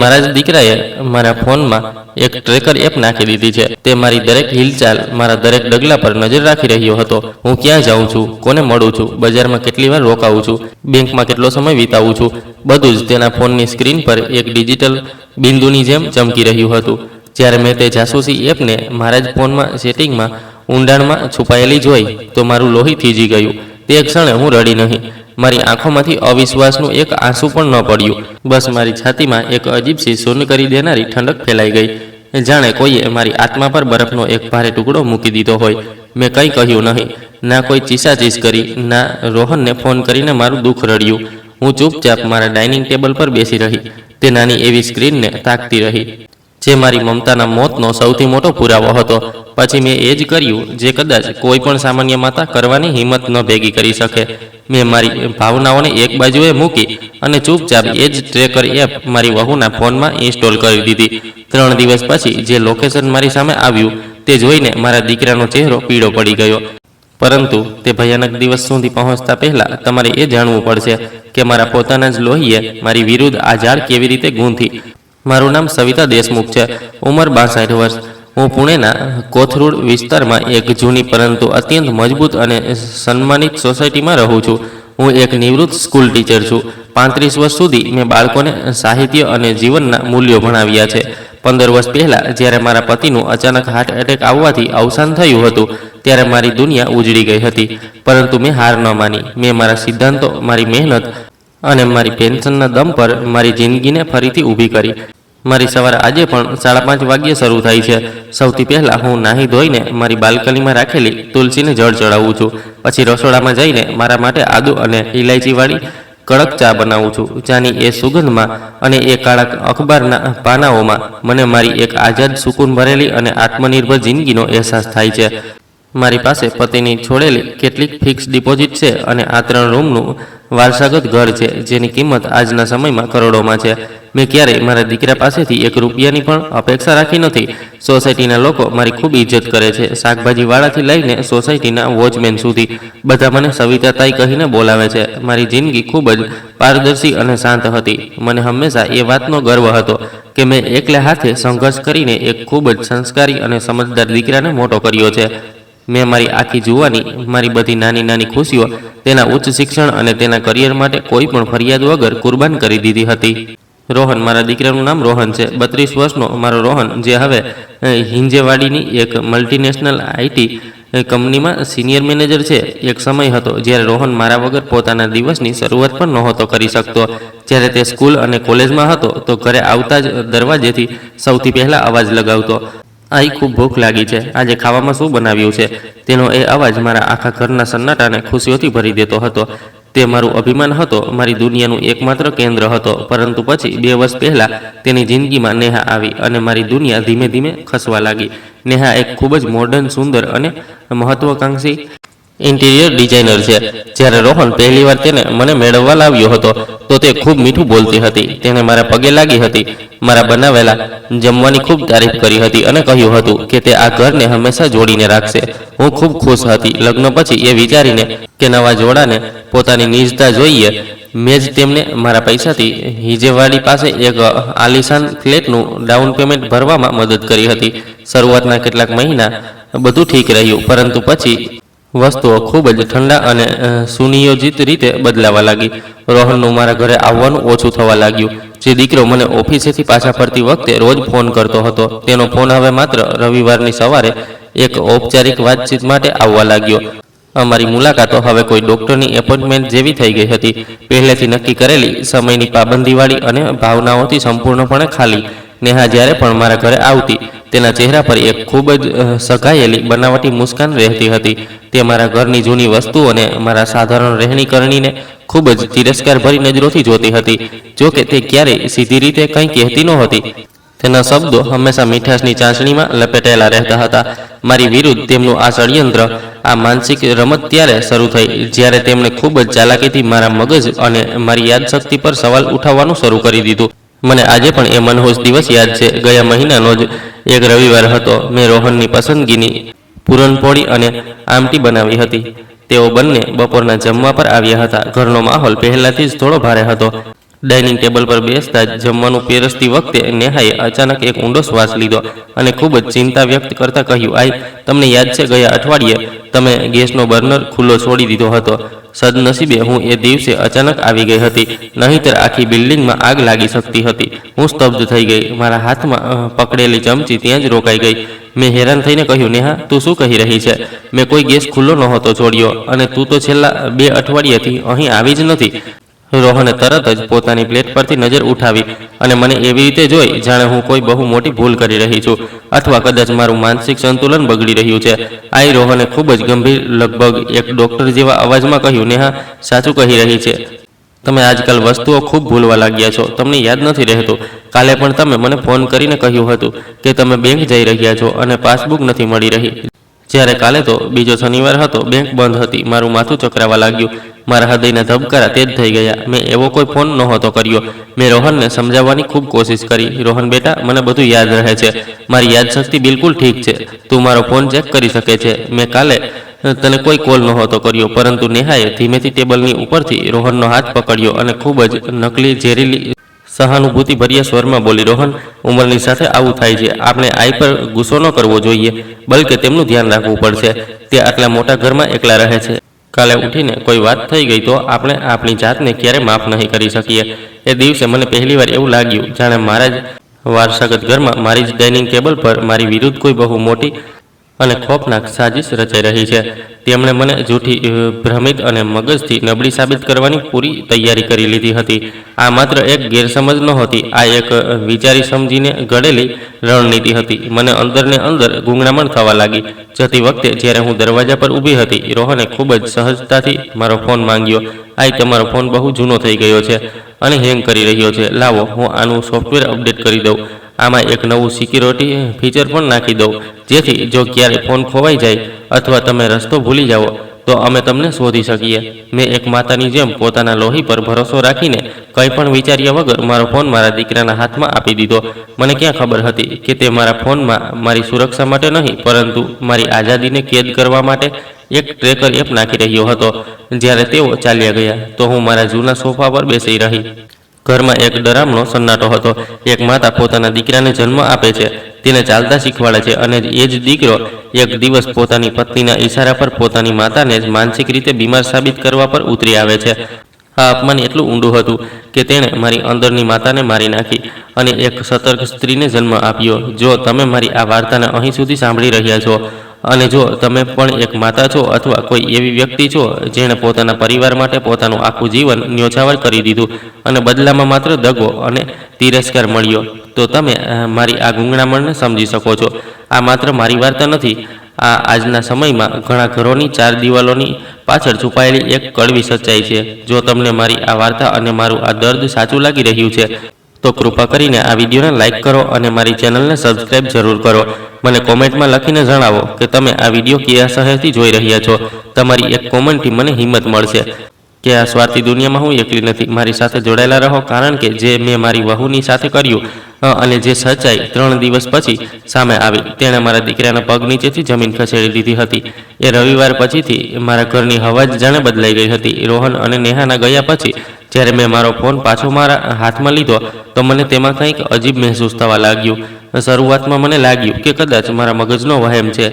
મારા જ દીકરાએ મારા ફોનમાં એક ટ્રેકર એપ નાખી દીધી છે। તે મારી દરેક હિલચાલ, મારા દરેક ડગલા પર નજર રાખી રહ્યો હતો। હું ક્યાં જાઉં છું, કોને મળું છું, બજારમાં કેટલી વાર રોકાવું છું, બેંકમાં કેટલો સમય વિતાવું છું, બધું જ તેના ફોનની સ્ક્રીન પર એક ડિજિટલ બિંદુની જેમ ચમકી રહ્યું હતું। જ્યારે મેં તે જાસૂસી એપને મારા જ ફોનમાં સેટિંગમાં ઊંડાણમાં છુપાયેલી જોઈ તો મારું લોહી થીજી ગયું। તે ક્ષણે હું રડી નહીં, મારી આંખોમાંથી અવિશ્વાસનું એક આંસુ પણ ન પડ્યું। બસ મારી છાતીમાં એક અજીબસી શૂન્ય કરી દેનારી ઠંડક ફેલાઈ ગઈ, જાણે કોઈએ મારી આત્મા પર બરફનો એક ભારે ટુકડો મૂકી દીધો હોય। મેં કંઈ કહ્યું નહીં, ના કોઈ ચીસાચીસ કરી, ના રોહનને ફોન કરીને મારું દુઃખ રડ્યું। હું ચૂપચાપ મારા ડાઇનિંગ ટેબલ પર બેસી રહી, તે નાની એવી સ્ક્રીનને તાકતી રહી, જે મારી મમતાના મોતનો સૌથી મોટો પુરાવો હતો। પછી મેં એ જ કર્યું જે કદાચ કોઈ પણ સામાન્ય માતા કરવાની હિંમત ન ભેગી કરી શકે। મેં મારી ભાવનાઓને એક બાજુએ મૂકી અને ચૂપચાપ એ જ ટ્રેકર એપ મારી વહુના ફોનમાં ઇન્સ્ટોલ કરી દીધી। 3 દિવસ પછી જે લોકેશન મારી સામે આવ્યું તે જોઈને મારા દીકરાનો ચહેરો પીળો પડી ગયો। પરંતુ તે ભયાનક દિવસ સુધી પહોંચતા પહેલાં તમારે એ જાણવું પડશે કે મારા પોતાના જ લોહીએ મારી વિરુદ્ધ આ જાળ કેવી રીતે ગૂંથી। મારું નામ સવિતા દેશમુખ છે, ઉંમર 62 વર્ષ। હું પુણેના કોથરૂડ વિસ્તારમાં એક જૂની પરંતુ અત્યંત મજબૂત અને સન્માનિત સોસાયટીમાં રહું છું। હું એક નિવૃત્ત સ્કૂલ ટીચર છું। 35 વર્ષ સુધી મેં બાળકોને સાહિત્ય અને જીવનના મૂલ્યો ભણાવ્યા છે। 15 વર્ષ પહેલાં જ્યારે મારા પતિનું અચાનક હાર્ટ એટેક આવવાથી અવસાન થયું હતું ત્યારે મારી દુનિયા ઉજળી ગઈ હતી, પરંતુ મેં હાર ન માની। મેં મારા સિદ્ધાંતો, મારી મહેનત અને મારી પેન્શનના દમ પર મારી જિંદગીને ફરીથી ઊભી કરી। મારી સવાર આજે પણ 5:30 વાગ્યે શરૂ થાય છે। સૌથી પહેલાં હું નાહી ધોઈને મારી બાલ્કનીમાં રાખેલી તુલસીને જળ ચડાવું છું। પછી રસોડામાં જઈને મારા માટે આદુ અને ઇલાયચીવાળી કડક ચા બનાવું છું। ચાની એ સુગંધમાં અને એ કાળા અખબારના પાનાઓમાં મને મારી એક આઝાદ, સુકૂન ભરેલી અને આત્મનિર્ભર જિંદગીનો અહેસાસ થાય છે। મારી પાસે પતિની છોડેલી કેટલીક ફિક્સ ડિપોઝિટ છે અને આ 3 રૂમનું વારસાગત ઘર છે, જેની કિંમત આજના સમયમાં કરોડોમાં છે। મેં ક્યારેય મારા દીકરા પાસેથી 1 રૂપિયાની પણ અપેક્ષા રાખી નથી। સોસાયટીના લોકો મારી ખૂબ ઇજ્જત કરે છે। શાકભાજીવાળાથી લઈને સોસાયટીના વોચમેન સુધી બધા મને સવિતા તાઈ કહીને બોલાવે છે। મારી જિંદગી ખૂબ જ પારદર્શી અને શાંત હતી। મને હંમેશા એ વાતનો ગર્વ હતો કે મેં એકલા હાથે સંઘર્ષ કરીને એક ખૂબ જ સંસ્કારી અને સમજદાર દીકરાને મોટો કર્યો છે। મેં મારી આખી જુવાની, મારી બધી નાની નાની ખુશીઓ, તેના ઉચ્ચ શિક્ષણ અને તેના કરિયર માટે કોઈ પણ ફરિયાદ વગર કુરબાન કરી દીધી હતી। રોહન, મારા દીકરાનું નામ રોહન છે। 32 વર્ષનો મારો રોહન, જે હવે હિંજેવાડીની એક મલ્ટીનેશનલ આઈટી કંપનીમાં સિનિયર મેનેજર છે। એક સમય હતો જ્યારે રોહન મારા વગર પોતાના દિવસની શરૂઆત પણ નહોતો કરી શકતો। જ્યારે તે સ્કૂલ અને કોલેજમાં હતો તો ઘરે આવતા જ દરવાજેથી સૌથી પહેલાં અવાજ લગાવતો, "આઈ, ખૂબ ભૂખ લાગી છે, આજે ખાવામાં શું બનાવ્યું છે?" તેનો એ અવાજ મારા આખા ઘરના સન્નાટાને ખુશીઓથી ભરી દેતો હતો। તે મારું અભિમાન હતો, મારી દુનિયાનું એકમાત્ર કેન્દ્ર હતો। પરંતુ પછી 2 વર્ષ પહેલાં તેની જિંદગીમાં નેહા આવી અને મારી દુનિયા ધીમે ધીમે ખસવા લાગી। નેહા એક ખૂબ જ મોડર્ન, સુંદર અને મહત્વાકાંક્ષી ઇન્ટિરિયર ડિઝાઇનર છે। જ્યારે રોહન પહેલીવાર તેને મને મેળવવા લાવ્યો હતો તો તે ખૂબ મીઠું બોલતી હતી। તેણે મારા પગે લાગી હતી, મારા બનાવેલા જમવાની ખૂબ તારીફ કરી હતી અને કહ્યું હતું કે તે આ ઘરને હંમેશા જોડીને રાખશે। હું ખૂબ ખુશ હતી લગ્ન પછી એ વિચારીને કે નવા જોડાને પોતાની નિજતા જોઈએ। મેં જ તેમને મારા પૈસાથી હિંજેવાડી પાસે એક આલિશાન ફ્લેટનું ડાઉન પેમેન્ટ ભરવામાં મદદ કરી હતી। શરૂઆતના કેટલાક મહિના બધું ઠીક રહ્યું, પરંતુ પછી વસ્તુઓ ખૂબ જ ઠંડા અને સુનિયોજિત રીતે બદલાવા લાગી। રોહનનું મારા ઘરે આવવાનું ઓછું થવા લાગ્યું। જે દીકરો મને ઓફિસેથી પાછા ફરતી વખતે રોજ ફોન કરતો હતો, તેનો ફોન હવે માત્ર રવિવારની સવારે એક ઔપચારિક વાતચીત માટે આવવા લાગ્યો। અમારી મુલાકાતો હવે કોઈ ડૉક્ટરની એપોઇન્ટમેન્ટ જેવી થઈ ગઈ હતી, પહેલેથી નક્કી કરેલી સમયની પાબંદીવાળી અને ભાવનાઓથી સંપૂર્ણપણે ખાલી। નેહા જ્યારે પણ મારા ઘરે આવતી, તેના ચહેરા પર એક ખૂબ જ સઘાયેલી બનાવટી મુસ્કાન રહેતી હતી। તે મારા ઘરની જૂની વસ્તુઓને, મારા સાધારણ રહેણીકરણીને ખૂબ જ તિરસ્કારભરી નજરોથી જોતી હતી। જો કે તે ક્યારેય સીધી રીતે કંઈ કહેતી નહોતી। તેના શબ્દો હંમેશા મીઠાશની ચાસણીમાં લપેટાયેલા રહેતા હતા। મારી વિરુદ્ધ તેમનું આ ષડયંત્ર, આ માનસિક રમત ત્યારે શરૂ થઈ જ્યારે તેમણે ખૂબ જ ચાલાકીથી મારા મગજ અને મારી યાદશક્તિ પર સવાલ ઉઠાવવાનું શરૂ કરી દીધું। મને આજે પણ એ મનહૂસ દિવસ યાદ છે। ગયા મહિનાનો જ એક રવિવાર હતો। મેં રોહનની પસંદગીની પૂરણપોળી અને આમટી બનાવી હતી। તેઓ બંને બપોરના જમવા પર આવ્યા હતા। ઘરનો માહોલ પહેલાંથી જ થોડો ભારે હતો। ડાઇનિંગ ટેબલ પર બેસતા જ જમવાનું પીરસતી વખતે નેહાએ અચાનક એક ઊંડો શ્વાસ લીધો અને ખૂબ જ ચિંતા વ્યક્ત કરતા કહ્યું, આઈ, તમને યાદ છે ગયા અઠવાડિયે તમે ગેસનો બર્નર ખુલ્લો છોડી દીધો હતો? સદનસીબે હું એ દિવસે અચાનક આવી ગઈ હતી, નહીંતર આખી બિલ્ડિંગમાં આગ લાગી શકતી હતી. હું સ્તબ્ધ થઈ ગઈ. મારા હાથમાં પકડેલી ચમચી ત્યાં જ રોકાઈ ગઈ. મેં હેરાન થઈને કહ્યું, નેહા, તું શું કહી રહી છે? મેં કોઈ ગેસ ખુલ્લો નહોતો છોડ્યો અને તું તો છેલ્લા 2 અઠવાડિયાથી અહીં આવી જ નથી. રોહને તરત જ પોતાની પ્લેટ પરથી નજર ઉઠાવી અને મને એવી રીતે જોઈ જાણે હું કોઈ બહુ મોટી ભૂલ કરી રહી છું અથવા કદાચ મારું માનસિક સંતુલન બગડી રહ્યું છે. આઈ રોહને ખૂબ જ ગંભીર, લગભગ એક ડોક્ટર જેવા અવાજમાં કહ્યું, નેહા સાચું કહી રહી છે. તમે આજકાલ વસ્તુઓ ખૂબ ભૂલવા લાગ્યા છો. તમને યાદ નથી રહેતું, કાલે પણ તમે મને ફોન કરીને કહ્યું હતું કે તમે બેંક જઈ રહ્યા છો અને પાસબુક નથી મળી રહી. જ્યારે કાલે તો બીજો શનિવાર હતો, બેંક બંધ હતી. મારું માથું ચકરાવા લાગ્યું. મારા હૃદયના ધબકારા તેજ થઈ ગયા. મેં એવો કોઈ ફોન નહોતો કર્યો. મેં રોહનને સમજાવવાની ખૂબ કોશિશ કરી. રોહન બેટા, મને બધું યાદ રહે છે. મારી યાદશક્તિ બિલકુલ ઠીક છે. તું મારો ફોન ચેક કરી શકે છે. મેં કાલે તને કોઈ કોલ નહોતો કર્યો. પરંતુ નેહાએ ધીમેથી ટેબલની ઉપરથી રોહનનો હાથ પકડ્યો અને ખૂબ જ નકલી, ઝેરીલી સહાનુભૂતિભર્યા સ્વરમાં બોલી, રોહન, ઉંમરની સાથે આવું થાય છે. આપણે આઈ પર ગુસ્સો ન કરવો જોઈએ, બલકે તેમનું ધ્યાન રાખવું પડશે. તે આટલા મોટા ઘરમાં એકલા રહે છે. કાલે ઉઠીને કોઈ વાત થઈ ગઈ તો આપણે આપણી જાતને ક્યારે માફ નહીં કરી શકીએ. એ દિવસે મને પહેલીવાર એવું લાગ્યું જાણે મારા જ વારસાગત ઘરમાં, મારી જ ડાઇનિંગ ટેબલ પર મારી વિરુદ્ધ કોઈ બહુ મોટી અને ખોફનાક સાજિશ રચાઈ રહી છે. તેમણે મને જૂઠી, ભ્રમિત અને મગજથી નબળી સાબિત કરવાની પૂરી તૈયારી કરી લીધી હતી. આ માત્ર એક ગેરસમજ નહોતી, આ એક વિચારી સમજીને ઘડેલી રણનીતિ હતી. મને અંદરને અંદર ગૂંગણામણ થવા લાગી. જતી વખતે જ્યારે હું દરવાજા પર ઊભી હતી, રોહને ખૂબ જ સહજતાથી મારો ફોન માંગ્યો. આઈ, તમારો ફોન બહુ જૂનો થઈ ગયો છે અને હેંગ કરી રહ્યો છે. લાવો, હું આનું સોફ્ટવેર અપડેટ કરી દઉં. આમાં એક નવું સિક્યુરિટી ફીચર પણ નાખી દઉં, જેથી જો ક્યારે ફોન ખોવાઈ જાય અથવા તમે રસ્તો ભૂલી જાઓ તો અમે તમને શોધી શકીએ. મેં એક માતાની જેમ પોતાના લોહી પર ભરોસો રાખીને કંઈ પણ વિચાર્યા વગર મારો ફોન મારા દીકરાના હાથમાં આપી દીધો. મને ક્યાં ખબર હતી કે તે મારા ફોનમાં મારી સુરક્ષા માટે નહીં, પરંતુ મારી આઝાદીને કેદ કરવા માટે એક ટ્રેકર એપ નાખી રહ્યો હતો. જ્યારે તેઓ ચાલ્યા ગયા તો હું મારા જૂના સોફા પર બેસી રહી. ઘરમાં એક ડરામણો સન્નાટો હતો. એક માતા પોતાના દીકરાને જન્મ આપે છે, તેને ચાલતા શીખવાડે છે અને એ જ દીકરો એક દિવસ પોતાની પત્નીના ઈશારા પર પોતાની માતાને જ માનસિક રીતે બીમાર સાબિત કરવા પર ઉતરી આવે છે. આ અપમાન એટલું ઊંડું હતું કે તેણે મારી અંદરની માતાને મારી નાખી અને એક સતર્ક સ્ત્રીને જન્મ આપ્યો. જો તમે મારી આ વાર્તાને અહીં સુધી સાંભળી રહ્યા છો અને જો તમે પણ એક માતા છો અથવા કોઈ એવી વ્યક્તિ છો જેણે પોતાના પરિવાર માટે પોતાનું આખું જીવન ન્યોછાવર કરી દીધું અને બદલામાં માત્ર દગો અને તિરસ્કાર મળ્યો, તો તમે મારી આ ગૂંગણામણને સમજી શકો છો. આ માત્ર મારી વાર્તા નથી. આ આજના સમયમાં ઘણા ઘરોની 4 દિવાલોની પાછળ છુપાયેલી એક કડવી સચ્ચાઈ છે. જો તમને મારી આ વાર્તા અને મારું આ દર્દ સાચું લાગી રહ્યું છે તો કૃપા કરીને આ વિડીયોને લાઇક કરો અને મારી ચેનલને સબસ્ક્રાઇબ જરૂર કરો. મને કોમેન્ટમાં લખીને જણાવો કે તમે આ વિડીયો કયા શહેરથી જોઈ રહ્યા છો. તમારી એક કોમેન્ટથી મને હિંમત મળશે કે આ સ્વાર્થી દુનિયામાં હું એકલી નથી. મારી સાથે જોડાયેલા રહો, કારણ કે જે મેં મારી વહુની સાથે કર્યું અને જે સચ્ચાઈ 3 દિવસ પછી સામે આવી, તેણે મારા દીકરાના પગ નીચેથી જમીન ખસેડી દીધી હતી. એ રવિવાર પછીથી મારા ઘરની હવા જ જાણે બદલાઈ ગઈ હતી. રોહન અને નેહાના ગયા પછી જ્યારે મેં મારો ફોન પાછો મારા હાથમાં લીધો તો મને તેમાં કંઈક અજીબ મહેસૂસ થવા લાગ્યું. શરૂઆતમાં મને લાગ્યું કે કદાચ મારા મગજનો વહેમ છે,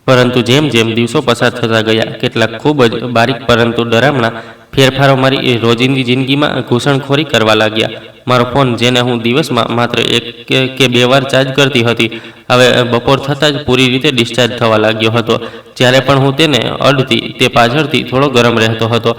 પરંતુ જેમ જેમ દિવસો પસાર થતા ગયા, કેટલાક ખૂબ જ બારીક પરંતુ ડરામણા ફેરફારો મારી રોજિંદી જિંદગીમાં ઘૂસણખોરી કરવા લાગ્યા. મારો ફોન, જેને હું દિવસમાં માત્ર 1 કે 2 વાર ચાર્જ કરતી હતી, હવે બપોર થતાં જ પૂરી રીતે ડિસ્ચાર્જ થવા લાગ્યો હતો. જ્યારે પણ હું તેને અડતી, તે પાછળથી થોડો ગરમ રહેતો હતો,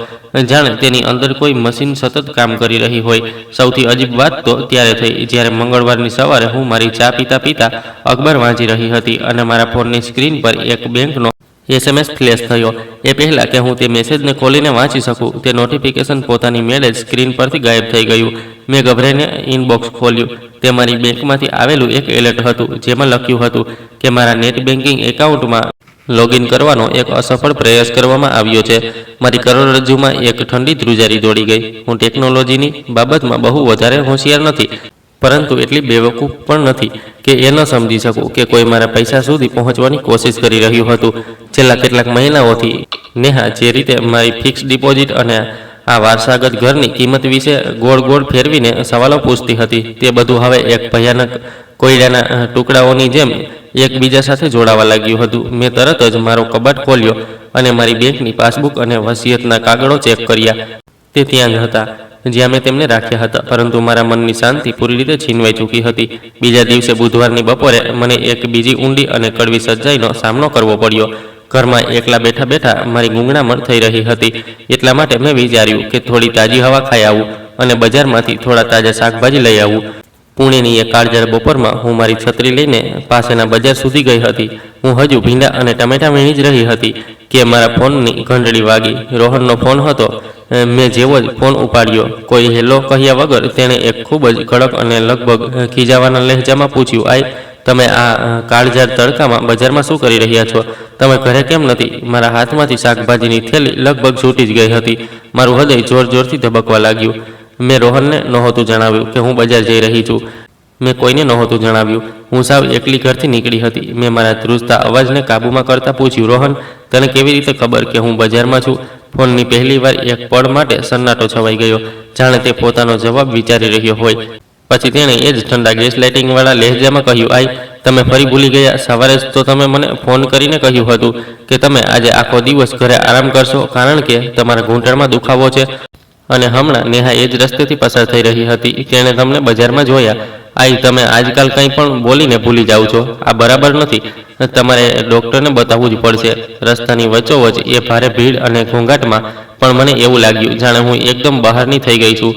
જાણે તેની અંદર કોઈ મશીન સતત કામ કરી રહી હોય. સૌથી અજીબ વાત તો ત્યારે થઈ જ્યારે મંગળવારની સવારે હું મારી ચા પીતા પીતા અખબાર વાંચી રહી હતી અને મારા ફોનની સ્ક્રીન પર એક બેંકનો SMS ફ્લેશ થયો. એ પહેલાં કે હું તે મેસેજને ખોલીને વાંચી શકું, તે નોટિફિકેશન પોતાની મેળે જ સ્ક્રીન પરથી ગાયબ થઈ ગયું. મેં ગભરાઈને ઇનબોક્સ ખોલ્યું. તે મારી બેંકમાંથી આવેલું એક એલર્ટ હતું, જેમાં લખ્યું હતું કે મારા નેટ બેન્કિંગ એકાઉન્ટમાં લોગિન કરવાનો એક અસફળ પ્રયાસ કરવામાં આવ્યો છે. મારી કરોડરજ્જુમાં એક ઠંડી ધ્રુજારી દોડી ગઈ. હું ટેકનોલોજીની બાબતમાં બહુ વધારે હોશિયાર નથી, પરંતુ એટલી બેવકૂફ પણ નથી કે એ ન સમજી શકું કે કોઈ મારા પૈસા સુધી પહોંચવાની કોશિશ કરી રહ્યું હતું. છેલ્લા કેટલાક મહિનાઓથી નેહા જે રીતે મારી ફિક્સ ડિપોઝિટ અને આ વારસાગત ઘરની કિંમત વિશે ગોળ ગોળ ફેરવીને સવાલો પૂછતી હતી. તે બધું હવે એક ભયાનક કોયડાના ટુકડાઓની જેમ એકબીજા સાથે જોડાવા લાગ્યું હતું. મેં તરત જ મારો કબાટ ખોલ્યો અને મારી બેંકની પાસબુક અને વસિયતના કાગળો ચેક કર્યા. તે ત્યાં જ હતા જ્યાં મેં તેમને રાખ્યા હતા, પરંતુ મારા મનની શાંતિ પૂરી રીતે છીનવાઈ ચૂકી હતી. બીજા દિવસે બુધવારની બપોરે મને એક બીજી ઊંડી અને કડવી સચ્ચાઈનો સામનો કરવો પડ્યો. ઘરમાં એકલા બેઠા બેઠા મારી ગૂંગણામણ થઈ રહી હતી. એટલા માટે મેં વિચાર્યું કે થોડી તાજી હવા ખાઈ આવું અને બજારમાંથી થોડા તાજા શાકભાજી લઈ આવું. પુણેની એક કાળઝાળ બપોરમાં હું મારી છત્રી લઈને પાસેના બજાર સુધી ગઈ હતી. હું હજુ ભીંડા અને ટમેટા વીણી જ રહી હતી કે મારા ફોનની ઘંટડી વાગી. રોહનનો ફોન હતો. મેં જેવો જ ફોન ઉપાડ્યો, કોઈ હેલો કહ્યા વગર તેણે એક ખૂબ જ કડક અને લગભગ ખીજાવાના લહેજામાં પૂછ્યું, આઈ, તમે આ કાળઝાળ તડકામાં બજારમાં શું કરી રહ્યા છો? તમે ઘરે કેમ નથી? મારા હાથમાંથી શાકભાજીની થેલી લગભગ છૂટી જ ગઈ હતી. મારું હૃદય જોર જોરથી ધબકવા લાગ્યું. મેં રોહનને નહોતું જણાવ્યું કે હું બજાર જઈ રહી છું. મેં કોઈને નહોતું જણાવ્યું. હું સાવ એકલી ઘરથી નીકળી હતી. મેં મારા ધ્રુજતા અવાજને કાબૂમાં કરતા પૂછ્યું, રોહન, તને કેવી રીતે ખબર કે હું બજારમાં છું? ફોનની પહેલી વાર એક પળ માટે સન્નાટો છવાઈ ગયો, જાણે તે પોતાનો જવાબ વિચારી રહ્યો હોય. પછી તેણે એ જ ઠંડા ગેસ લાઇટિંગવાળા લહેજામાં કહ્યું, આઈ, તમે ફરી ભૂલી ગયા? સવારે જ તો તમે મને ફોન કરીને કહ્યું હતું કે તમે આજે આખો દિવસ ઘરે આરામ કરશો કારણ કે તમારા ઘૂંટણમાં દુખાવો છે. અને હમણાં નેહા એ જ રસ્તેથી પસાર થઈ રહી હતી. તેણે તમને બજારમાં જોયા. આઈ, તમે આજકાલ કંઈ પણ બોલીને ભૂલી જાઓ છો. આ બરાબર નથી. તમારે ડૉક્ટરને બતાવવું જ પડશે. રસ્તાની વચ્ચોવચ્ચ એ ભારે ભીડ અને ઘોંઘાટમાં પણ મને એવું લાગ્યું જાણે હું એકદમ બહારની થઈ ગઈ છું.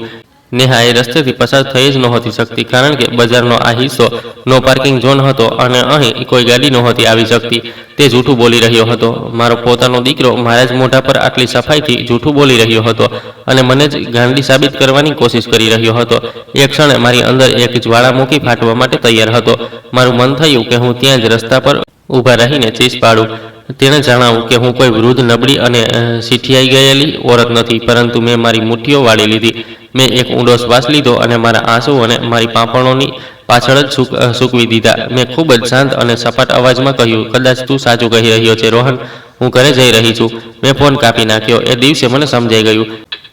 નેહા એ રસ્તેથી પસાર થઈ જ નહોતી શકતી કારણ કે બજારનો આ હિસ્સો નો પાર્કિંગ ઝોન હતો અને અહીં કોઈ ગાડી નહોતી આવી શકતી. તે જૂઠું બોલી રહ્યો હતો. મારો પોતાનો દીકરો મારા જ મોઢા પર આટલી સફાઈથી જૂઠું બોલી રહ્યો હતો અને મને જ ગાંડી સાબિત કરવાની કોશિશ કરી રહ્યો હતો. એ ક્ષણે મારી અંદર એક જ્વાળામુખી ફાટવા માટે તૈયાર હતો. મારું મન થયું કે હું ત્યાં જ રસ્તા પર ઊભા રહીને ચીસ પાડું. તેણે જણાવ્યું કે હું કોઈ વૃદ્ધ, નબળી અને સીઠિયાઈ ગયેલી ઓરત નથી, પરંતુ મેં મારી મુઠ્ઠીઓ વાળી લીધી. મેં એક ઊંડો શ્વાસ લીધો અને મારા આંસુઓને મારી પાંપણોની પાછળ જ સૂકવી દીધા. મેં ખૂબ જ શાંત અને સપાટ અવાજમાં કહ્યું, કદાચ તું સાચું કહી રહ્યો છે રોહન, હું ઘરે જઈ રહી છું. મેં ફોન કાપી નાખ્યો. એ દિવસે મને સમજાઈ ગયું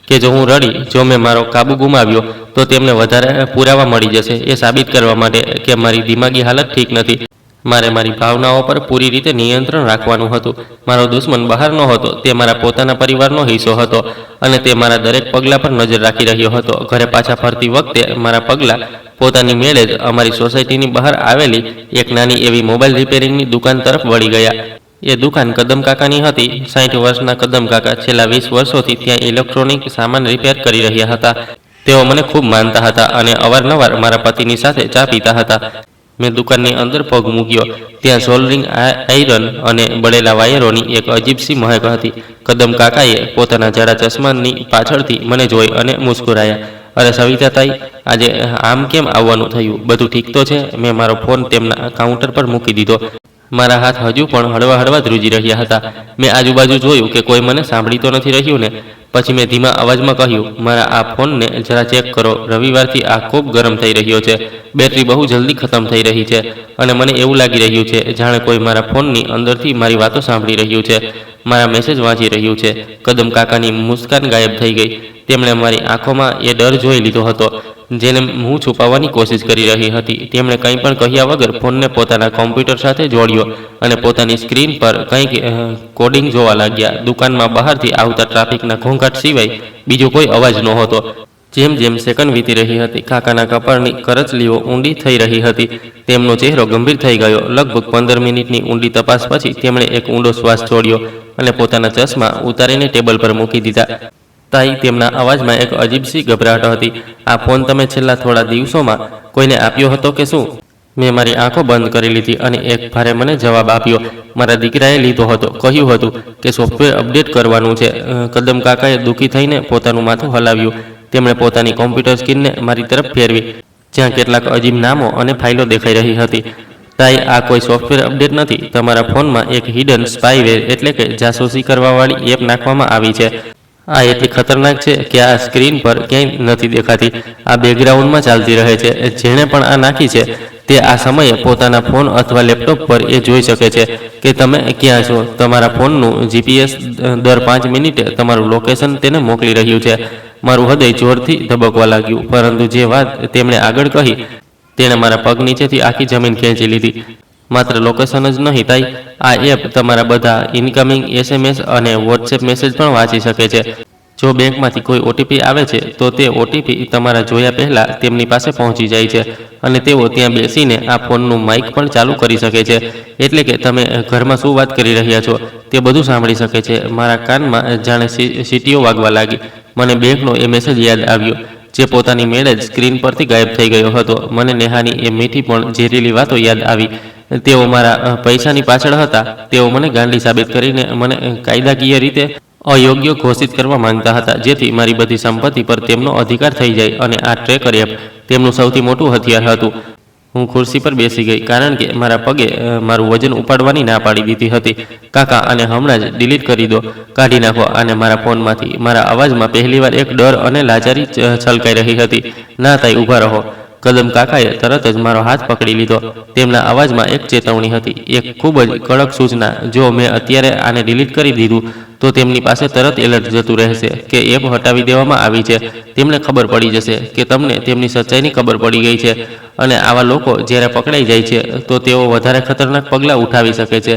કે જો હું રડી, જો મેં મારો કાબુ ગુમાવ્યો, તો તેમને વધારે પુરાવા મળી જશે એ સાબિત કરવા માટે કે મારી દિમાગી હાલત ઠીક નથી. મારે મારી ભાવનાઓ પર પૂરી રીતે નિયંત્રણ રાખવાનું હતું. મારો દુશ્મન બહાર નહોતો, તે મારા પોતાના પરિવારનો હિસ્સો હતો અને તે મારા દરેક પગલાં પર નજર રાખી રહ્યો હતો. ઘરે પાછા ફરતી વખતે મારા પગલાં પોતાની મેળે જ અમારી સોસાયટીની બહાર આવેલી એક નાની એવી મોબાઈલ રિપેરિંગની દુકાન તરફ વળી ગયા. એ દુકાન કદમ કાકાની હતી. 60 વર્ષના કદમ કાકા છેલ્લા 20 વર્ષોથી ત્યાં ઇલેક્ટ્રોનિક સામાન રિપેર કરી રહ્યા હતા. તેઓ મને ખૂબ માનતા હતા અને અવારનવાર મારા પતિની સાથે ચા પીતા હતા. મેં દુકાનની અંદર પગ મૂક્યો. ત્યાં સોલ્ડરિંગ આયરન અને બળેલા વાયરોની એક અજીબ સી મહેક હતી. કદમ કાકાએ પોતાના જાડા ચશ્માની પાછળથી મને જોઈ અને મુસ્કુરાયા. અરે સવિતા તાઈ, આજે આમ કેમ આવવાનું થયું? બધું ઠીક તો છે? મેં મારો ફોન તેમના કાઉન્ટર પર મૂકી દીધો. મારા હાથ હજુ પણ હળવા હળવા ધ્રુજી રહ્યા હતા. મેં આજુબાજુ જોયું કે કોઈ મને સાંભળી તો નથી રહ્યું ને. પછી મેં ધીમા અવાજમાં કહ્યું, મારા આ ફોનને જરા ચેક કરો. રવિવારથી આ ખૂબ ગરમ થઈ રહ્યો છે. બેટરી બહુ જલ્દી ખતમ થઈ રહી છે અને મને એવું લાગી રહ્યું છે જાણે કોઈ મારા ફોનની અંદરથી મારી વાતો સાંભળી રહ્યું છે, મારા મેસેજ વાંચી રહ્યું છે. કદમ કાકાની મુસ્કાન ગાયબ થઈ ગઈ. તેમણે મારી આંખોમાં એ ડર જોઈ લીધો હતો જેને હું છુપાવવાની કોશિશ કરી રહી હતી. તેમણે કંઈ પણ કહ્યા વગર ફોનને પોતાના કોમ્પ્યુટર સાથે જોડ્યો અને પોતાની સ્ક્રીન પર કંઈક કોડિંગ જોવા લાગ્યા. દુકાનમાં બહારથી આવતા ટ્રાફિકના ઘોંઘાટ સિવાય બીજો કોઈ અવાજ નહોતો. જેમ જેમ સેકન્ડ વીતી રહી હતી, કાકાના કપાળની કરચલીઓ ઊંડી થઈ રહી હતી. તેમનો ચહેરો ગંભીર થઈ ગયો. લગભગ 15 મિનિટની ઊંડી તપાસ પછી તેમણે એક ઊંડો શ્વાસ છોડ્યો અને પોતાના ચશ્મા ઉતારીને ટેબલ પર મૂકી દીધા. તાઈ, તેમના અવાજમાં એક અજીબ સી ગભરાટ હતી. આ ફોન તમે છેલ્લા થોડા દિવસોમાં કોઈને આપ્યો હતો કે શું? મેં મારી આંખો બંધ કરી લીધી અને એક ભારે મને જવાબ આપ્યો. મારા દીકરાએ લીધો હતો. કહ્યું હતું કે સોફ્ટવેર અપડેટ કરવાનું છે. કદમ કાકાએ દુઃખી થઈને પોતાનું માથું હલાવ્યું. તેમણે પોતાની કોમ્પ્યુટર સ્ક્રીનને મારી તરફ ફેરવી, જ્યાં કેટલાક અજીબ નામો અને ફાઇલો દેખાઈ રહી હતી. તાઈ, આ કોઈ સોફ્ટવેર અપડેટ નથી. તમારા ફોનમાં એક હિડન સ્પાયવેર એટલે કે જાસૂસી કરવાવાળી એપ નાખવામાં આવી છે. આ એટલી ખતરનાક છે કે આ સ્ક્રીન પર ક્યાંય નથી દેખાતી. આ બેકગ્રાઉન્ડમાં ચાલતી રહે છે. જેણે પણ આ નાખી છે તે આ સમયે પોતાના ફોન અથવા લેપટોપ પર એ જોઈ શકે છે કે તમે ક્યાં છો. તમારા ફોનનું જીપીએસ દર 5 મિનિટે તમારું લોકેશન તેને મોકલી રહ્યું છે. મારું હૃદય જોરથી ધબકવા લાગ્યું, પરંતુ જે વાત તેમણે આગળ કહી તેણે મારા પગ નીચેથી આખી જમીન ખેંચી લીધી. માત્ર લોકેશન જ નહીં તાઈ, આ એપ તમારા બધા ઇનકમિંગ SMS અને વોટ્સએપ મેસેજ પણ વાંચી શકે છે. જો બેંકમાંથી કોઈ ઓટીપી આવે છે તો તે ઓટીપી તમારા જોયા પહેલાં તેમની પાસે પહોંચી જાય છે અને તેઓ ત્યાં બેસીને આ ફોનનું માઇક પણ ચાલુ કરી શકે છે. એટલે કે તમે ઘરમાં શું વાત કરી રહ્યા છો તે બધું સાંભળી શકે છે. મારા કાનમાં જાણે સીટીઓ વાગવા લાગી. મને બેંકનો એ મેસેજ યાદ આવ્યો જે પોતાની મેળે જ સ્ક્રીન પરથી ગાયબ થઈ ગયો હતો. મને નેહાની એ મીઠી પણ ઝેરીલી વાતો યાદ આવી. તેઓ મારા પૈસાની પાછળ હતા. તેઓ મને ગાંડી સાબિત કરીને મને કાયદાકીય રીતે અયોગ્ય ઘોષિત કરવા માંગતા હતા, જેથી મારી બધી સંપત્તિ પર તેમનો અધિકાર થઈ જાય. અને આ ટ્રેકર એપ તેમનું સૌથી મોટું હથિયાર હતું. હું ખુરશી પર બેસી ગઈ કારણ કે મારા પગે મારું વજન ઉપાડવાની ના પાડી દીધી હતી. કાકા, આને હમણાં જ ડિલીટ કરી દો, કાઢી નાખો આને મારા ફોનમાંથી. મારા અવાજમાં પહેલીવાર એક ડર અને લાચારી છલકાઈ રહી હતી. ના તાઈ, ઊભા રહો. કદમ કાકાએ તરત જ મારો હાથ પકડી લીધો. તેમના અવાજમાં એક ચેતવણી હતી, એક ખૂબ જ કડક સૂચના. જો મેં અત્યારે આને ડિલીટ કરી દીધું તો તેમની પાસે તરત એલર્ટ જતું રહેશે કે એપ હટાવી દેવામાં આવી છે. તેમને ખબર પડી જશે કે તમને તેમની સચ્ચાઈની ખબર પડી ગઈ છે. અને આવા લોકો જ્યારે પકડાઈ જાય છે તો તેઓ વધારે ખતરનાક પગલાં ઉઠાવી શકે છે.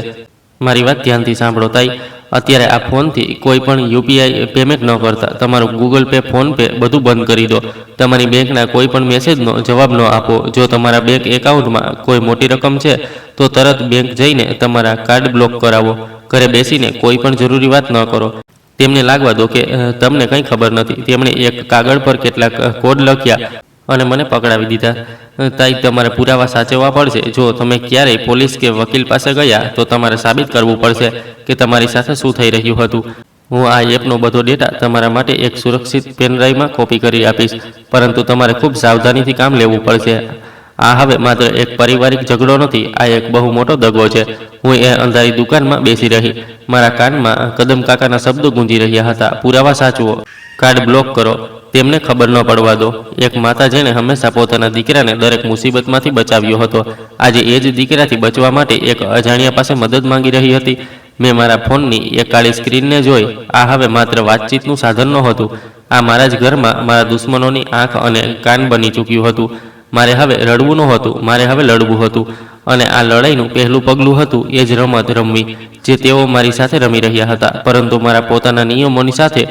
મારી વાત ધ્યાનથી સાંભળો તાઈ. અત્યારે આ ફોનથી કોઈ પણ યુપીઆઈ પેમેન્ટ ન કરતા. તમારું ગૂગલ પે, ફોન પે બધું બંધ કરી દો. તમારી બેંકના કોઈ પણ મેસેજનો જવાબ ન આપો. જો તમારા બેંક એકાઉન્ટમાં કોઈ મોટી રકમ છે તો તરત બેંક જઈને તમારા કાર્ડ બ્લોક કરાવો. ઘરે બેસીને કોઈ પણ જરૂરી વાત ન કરો. તેમને લાગવા દો કે તમને કંઈ ખબર નથી. તેમણે એક કાગળ પર કેટલાક કોડ લખ્યા અને મને પકડાવી દીધા. તાઈ, તમારે પુરાવા સાચવવા પડશે. જો તમે ક્યારેય પોલીસ કે વકીલ પાસે ગયા તો તમારે સાબિત કરવું પડશે કે તમારી સાથે શું થઈ રહ્યું હતું. હું આ એપનો બધો ડેટા તમારા માટે એક સુરક્ષિત પેનડ્રાઈવમાં કોપી કરી આપીશ, પરંતુ તમારે ખૂબ સાવધાનીથી કામ લેવું પડશે. આ હવે માત્ર એક પારિવારિક ઝઘડો નથી, આ એક બહુ મોટો દગો છે. હું એ અંધારી દુકાનમાં બેસી રહી. મારા કાનમાં કદમ કાકાના શબ્દો ગુંજી રહ્યા હતા. પુરાવા સાચવો, કાર્ડ બ્લોક કરો, તેમને ખબર ન પડવા દો. એક માતા જેણે હંમેશા પોતાના દીકરાને દરેક મુસીબતમાંથી બચાવ્યો હતો, આજે એ જ દીકરાથી બચવા માટે એક અજાણ્યા પાસે મદદ માંગી રહી હતી. મેં મારા ફોનની એ કાળી સ્ક્રીનને જોઈ. આ હવે માત્ર વાતચીતનું સાધન નહોતું, આ મારા જ ઘરમાં મારા દુશ્મનોની આંખ અને કાન બની ચૂક્યું હતું. મારે હવે રડવું નહોતું, મારે હવે લડવું હતું. અને આ લડાઈનું પહેલું પગલું હતું એ જ રમત રમવી જે તેઓ મારી સાથે રમી રહ્યા હતા, પરંતુ મારા પોતાના નિયમોની સાથે.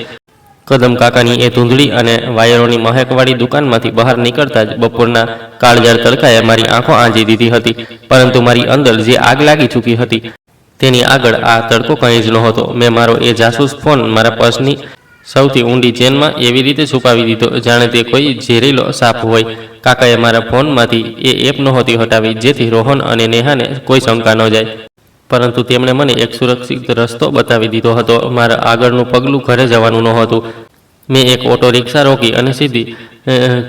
કદમ કાકાની એ ધૂંધળી અને વાયરોની મહેકવાળી દુકાનમાંથી બહાર નીકળતા જ બપોરના કાળઝાળ તડકાએ મારી આંખો આંજી દીધી હતી. પરંતુ મારી અંદર જે આગ લાગી ચૂકી હતી તેની આગળ આ તડકો કંઈ જ નહોતો. મેં મારો એ જાસૂસ ફોન મારા પર્સની સૌથી ઊંડી ચેનમાં એવી રીતે છુપાવી દીધો જાણે તે કોઈ ઝેરીલો સાપ હોય. કાકાએ મારા ફોનમાંથી એ એપ નહોતી હટાવી જેથી રોહન અને નેહાને કોઈ શંકા ન જાય, પરંતુ તેમણે મને એક સુરક્ષિત રસ્તો બતાવી દીધો હતો. મારા આગળનું પગલું ઘરે જવાનું નહોતું. મેં એક ઓટો રિક્ષા રોકી અને સીધી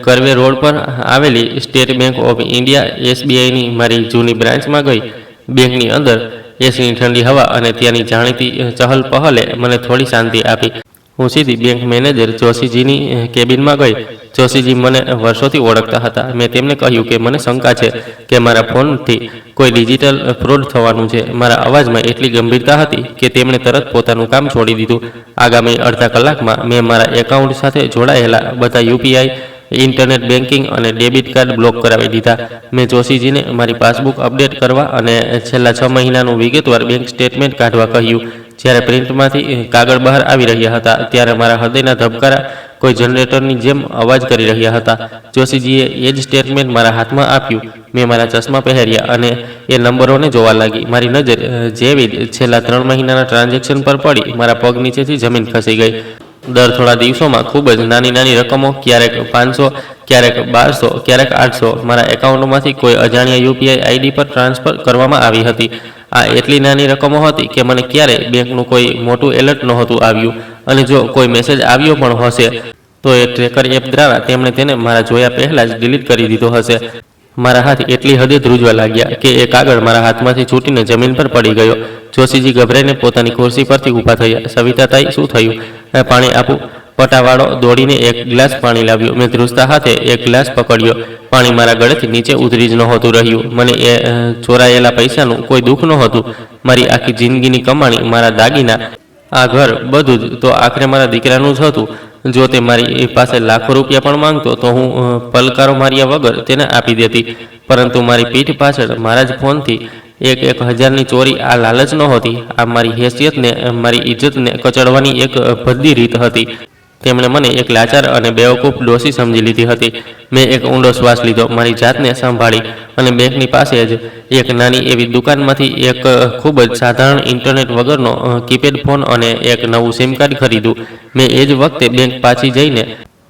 કરવે રોડ પર આવેલી સ્ટેટ બેંક ઓફ ઇન્ડિયા SBIની મારી જૂની બ્રાન્ચમાં ગઈ. બેંકની અંદર એસીની ઠંડી હવા અને ત્યાંની જાણીતી ચહલ પહલે મને થોડી શાંતિ આપી. હું સીધી બેંક મેનેજર જોશીજીની કેબિનમાં ગઈ. જોશીજી મને વર્ષોથી ઓળખતા હતા. મેં તેમને કહ્યું કે મને શંકા છે કે મારા ફોનથી કોઈ ડિજિટલ ફ્રોડ થવાનું છે. મારા અવાજમાં એટલી ગંભીરતા હતી કે તેમણે તરત પોતાનું કામ છોડી દીધું. આગામી અડધા કલાકમાં મેં મારા એકાઉન્ટ સાથે જોડાયેલા બધા યુપીઆઈ, ઇન્ટરનેટ બેન્કિંગ અને ડેબિટ કાર્ડ બ્લોક કરાવી દીધા. મેં જોશીજીને મારી પાસબુક અપડેટ કરવા અને છેલ્લા 6 મહિનાનું વિગતવાર બેંક સ્ટેટમેન્ટ કાઢવા કહ્યું. જ્યારે પ્રિન્ટમાંથી કાગળ બહાર આવી રહ્યા હતા ત્યારે મારા હૃદયના ધબકારા કોઈ જનરેટરની જેમ અવાજ કરી રહ્યા હતા. જોશીજીએ એ જ સ્ટેટમેન્ટ મારા હાથમાં આપ્યું. મેં મારા ચશ્મા પહેર્યા અને એ નંબરોને જોવા લાગી. મારી નજર જેવી જ છેલ્લા 3 મહિનાના ટ્રાન્ઝેક્શન પર પડી. મારા પગ નીચેથી જમીન ખસી ગઈ. દર થોડા દિવસોમાં ખૂબ જ નાની નાની રકમો, ક્યારેક 500, ક્યારેક 1200, ક્યારેક 800 મારા એકાઉન્ટમાંથી કોઈ અજાણ્યા યુપીઆઈ આઈડી પર ટ્રાન્સફર કરવામાં આવી હતી. આ એટલી નાની રકમો હતી કે મને ક્યારેય બેંકનું કોઈ મોટું એલર્ટ નહોતું આવ્યું, અને જો કોઈ મેસેજ આવ્યો પણ હશે તો એ ટ્રેકર એપ દ્વારા તેમણે તેને મારા જોયા પહેલાં જ ડિલીટ કરી દીધો હશે. મારા હાથ એટલી હદે ધ્રુજવા લાગ્યા કે એ કાગળ મારા હાથમાંથી છૂટીને જમીન પર પડી ગયો. જોશીજી ગભરાઈને પોતાની ખુરશી પરથી ઊભા થયા. સવિતા તાઈ, શું થયું? પાણી આપું? પટાવાળો દોડીને એક ગ્લાસ પાણી લાવ્યો. મેં ધ્રુજતા હાથે એક ગ્લાસ પકડ્યો. પાણી મારા ગળેથી નીચે ઉતરી જ નહોતું રહ્યું. મને એ ચોરાયેલા પૈસાનું કોઈ દુઃખ નહોતું. મારી આખી જિંદગીની કમાણી, મારા દાગીના, આ ઘર, બધું જ તો આખરે મારા દીકરાનું જ હતું. જો તે મારી પાસે લાખો રૂપિયા પણ માંગતો તો હું પલકારો માર્યા વગર તેને આપી દેતી. પરંતુ મારી પીઠ પાછળ મારા જ ફોનથી 1,000ની ચોરી આ લાલચ નહોતી. આ મારી હેસિયતને, મારી ઇજ્જતને કચડવાની એક ભદ્દી રીત હતી. તેમણે મને એક લાચાર અને બેવકૂફ ડોશી સમજી લીધી હતી. મેં એક ઊંડો શ્વાસ લીધો, મારી જાતને સંભાળી અને બેંકની પાસે જ એક નાની એવી દુકાનમાંથી એક ખૂબ જ સાધારણ ઇન્ટરનેટ વગરનો કીપેડ ફોન અને એક નવું સિમ કાર્ડ ખરીદ્યું. મેં એ જ વખતે બેંક પાછી જઈને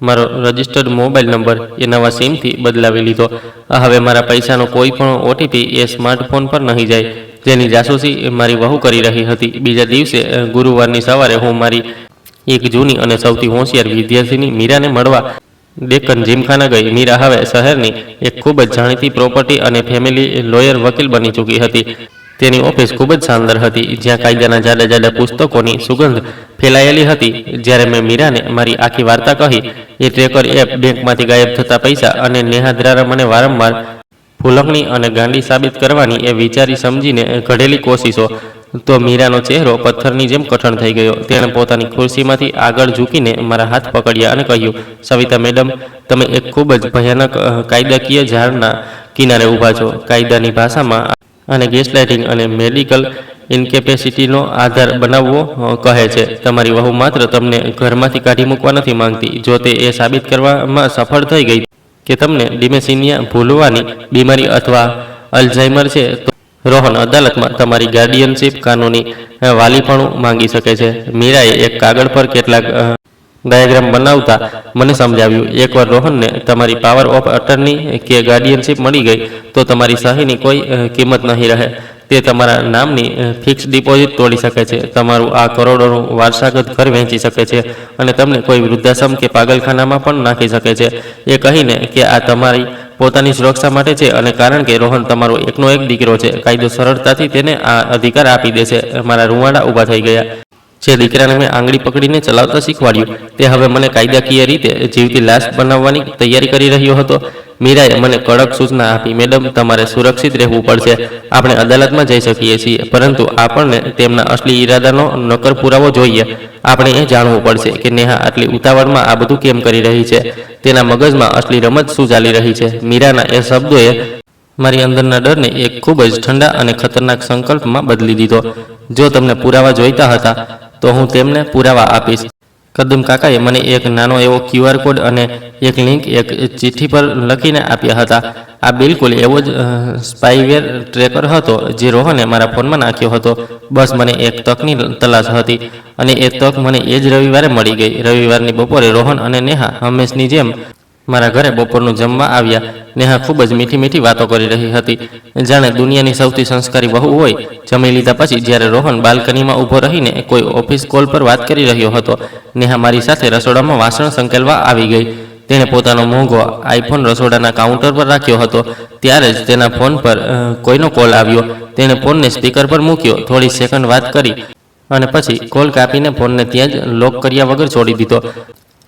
મારો રજિસ્ટર્ડ મોબાઈલ નંબર એ નવા સિમથી બદલાવી લીધો. હવે મારા પૈસાનો કોઈ પણ ઓટીપી એ સ્માર્ટફોન પર નહીં જાય, જેની જાસૂસી મારી વહુ કરી રહી હતી. બીજા દિવસે ગુરુવારની સવારે હું મારી એક જૂની અને સૌથી હોશિયાર વિદ્યાર્થીની મીરાને મળવા ડેક્કન જીમખાના ગઈ. મીરા હવે શહેરની એક ખૂબ જ જાણીતી પ્રોપર્ટી અને ફેમિલી લોયર વકીલ બની ચૂકી હતી. તેની ઓફિસ ખૂબ જ શાનદાર હતી, જ્યાં કાયદાના જાડા જાડા પુસ્તકોની સુગંધ ફેલાયેલી હતી. જ્યારે મેં મીરાને મારી આખી વાર્તા કહી, એ ટ્રેકર એપ, બેંકમાંથી ગાયબ થતા પૈસા અને નેહા દ્વારા મને વારંવાર ભૂલકણી અને ગાંડી સાબિત કરવાની એ વિચારી સમજીને ઘડેલી કોશિશો, તો મીરાનો ચહેરો પથ્થરની જેમ કઠણ થઈ ગયો. તેણે પોતાની ખુરશીમાંથી આગળ ઝૂકીને મારા હાથ પકડ્યા અને કહ્યું, સવિતા મેડમ, તમે એક ખૂબ જ ભયાનક કાયદાકીય ઝાડના કિનારે ઊભા છો. કાયદાની ભાષામાં અને ગેસલાઇટિંગ અને મેડિકલ ઇન્કેપેસિટીનો આધાર બનાવવો કહે છે. તમારી વહુ માત્ર તમને ઘરમાંથી કાઢી મૂકવા નથી માંગતી. જો તે એ સાબિત કરવામાં સફળ થઈ ગઈ કે તમને ડિમેન્શિયા, ભૂલવાની બીમારી અથવા અલ્ઝાઇમર છે, તો રોહન અદાલતમાં તમારી ગાર્ડિયનશિપ, કાનૂની વાલીપણું માંગી શકે છે. મીરાએ એક કાગળ પર કેટલાક ડાયાગ્રામ બનાવતા મને સમજાવ્યું, એકવાર રોહનને તમારી પાવર ઓફ અટર્ની કે ગાર્ડિયનશિપ મળી ગઈ તો તમારી સહીની કોઈ કિંમત નહીં રહે. તે તમારા નામની ફિક્સ ડિપોઝિટ તોડી શકે છે, તમારું આ કરોડોનું વારસાગત ઘર વહેંચી શકે છે અને તમને કોઈ વૃદ્ધાશ્રમ કે પાગલખાનામાં પણ નાખી શકે છે. એ કહીને કે આ તમારી પોતાની સુરક્ષા માટે છે અને કારણ કે રોહન તમારો એકનો એક દીકરો છે, કાયદો સરળતાથી તેને આ અધિકાર આપી દેશે. મારા રૂંવાડા ઊભા થઈ ગયા. જે દીકરાને મેં આંગળી પકડીને ચલાવતા શીખવાડ્યું, તે હવે મને કાયદાકીય રીતે જીવતી લાશ બનાવવાની તૈયારી કરી રહ્યો હતો. મીરાએ મને કડક સૂચના આપી, મેડમ, તમારે સુરક્ષિત રહેવું પડશે. આપણે અદાલતમાં જઈ શકીએ છીએ, પરંતુ આપણને તેમના અસલી ઈરાદાનો નક્કર પુરાવો જોઈએ. આપણે એ જાણવું પડશે કે નેહા આટલી ઉતાવળમાં આ બધું કેમ કરી રહી છે. તેના મગજમાં અસલી રમત શું ચાલી રહી છે. મીરાના એ શબ્દોએ મારી અંદરના ડરને એક ખૂબ જ ઠંડા અને ખતરનાક સંકલ્પમાં બદલી દીધો. જો તમને પુરાવા જોઈતા હતા તો હું તેમને પુરાવા આપીશ. કદમ કાકાએ મને એક નાનો એવો QR કોડ અને એક લિંક એક ચિઠ્ઠી પર લખીને આપ્યા હતા. આ બિલકુલ એવો જ સ્પાઈવેર ટ્રેકર હતો જે રોહને મારા ફોનમાં નાખ્યો હતો. બસ મને એક તકની તલાશ હતી અને એ તક મને એ જ રવિવારે મળી ગઈ. રવિવારની બપોરે રોહન અને નેહા હંમેશની જેમ મારા ઘરે બપોરનું જમવા આવ્યા. નેહા ખૂબ જ મીઠી મીઠી વાતો કરી રહી હતી, જાણે દુનિયાની સૌથી સંસ્કારી વહુ હોય. જમી લીધા પછી જ્યારે રોહન બાલ્કનીમાં ઊભો રહીને કોઈ ઓફિસ કોલ પર વાત કરી રહ્યો હતો, નેહા મારી સાથે રસોડામાં વાસણ સંકેલવા આવી ગઈ. તેણે પોતાનો મોંઘો આઈફોન રસોડાના કાઉન્ટર પર રાખ્યો હતો. ત્યારે જ તેના ફોન પર કોઈનો કોલ આવ્યો. તેણે ફોનને સ્પીકર પર મૂક્યો, થોડી સેકન્ડ વાત કરી અને પછી કોલ કાપીને ફોનને ત્યાં જ લોક કર્યા વગર છોડી દીધો.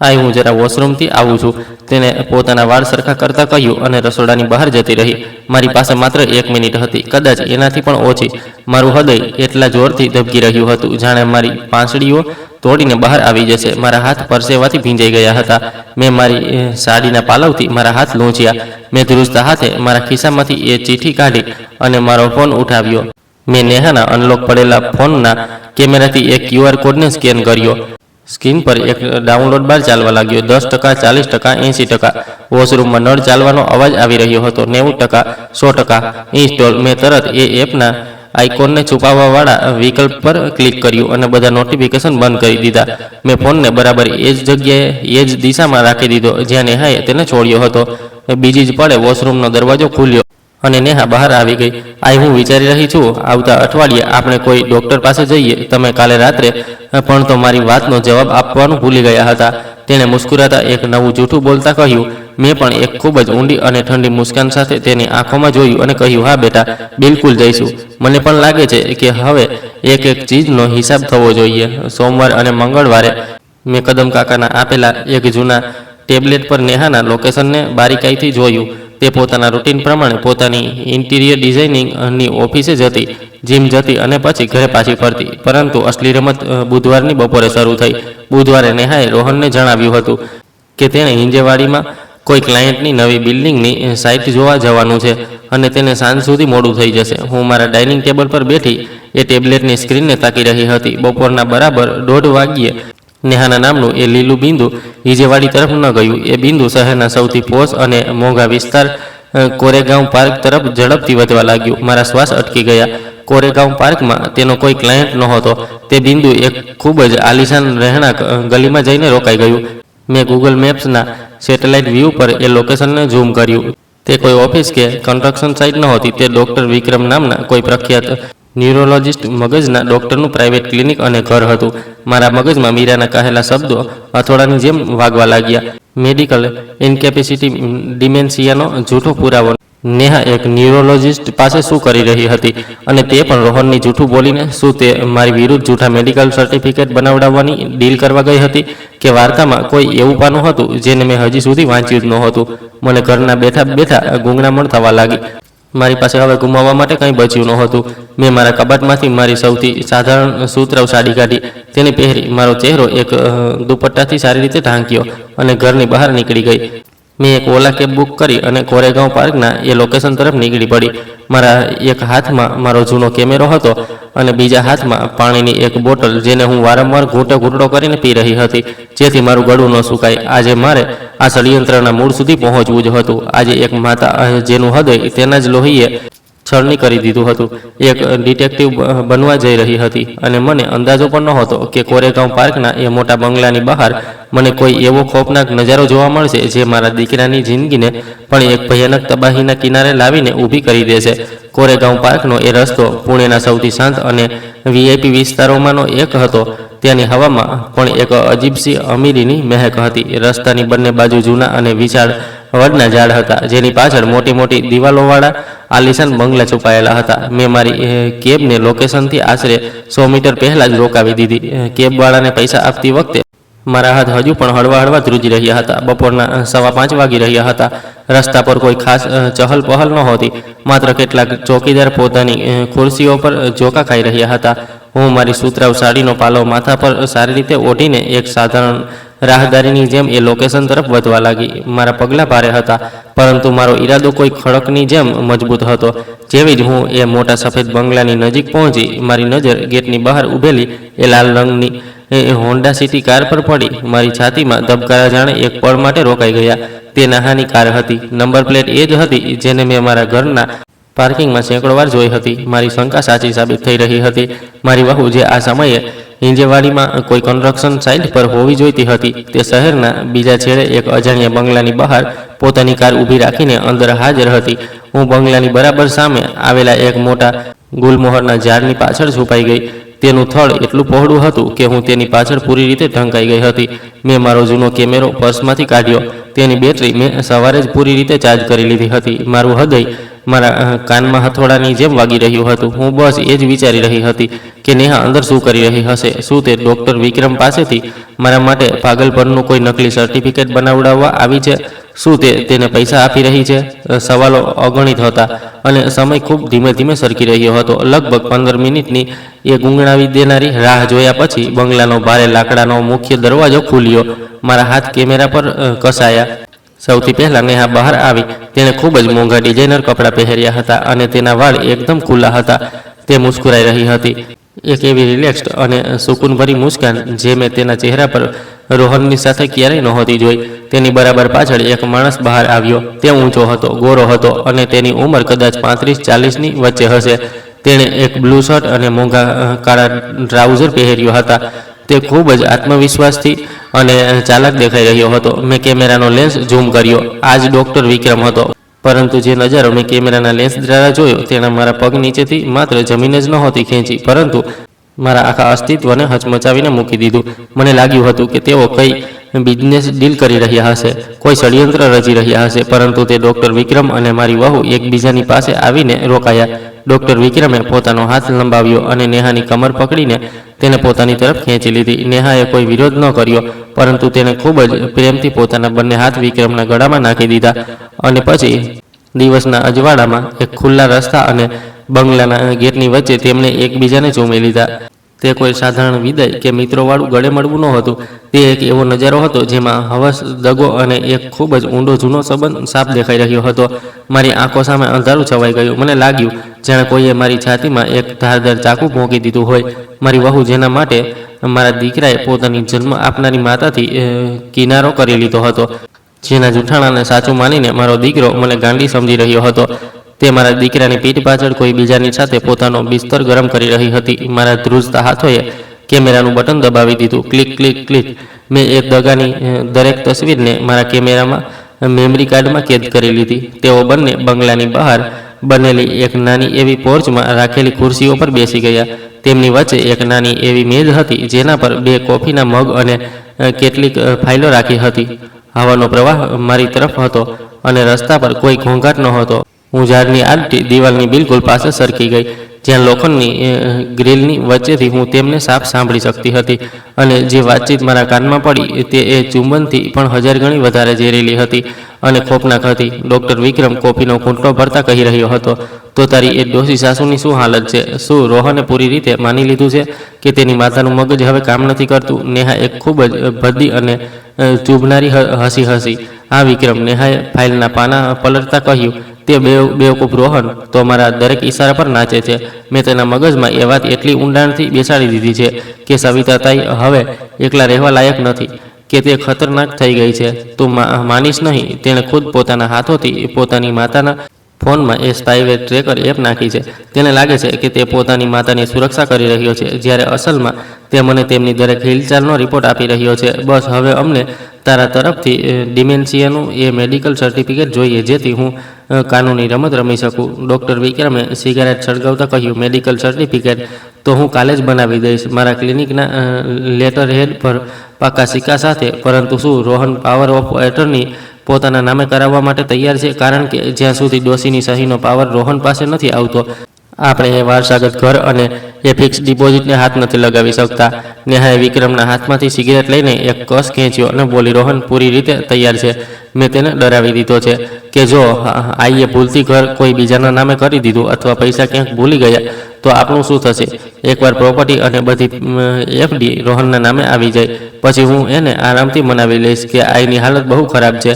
હું જરા વોશરૂમથી આવું છું, તેને પોતાના વાળ સરખા કરતા કહ્યું અને રસોડાની બહાર જતી રહી. મારી પાસે માત્ર 1 મિનિટ હતી, કદાચ એનાથી પણ ઓછી. મારું હૃદય એટલા જોરથી ધબકી રહ્યું હતું જાણે મારી પાંસળીઓ તોડીને બહાર આવી જશે. મારા હાથ પરસેવાથી ભીંજાઈ ગયા હતા. મેં મારી સાડીના પાલવથી મારા હાથ લૂંછ્યા. મેં ધ્રુજતા હાથે મારા ખિસ્સામાંથી એ ચિઠ્ઠી કાઢી અને મારો ફોન ઉઠાવ્યો. મેં નેહાના અનલોક પડેલા ફોનના કેમેરાથી એક QR કોડને સ્કેન કર્યો. સ્ક્રીન પર એક ડાઉનલોડ બાર ચાલવા લાગ્યો. 10%, 40%, 80%. વોશરૂમમાં નળ ચાલવાનો અવાજ આવી રહ્યો હતો. 90%, 100% ઇન્સ્ટોલ. મેં તરત એ એપના આઇકોનને છુપાવવાવાળા વિકલ્પ પર ક્લિક કર્યું અને બધા નોટિફિકેશન બંધ કરી દીધા. મેં ફોનને બરાબર એ જ જગ્યાએ, એ જ દિશામાં રાખી દીધો જ્યાં નેહાએ તેને છોડ્યો હતો. બીજી જ પળે વોશરૂમનો દરવાજો ખુલ્યો અને નેહા બહાર આવી ગઈ. હું વિચારી રહી છું, આવતા અઠવાડિયે આપણે કોઈ ડૉક્ટર પાસે જઈએ. તમે કાલે રાત્રે પણ તો મારી વાતનો જવાબ આપવાનું ભૂલી ગયા હતા. તેણે મુસ્કુરાતા એક નવું જૂઠું બોલતા કહ્યું. મેં પણ એક ખૂબ જ ઊંડી અને ઠંડી મુસ્કાન સાથે તેની આંખોમાં જોયું અને કહ્યું, હા બેટા, બિલકુલ જઈશું. મને પણ લાગે છે કે હવે એક ચીજનો હિસાબ થવો જોઈએ. સોમવાર અને મંગળવારે મેં કદમ કાકાના આપેલા એક જૂના ટેબ્લેટ પર નેહાના લોકેશનને બારીકાઈથી જોયું. તે પોતાના રૂટીન પ્રમાણે પોતાની ઇન્ટિરિયર ડિઝાઇનિંગની ઓફિસે જતી, જીમ જતી અને પછી ઘરે પાછી ફરતી. પરંતુ અસલી રમત બુધવારની બપોરે શરૂ થઈ. બુધવારે નેહાએ રોહનને જણાવ્યું હતું કે તેણે હિંજેવાડીમાં કોઈ ક્લાયન્ટની નવી બિલ્ડિંગની સાઇટ જોવા જવાનું છે અને તેને સાંજ સુધી મોડું થઈ જશે. હું મારા ડાઇનિંગ ટેબલ પર બેઠી એ ટેબ્લેટની સ્ક્રીનને તાકી રહી હતી. બપોરના બરાબર 1:30 વાગ્યે નેહાના નામનું એ લીલું બિંદુ હિંજેવાડી તરફ ન ગયું. એ બિંદુ શહેરના સૌથી પોશ અને મોંઘા વિસ્તાર કોરેગાંવ પાર્ક તરફ ઝડપથી વધવા લાગ્યું. મારા શ્વાસ અટકી ગયા. કોરેગાંવ પાર્કમાં તેનો કોઈ ક્લાયન્ટ નહોતો. તે બિંદુ એક ખૂબ જ આલિશાન રહેણાંક ગલીમાં જઈને રોકાઈ ગયું. મેં ગૂગલ મેપ્સના સેટેલાઇટ વ્યૂ પર એ લોકેશનને ઝૂમ કર્યું. તે કોઈ ઓફિસ કે કન્સ્ટ્રક્શન સાઇટ નહોતી. તે ડૉક્ટર વિક્રમ નામના કોઈ પ્રખ્યાત ન્યુરોલોજિસ્ટ મગજના ડૉક્ટરનું પ્રાઇવેટ ક્લિનિક અને ઘર હતું. મારા મગજમાં મીરાના કહેલા શબ્દો અથોડાની જેમ વાગવા લાગ્યા. મેડિકલ ઇન્કેપેસિટી, ડિમેન્શિયાનો જૂઠો પુરાવો. નેહા એક ન્યુરોલોજિસ્ટ પાસે શું કરી રહી હતી, અને તે પણ રોહનની જૂઠું બોલીને? શું તે મારી વિરુદ્ધ જૂઠા મેડિકલ સર્ટિફિકેટ બનાવડાવવાની ડીલ કરવા ગઈ હતી, કે વાર્તામાં કોઈ એવું પાનું હતું જેને મેં હજી સુધી વાંચ્યું જ નહોતું? મને ઘરના બેઠા બેઠા ગૂંગણામણ થવા લાગી. મારી પાસે હવે ગુમાવવા માટે કંઈ બચ્યું નહોતું. મેં મારા કબાટમાંથી મારી સૌથી સાધારણ સુતરાઉ સાડી કાઢી, તેને પહેરી, મારો ચહેરો એક દુપટ્ટાથી સારી રીતે ઢાંક્યો અને ઘરની બહાર નીકળી ગઈ. મેં એક ઓલા કેબ બુક કરી અને કોરેગાંવ પાર્કના એ લોકેશન તરફ નીકળી પડી. મારા એક હાથમાં મારો જૂનો કેમેરો હતો અને બીજા હાથમાં પાણીની એક બોટલ, જેને હું વારંવાર ઘૂંટો કરીને પી રહી હતી, જેથી મારું ગળું ન સુકાય. આજે મારે આ ષડયંત્રના મૂળ સુધી પહોંચવું જ હતું. આજે એક માતા જેનું હૃદય તેના જ લોહીએ છળની કરી દીધું હતું, એક ડિટેક્ટિવ બનવા જઈ રહી હતી. અને મને અંદાજો પણ નહોતો કે કોરેગાંવ પાર્કના એ મોટા બંગલાની બહાર મને કોઈ એવો ખોફનાક નજારો જોવા મળશે જે મારા દીકરાની જિંદગીને પણ એક ભયાનક તબાહીના કિનારે લાવીને ઊભી કરી દેશે. કોરેગાંવ પાર્કનો એ રસ્તો પુણેના સૌથી શાંત અને વીઆઈપી વિસ્તારોમાંનો એક હતો. ત્યાંની હવામાં પણ એક અજીબસી અમીરીની મહેક હતી. રસ્તાની બંને બાજુ જૂના અને વિશાળ વડના ઝાડ હતા, જેની પાછળ મોટી મોટી દિવાલોવાળા આલિશાન બંગલા છુપાયેલા હતા. મેં મારી કેબને લોકેશનથી આશરે 100 મીટર પહેલાં જ રોકાવી દીધી. કેબવાળાને પૈસા આપતી વખતે મારા હાથ હજુ પણ હળવા ધ્રુજી રહ્યા હતા. બપોરના 5:15 વાગી રહ્યા હતા. રસ્તા પર કોઈ ખાસ ચહલ પહલ નહોતી. માત્ર કેટલાક ચોકીદાર પોતાની ખુરશીઓ પર ઝોકા ખાઈ રહ્યા હતા. હું મારી સુતરાઉ સાડીનો પાલો માથા પર સારી રીતે ઓઢીને એક સાધારણ રાહદારીની જેમ એ લોકેશન તરફ વધવા લાગી. મારા પગલાં ભારે હતા, પરંતુ મારો ઈરાદો કોઈ ખડકની જેમ મજબૂત હતો. જેવી જ હું એ મોટા સફેદ બંગલાની નજીક પહોંચી, મારી નજર ગેટની બહાર ઊભેલી એ લાલ રંગની હોન્ડા સિટી કાર પર પડી. મારી છાતીમાં ધબકારા જાણે એક પળ માટે રોકાઈ ગયા. તે નહાની કાર હતી. નંબર પ્લેટ એ જ હતી જેને મેં મારા ઘરના પાર્કિંગમાં સેંકડો વાર જોઈ હતી. મારી શંકા સાચી સાબિત થઈ રહી હતી. મારી વહુ, જે આ સમયે હિંજેવાડીમાં કોઈ કન્સ્ટ્રક્શન સાઇટ પર હોવી જોઈતી હતી, તે શહેરના બીજા છેડે એક અજાણ્યા બંગલાની બહાર પોતાની કાર ઊભી રાખીને અંદર હાજર હતી. હું બંગલાની બરાબર સામે આવેલા એક મોટા ગુલમોહરના ઝાડની પાછળ છુપાઈ ગઈ. તેનું થડ એટલું પહોળું હતું કે હું તેની પાછળ પૂરી રીતે ઢંકાઈ ગઈ હતી. મેં મારો જૂનો કેમેરો પર્સમાંથી કાઢ્યો. તેની બેટરી મેં સવારે જ પૂરી રીતે ચાર્જ કરી લીધી હતી. મારું હૃદય મારા કાનમાં હથોડાની જેમ વાગી રહ્યું હતું. હું બસ એ જ વિચારી રહી હતી કે નેહા અંદર શું કરી રહી હશે. શું તે ડૉક્ટર વિક્રમ પાસેથી મારા માટે પાગલપણનું કોઈ નકલી સર્ટિફિકેટ બનાવડાવવા આવી છે? શું તે તેને પૈસા આપી રહી છે? સવાલો અગણિત હતા અને સમય ખૂબ ધીમે ધીમે સરકી રહ્યો હતો. લગભગ 15 મિનિટની એ ગૂંગણાવી દેનારી રાહ જોયા પછી બંગલાનો ભારે લાકડાનો મુખ્ય દરવાજો ખુલ્યો. મારા હાથ કેમેરા પર કસાયા. સૌથી પહેલાં નેહા બહાર આવી. તેણે ખૂબ જ મોંઘા ડિઝાઇનર કપડાં પહેર્યા હતા અને તેના વાળ એકદમ ખુલ્લા હતા. તે મુસ્કુરાઈ રહી હતી, એક એવી રિલેક્સ્ડ અને સુકૂનભરી મુસ્કાન જે મેં તેના ચહેરા પર રોહનની સાથે ક્યારેય નહોતી જોઈ. તેની બરાબર પાછળ એક માણસ બહાર આવ્યો. તે ઊંચો હતો, ગોરો હતો અને તેની ઉંમર કદાચ 35-40ની વચ્ચે હશે. તેણે એક બ્લુ શર્ટ અને મોંઘા કાળા ટ્રાઉઝર પહેર્યા હતા. તે ખૂબ જ આત્મવિશ્વાસથી અને ચાલાક દેખાઈ રહ્યો હતો. મેં કેમેરાનો લેન્સ ઝૂમ કર્યો. આ જ ડૉક્ટર વિક્રમ હતો. પરંતુ જે નજારો મેં કેમેરાના લેન્સ દ્વારા જોયો, તેના મારા પગ નીચેથી માત્ર જમીન જ નહોતી ખેંચી, પરંતુ મારા આખા અસ્તિત્વને હચમચાવીને મૂકી દીધું. મને લાગ્યું હતું કે તેઓ કઈ બિઝનેસ ડીલ કરી રહ્યા હશે, કોઈ ષડયંત્ર રચી રહ્યા હશે. પરંતુ તે ડૉક્ટર વિક્રમ અને મારી વહુ એકબીજાની પાસે આવીને રોકાયા. ડૉક્ટર વિક્રમે પોતાનો હાથ લંબાવ્યો અને નેહાની કમર પકડીને તેને પોતાની તરફ ખેંચી લીધી. નેહાએ કોઈ વિરોધ ન કર્યો, પરંતુ તેને ખૂબ જ પ્રેમથી પોતાના બંને હાથ વિક્રમના ગળામાં નાખી દીધા અને પછી દિવસના અજવાળામાં એક ખુલ્લા રસ્તા અને બંગલાના ગેટની વચ્ચે તેમણે એકબીજાને ચૂમી લીધા. તે કોઈ સાધારણ વિદાય કે મિત્રોવાળું ગળે મળવું નહોતું. તે એક એવો નજારો હતો જેમાં હવસ, દગો અને એક ખૂબ જ ઊંડો જૂનો સંબંધ સાફ દેખાઈ રહ્યો હતો. મારી આંખો સામે અંધારું છવાઈ ગયું. મને લાગ્યું જાણે કોઈએ મારી છાતીમાં એક ધારદાર ચાકુ ભોંકી દીધું હોય. મારી વહુ, જેના માટે મારા દીકરાએ પોતાની જન્મ આપનારી માતાથી કિનારો કરી લીધો હતો, જેના જૂઠાણાને સાચું માનીને મારો દીકરો મને ગાંડી સમજી રહ્યો હતો, તે મારા દીકરાની પીઠ પાછળ કોઈ બીજાની સાથે પોતાનો બિસ્તર ગરમ કરી રહી હતી. મારા ધ્રુજતા હાથોએ કેમેરાનું બટન દબાવી દીધું. Click click click. મેં એ દગાની દરેક તસવીરને મારા કેમેરામાં મેમરી કાર્ડમાં કેદ કરી લીધી. તેઓ બંને બંગલાની બહાર બનેલી એક નાની એવી પોર્ચમાં રાખેલી ખુરશીઓ પર બેસી ગયા. તેમની વચ્ચે એક નાની એવી મેજ હતી, જેના પર 2 કોફીના મગ અને કેટલીક ફાઇલો રાખી હતી. હવાનો પ્રવાહ મારી તરફ હતો અને રસ્તા પર કોઈ ઘોંઘાટ નહોતો. હું ઝાડની આડટી દિવાલની બિલકુલ પાસે સરકી ગઈ, જ્યાં લોખંડની ગ્રીલની વચ્ચેથી હું તેમને સાફ સાંભળી શકતી હતી. અને જે વાતચીત મારા કાનમાં પડી તે એ ચુંબનથી પણ 1000 ગણી વધારે ઝેરીલી હતી અને ખોફનાક હતી. ડૉક્ટર વિક્રમ કોફીનો ઘૂંટડો ભરતા કહી રહ્યો હતો, તો તારી એ ડોસી સાસુની શું હાલત છે? શું રોહને પૂરી રીતે માની લીધું છે કે તેની માતાનું મગજ હવે કામ નથી કરતું? નેહા એક ખૂબ જ ભદ્દી અને ચૂભનારી હસી હસી. હા વિક્રમ, નેહાએ ફાઇલના પાના પલટતા કહ્યું. તે બેવકૂફ રોહન તો મારા દરેક ઈશારા પર નાચે છે. મેં તેના મગજમાં એ વાત એટલી ઊંડાણથી બેસાડી દીધી છે કે સવિતાતાઈ હવે એકલા રહેવા લાયક નથી, કે તે ખતરનાક થઈ ગઈ છે. તું માનીશ નહીં, તેણે ખુદ પોતાના હાથોથી પોતાની માતાના ફોનમાં એ સ્પાયવેર ટ્રેકર એપ નાખી છે. તેને લાગે છે કે તે પોતાની માતાની સુરક્ષા કરી રહ્યો છે, જ્યારે અસલમાં તે મને તેમની દરેક હિલચાલનો રિપોર્ટ આપી રહ્યો છે. બસ હવે અમને તારા તરફથી ડિમેન્શિયાનું એ મેડિકલ સર્ટિફિકેટ જોઈએ, જેથી હું કાનૂની રમત રમી શકું. ડૉક્ટર વિક્રમે સિગારેટ સળગાવતા કહ્યું, મેડિકલ સર્ટિફિકેટ તો હું કાલે જ બનાવી દઈશ, મારા ક્લિનિકના લેટર હેડ પર પાકા સિક્કા સાથે. પરંતુ શું રોહન પાવર ઓફ એટર્ની પોતાના નામે કરાવવા માટે તૈયાર છે? કારણ કે જ્યાં સુધી ડોશીની સહીનો પાવર રોહન પાસે નથી આવતો, આપણે એ વારસાગત ઘર અને એ ફિક્સ ડિપોઝિટને હાથ નથી લગાવી શકતા. નેહાએ વિક્રમના હાથમાંથી સિગરેટ લઈને એક કસ ખેંચ્યો અને બોલી, રોહન પૂરી રીતે તૈયાર છે. મેં તેને ડરાવી દીધો છે કે જો આઈએ ભૂલથી ઘર કોઈ બીજાના નામે કરી દીધું અથવા પૈસા ક્યાંક ભૂલી ગયા તો આપણું શું થશે? એકવાર પ્રોપર્ટી અને બધી એફડી રોહનના નામે આવી જાય પછી હું એને આરામથી મનાવી લઈશ કે આઈની હાલત બહુ ખરાબ છે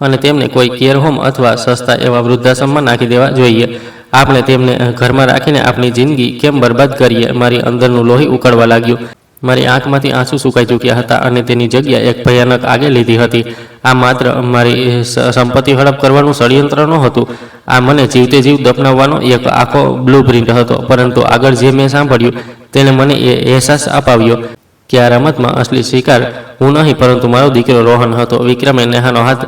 અને તેમને કોઈ કેર હોમ અથવા સસ્તા એવા વૃદ્ધાશ્રમમાં નાખી દેવા જોઈએ. આપણે તેમને ઘરમાં રાખીને આપણી જિંદગી કેમ બરબાદ કરીએ? મારી અંદરનું લોહી ઉકળવા લાગ્યું. મારી આંખમાંથી આંસુ સુકાઈ ચૂક્યા હતા અને તેની જગ્યા એક ભયાનક આગે લીધી હતી. આ માત્ર મારી સંપત્તિ હડપ કરવાનું ષડયંત્ર નહોતું, આ મને જીવતે જીવ દફનાવવાનો એક આખો બ્લુ પ્રિન્ટ હતો. પરંતુ આગળ જે મેં સાંભળ્યું તેણે મને એ અહેસાસ અપાવ્યો કે આ રમતમાં અસલી શિકાર હું નહીં, પરંતુ મારો દીકરો રોહન હતો. વિક્રમે નેહાનો હાથ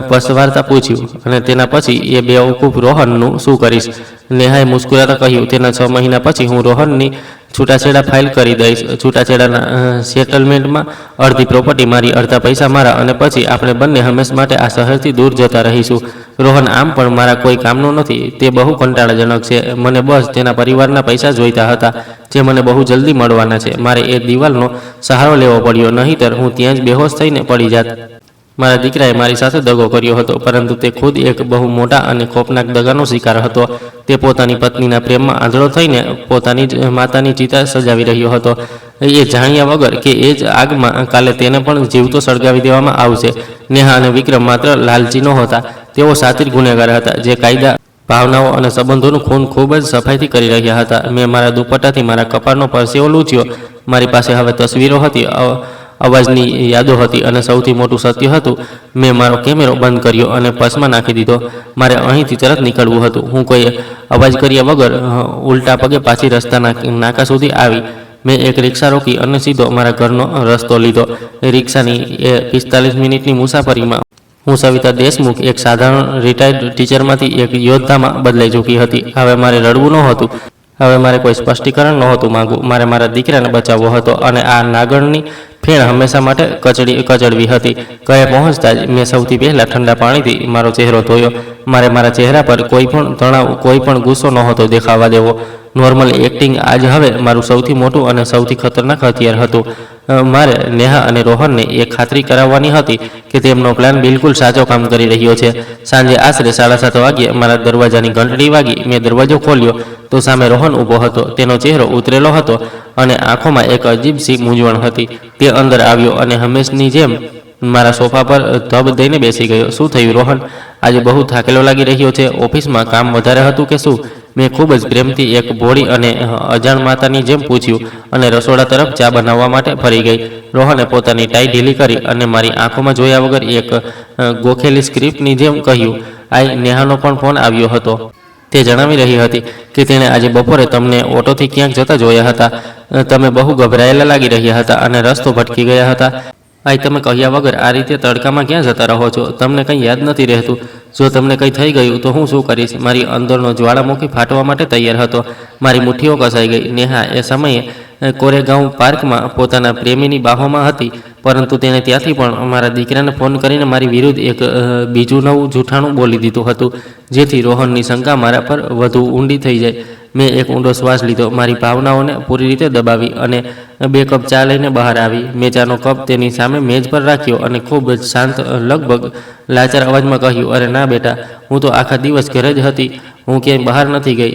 પસવારતા પૂછ્યું, અને તેના પછી એ બેવકૂફ રોહનનું શું કરીશ? નેહાએ મુસ્કુરાતા કહ્યું, તેના 6 મહિના પછી હું રોહનની છૂટાછેડા ફાઇલ કરી દઈશ. છૂટાછેડાના સેટલમેન્ટમાં અડધી પ્રોપર્ટી મારી, અડધા પૈસા મારા, અને પછી આપણે બંને હંમેશ માટે આ શહેરથી દૂર જતા રહીશું. રોહન આમ પણ મારા કોઈ કામનો નથી, તે બહુ કંટાળાજનક છે. મને બસ તેના પરિવારના પૈસા જોઈતા હતા, જે મને બહુ જલ્દી મળવાના છે. મારે એ દિવાલનો સહારો લેવો પડ્યો, નહીંતર હું ત્યાં જ બેહોશ થઈને પડી જાત. મારા દીકરાએ મારી સાથે દગો કર્યો હતો, પરંતુ તે ખુદ એક બહુ મોટા અને ખોફનાક દગાનો શિકાર હતો. તે પોતાની પત્નીના પ્રેમમાં આંધળો થઈને પોતાની જ માતાની ચિતા સજાવી રહ્યો હતો, એ જાણ્યા વગર કે એ જ આગમાં કાલે તેને પણ જીવતો સળગાવી દેવામાં આવશે. નેહા અને વિક્રમ માત્ર લાલચી નહોતા, તેઓ સાતિર ગુનેગાર હતા, જે કાયદા, ભાવનાઓ અને સંબંધોનું ખૂન ખૂબ જ સફાઈથી કરી રહ્યા હતા. મેં મારા દુપટ્ટાથી મારા કપાળનો પરસેવો લૂછ્યો. મારી પાસે હવે તસવીરો હતી, અવાજની યાદો હતી, અને સૌથી મોટું સત્ય હતું, મેં મારો કેમેરો બંધ કર્યો અને પર્સમાં નાખી દીધો. મારે અહીંથી તરત નીકળવું હતું. હું કોઈ અવાજ કર્યા વગર ઉલટા પગે પાછી રસ્તાના નાકા સુધી આવી. મેં એક રિક્ષા રોકી અને સીધો મારા ઘરનો રસ્તો લીધો. રિક્ષાની એ 45 મિનિટની મુસાફરીમાં હું સવિતા દેશમુખ, એક સાધારણ રિટાયર્ડ ટીચરમાંથી એક યોદ્ધામાં બદલાઈ ચૂકી હતી. હવે મારે રડવું નહોતું, હવે મારે કોઈ સ્પષ્ટીકરણ નહોતું માંગવું. મારે મારા દીકરાને બચાવવો હતો, અને આ નાગણની ફેણ હંમેશા માટે કચડવી હતી. ઘરે પહોંચતા જ મેં સૌથી પહેલાં ઠંડા પાણીથી મારો ચહેરો ધોયો. મારે મારા ચહેરા પર કોઈ પણ તણાવ, કોઈ પણ ગુસ્સો નહોતો દેખાવા દેવો. નોર્મલ એક્ટિંગ આજ હવે મારું સૌથી મોટું અને સૌથી ખતરનાક હથિયાર હતું. મારે નેહા અને રોહનને એ ખાતરી કરાવવાની હતી કે તેમનો પ્લાન બિલકુલ સાચો કામ કરી રહ્યો છે. સાંજે આશરે 7:30 વાગ્યે મારા દરવાજાની ઘંટડી વાગી. મેં દરવાજો ખોલ્યો તો સામે રોહન ઊભો હતો. તેનો ચહેરો ઉતરેલો હતો અને આંખોમાં એક અજીબ સી મૂંઝવણ હતી. તે અંદર આવ્યો અને હંમેશની જેમ મારા સોફા પર ધબ દઈને બેસી ગયો. શું થયું રોહન? આજે બહુ થાકેલો લાગી રહ્યો છે. ઓફિસમાં કામ વધારે હતું કે શું? મેં ખૂબ જ પ્રેમથી એક ભોળી અને અજાણ માતાની જેમ પૂછ્યું અને રસોડા તરફ ચા બનાવવા માટે ફરી ગઈ. રોહને પોતાની ટાઈ ઢીલી કરી અને મારી આંખોમાં જોયા વગર એક ગોખેલી સ્ક્રિપ્ટની જેમ કહ્યું, આઈ નેહાનો પણ ફોન આવ્યો હતો. તે જણાવી રહી હતી કે તેણે આજે બપોરે તમને ઓટોથી ક્યાંક જતા જોયા હતા. તમે બહુ ગભરાયેલા લાગી રહ્યા હતા અને રસ્તો ભટકી ગયા હતા. આઈ તમે કહ્યા વગર આ રીતે તડકામાં ક્યાં જતા રહો છો? તમને કંઈ યાદ નથી રહેતું? જો તમને કંઈ થઈ ગયું તો હું શું કરીશ? મારી અંદરનો જ્વાળામુખી ફાટવા માટે તૈયાર હતો. મારી મુઠ્ઠીઓ કસાઈ ગઈ. નેહા એ સમયે કોરેગાંવ પાર્કમાં પોતાના પ્રેમીની બાહોમાં હતી, પરંતુ તેણે ત્યાંથી પણ મારા દીકરાને ફોન કરીને મારી વિરુદ્ધ એક બીજું નવું જૂઠાણું બોલી દીધું હતું, જેથી રોહનની શંકા મારા પર વધુ ઊંડી થઈ જાય. મેં એક ઊંડો શ્વાસ લીધો, મારી ભાવનાઓને પૂરી રીતે દબાવી અને 2 કપ ચા લઈને બહાર આવી. મેં ચાનો કપ તેની સામે મેજ પર રાખ્યો અને ખૂબ જ શાંત, લગભગ લાચાર અવાજમાં કહ્યું, અરે ના બેટા, હું તો આખા દિવસ ઘરે જ હતી. હું ક્યાંય બહાર નથી ગઈ.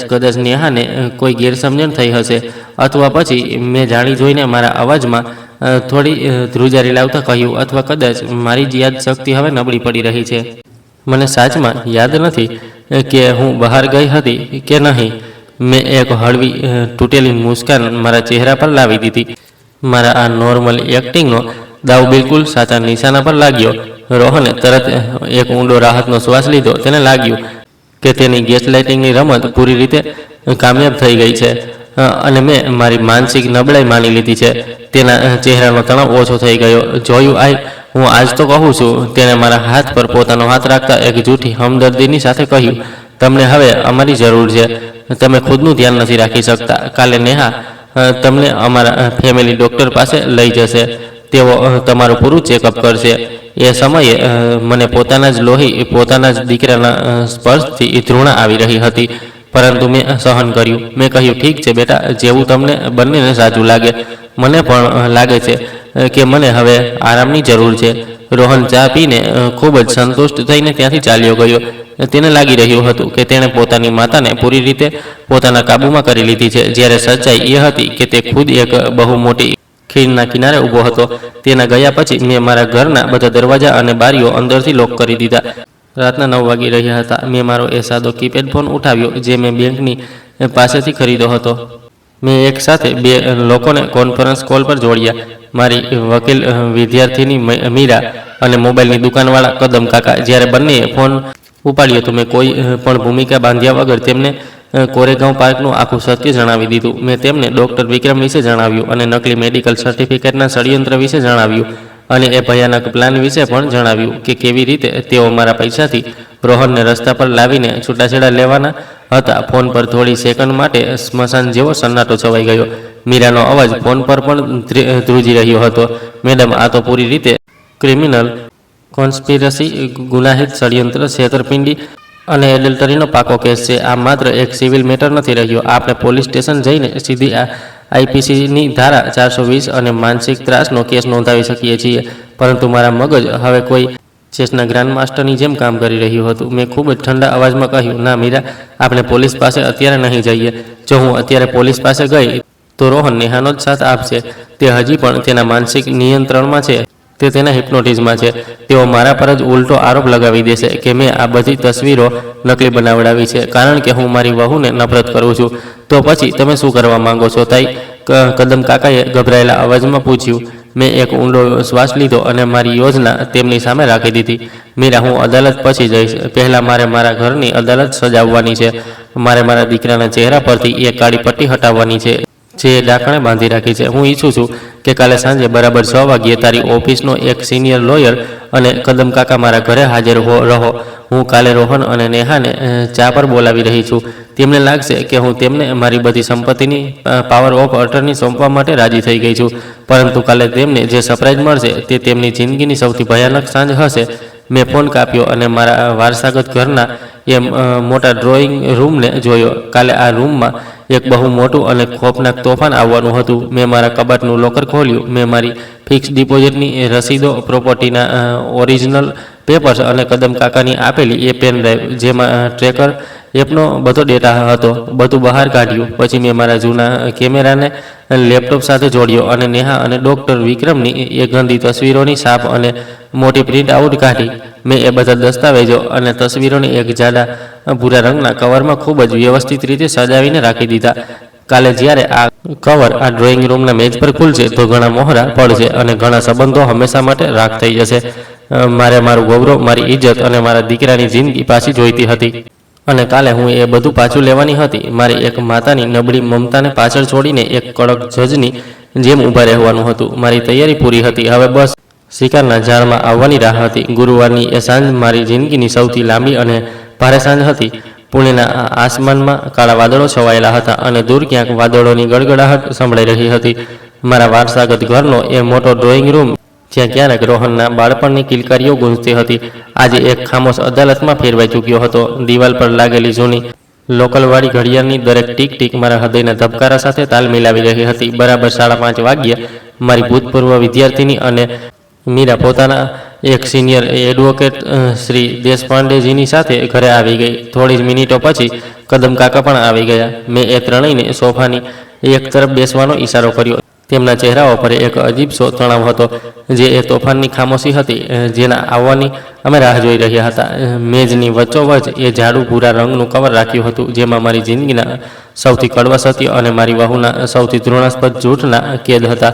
કદાચ નેહાને કોઈ ગેરસમજણ થઈ હશે, અથવા પછી મેં જાણી જોઈને મારા અવાજમાં થોડી ધ્રુજારી લાવતા કહ્યું, અથવા કદાચ મારી જ યાદ શક્તિ હવે નબળી પડી રહી છે. મને સાચમાં યાદ નથી કે હું બહાર ગઈ હતી કે નહીં. મેં એક હળવી તૂટેલી મુસ્કાન મારા ચહેરા પર લાવી દીધી. મારા આ નોર્મલ એક્ટિંગનો દાવ બિલકુલ સાચા નિશાના પર લાગ્યો. રોહને તરત એક ઊંડો રાહતનો શ્વાસ લીધો. તેને લાગ્યું કે તેની ગેસલાઇટિંગની રમત પૂરી રીતે કામયાબ થઈ ગઈ છે અને મેં મારી માનસિક નબળાઈ માની લીધી છે. તેના ચહેરાનો તણાવ ઓછો થઈ ગયો. જોયું આઈ, હું આજ તો કહું છું. તેણે મારા હાથ પર પોતાનો હાથ રાખતા એક જૂઠી હમદર્દીની સાથે કહ્યું, તમને હવે અમારી જરૂર છે. તમે ખુદનું ધ્યાન નથી રાખી શકતા. કાલે નેહા તમને અમારા ફેમિલી ડૉક્ટર પાસે લઈ જશે. તેઓ તમારું પૂરું ચેકઅપ કરશે. એ સમયે મને પોતાના જ લોહી, પોતાના જ દીકરાના સ્પર્શથી ધૃણા આવી રહી હતી, પરંતુ મેં સહન કર્યું. મેં કહ્યું, ઠીક છે બેટા, જેવું તમને બંનેને સાચું લાગે. મને પણ લાગે છે કે મને હવે આરામની જરૂર છે. રોહન ચા પીને ખૂબ જ સંતુષ્ટ થઈને ત્યાંથી ચાલ્યો ગયો. તેને લાગી રહ્યું હતું કે તેણે પોતાની માતાને પૂરી રીતે પોતાના કાબૂમાં કરી લીધી છે, જ્યારે સચ્ચાઈ એ હતી કે તે ખુદ એક બહુ મોટી ખીણના કિનારે ઊભો હતો. તેના ગયા પછી મેં મારા ઘરના બધા દરવાજા અને બારીઓ અંદરથી લોક કરી દીધા. રાતના 9 વાગી રહ્યા હતા. મેં મારો એ સાદો કીપેડ ફોન ઉઠાવ્યો જે મેં બેંકની પાસેથી ખરીદ્યો હતો. મેં એક સાથે 2 લોકોને કોન્ફરન્સ કોલ પર જોડ્યા. મારી વકીલ વિદ્યાર્થીની મીરા અને મોબાઈલની દુકાનવાળા કદમ કાકા. જ્યારે બંનેએ ફોન ઉપાડ્યો તો મેં કોઈ પણ ભૂમિકા બાંધ્યા વગર તેમને કોરેગાંવ પાર્કનું આખું સત્ય જણાવી દીધું. મેં તેમને ડૉક્ટર વિક્રમ વિશે જણાવ્યું અને નકલી મેડિકલ સર્ટિફિકેટના ષડયંત્ર વિશે જણાવ્યું અને એ ભયાનક પ્લાન વિશે પણ જણાવ્યું કે કેવી રીતે તેઓ મારા પૈસાથી રોહનને રસ્તા પર લાવીને છૂટાછેડા લેવાના હતા. ફોન પર થોડી સેકન્ડ માટે સ્મશાન જેવો સન્નાટો છવાઈ ગયો. મીરાનો અવાજ ફોન પર પણ ધ્રુજી રહ્યો હતો, મેડમ, આ તો પૂરી રીતે ક્રિમિનલ કોન્સ્પિરસી, ગુનાહિત ષડયંત્ર, છેતરપિંડી અને એડલ્ટરીનો પાકો કેસ છે. આ માત્ર એક સિવિલ મેટર નથી રહ્યો. આપણે પોલીસ સ્ટેશન જઈને સીધી આઈપીસીની ધારા 420 અને માનસિક ત્રાસનો કેસ નોંધાવી શકીએ છીએ. પરંતુ મારા મગજ હવે કોઈ ચેસના ગ્રાન્ડ માસ્ટરની જેમ કામ કરી રહ્યું હતું. મેં ખૂબ જ ઠંડા અવાજમાં કહ્યું, ના મીરા, આપણે પોલીસ પાસે અત્યારે નહીં જઈએ. જો હું અત્યારે પોલીસ પાસે ગઈ તો રોહન નેહાનો જ સાથ આપશે. તે હજી પણ તેના માનસિક નિયંત્રણમાં છે. તે તેના હિપ્નોટિઝમાં છે. તેઓ મારા પર જ ઉલટો આરોપ લગાવી દેશે કે મેં આ બધી તસવીરો નકલી બનાવડાવી છે કારણ કે હું મારી વહુને નફરત કરું છું. તો પછી તમે શું કરવા માંગો છો તાઈ? કદમ કાકાએ ગભરાયેલા અવાજમાં પૂછ્યું. મેં એક ઊંડો શ્વાસ લીધો અને મારી યોજના તેમની સામે રાખી દીધી. મીરા, હું અદાલત પછી જઈશ. પહેલાં મારે મારા ઘરની અદાલત સજાવવાની છે. મારે મારા દીકરાના ચહેરા પરથી એક કાળી પટ્ટી હટાવવાની છે જે ડાકણે બાંધી રાખી છે. હું ઈચ્છું છું કે કાલે સાંજે બરાબર 6 વાગ્યે તારી ઓફિસનો એક સિનિયર લોયર અને કદમ કાકા મારા ઘરે હાજર રહો. હું કાલે રોહન અને નેહાને ચા પર બોલાવી રહી છું. તેમને લાગશે કે હું તેમને મારી બધી સંપત્તિની પાવર ઓફ અટર્ની સોંપવા માટે રાજી થઈ ગઈ છું, પરંતુ કાલે તેમને જે સરપ્રાઈઝ મળશે તે તેમની જિંદગીની સૌથી ભયાનક સાંજ હશે. મેં ફોન કાપ્યો અને મારા વારસાગત ઘરના એ મોટા ડ્રોઈંગ રૂમને જોયો. કાલે આ રૂમમાં એક બહુ મોટું અને ખોફનાક તોફાન આવવાનું હતું. મેં મારા કબાટનું લોકર ખોલ્યું. મેં મારી ફિક્સ ડિપોઝિટની રસીદો, પ્રોપર્ટીના ઓરિજિનલ પેપર્સ અને કદમ કાકાની આપેલી એ પેન ડ્રાઈવ, જેમાં ટ્રેકર એપનો બધો ડેટા હતો, બધું બહાર કાઢ્યું. પછી મેં મારા જૂના કેમેરાને લેપટોપ સાથે જોડ્યો અને નેહા અને ડૉક્ટર વિક્રમની એ ગંદી તસવીરોની છાપ અને મોટી પ્રિન્ટ આઉટ કાઢી. મેં એ બધા દસ્તાવેજો અને તસવીરોની એક જાડા ભૂરા રંગના કવરમાં ખૂબ જ વ્યવસ્થિત રીતે સજાવીને રાખી દીધા. કાલે જ્યારે આ કવર આ ડ્રોઈંગ રૂમના મેજ પર ખુલશે તો ઘણા મોહરા પડશે અને ઘણા સંબંધો હંમેશા માટે રાખ થઈ જશે. મારે મારું ગૌરવ, મારી ઇજ્જત અને મારા દીકરાની જિંદગી પાછી જોઈતી હતી અને કાલે હું એ બધું પાછું લેવાની હતી. મારે એક માતાની નબળી મમતાને પાછળ છોડીને એક કડક જજની જેમ ઊભા રહેવાનું હતું. મારી તૈયારી પૂરી હતી. હવે બસ શિકારના ઝાડમાં આવવાની રાહ હતી. ગુરુવારની એ સાંજ મારી જિંદગીની સૌથી લાંબી અને ભારે સાંજ હતી. પુણેના આસમાનમાં કાળા વાદળો છવાયેલા હતા અને દૂર ક્યાંક વાદળોની ગડગડાહટ સંભળાઈ રહી હતી. મારા વારસાગત ઘરનો એ મોટો ડ્રોઈંગ રૂમ, જ્યાં ક્યારેક રોહનના બાળપણની કિલકારીઓ ગૂંજતી હતી, આજે એક ખામોશ અદાલતમાં ફેરવાઈ ચૂક્યો હતો. દિવાલ પર લાગેલી જૂની લોકલવાળી ઘડિયાળની દરેક ટીક ટીક મારા હૃદયના ધબકારા સાથે તાલ મિલાવી રહી હતી. બરાબર 5:30 વાગ્યે મારી ભૂતપૂર્વ વિદ્યાર્થીની અને મીરા પોતાના એક સિનિયર એડવોકેટ શ્રી દેશપાંડેજીની સાથે ઘરે આવી ગઈ. થોડી જ મિનિટો પછી કદમ કાકા પણ આવી ગયા. મેં એ ત્રણેયને સોફાની એક તરફ બેસવાનો ઈશારો કર્યો. તેમના ચહેરાઓ પર એક અજીબસો તણાવ હતો, જે એ તોફાનની ખામોશી હતી જેના આવવાની અમે રાહ જોઈ રહ્યા હતા. મેજની વચ્ચોવચ એ જાડું ભૂરા રંગનું કવર રાખ્યું હતું, જેમાં મારી જિંદગીના સૌથી કડવા સત્ય અને મારી વહુના સૌથી ઘૃણાસ્પદ જૂઠના કેદ હતા.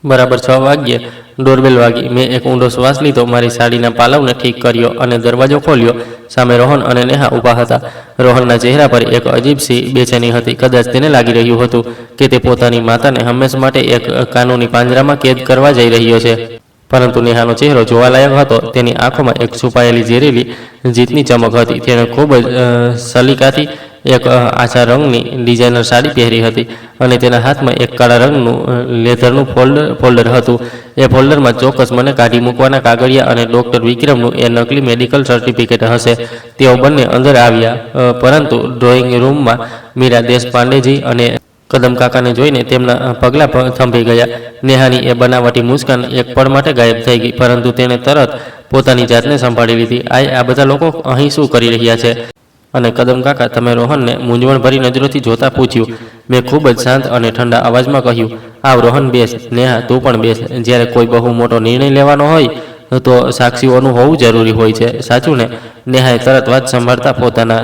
બરાબર 6 વાગ્યે ડોરબેલ વાગી. મેં એક ઊંડો શ્વાસ લીધો, મારી સાડીના પાલવને ઠીક કર્યો અને દરવાજો ખોલ્યો. સામે રોહન અને નેહા ઊભા હતા. રોહનના ચહેરા પર એક અજીબસી બેચેની હતી. કદાચ તેને લાગી રહ્યું હતું કે તે પોતાની માતાને હંમેશા માટે એક કાનૂની પાંજરામાં કેદ કરવા જઈ રહ્યો છે. પરંતુ નેહાનો ચહેરો જોવાલાયક હતો. તેની આંખોમાં એક છુપાયેલી ઝેરીલી જીતની ચમક હતી. તેણે ખૂબ જ સલીકાથી એક આછા રંગની ડિઝાઇનર સાડી પહેરી હતી અને તેના હાથમાં એક કાળા રંગનું લેધરનું ફોલ્ડર હતું. એ ફોલ્ડરમાં ચોક્કસ મને કાઢી મૂકવાના કાગળિયા અને ડૉક્ટર વિક્રમનું એ નકલી મેડિકલ સર્ટિફિકેટ હશે. તેઓ બંને અંદર આવ્યા, પરંતુ ડ્રોઈંગ રૂમમાં મીરા દેશપાંડેજી અને કદમ કાકાને જોઈને તેમના પગલાં થંભી ગયા. નેહાની એ બનાવટી મુસ્કાન એક પળ માટે ગાયબ થઈ ગઈ, પરંતુ તેણે તરત પોતાની જાતને સંભાળી લીધી. આ બધા લોકો અહીં શું કરી રહ્યા છે? અને કદમ કાકા, તમે રોહનને મૂંઝવણભરી નજરોથી જોતા પૂછ્યું. મેં ખૂબ જ શાંત અને ઠંડા અવાજમાં કહ્યું, આવ રોહન, બેસ. નેહા, તું પણ બેસ. જ્યારે કોઈ બહુ મોટો નિર્ણય લેવાનો હોય તો સાક્ષીઓનું હોવું જરૂરી હોય છે, સાચું ને? નેહાએ તરત વાત સંભાળતા પોતાના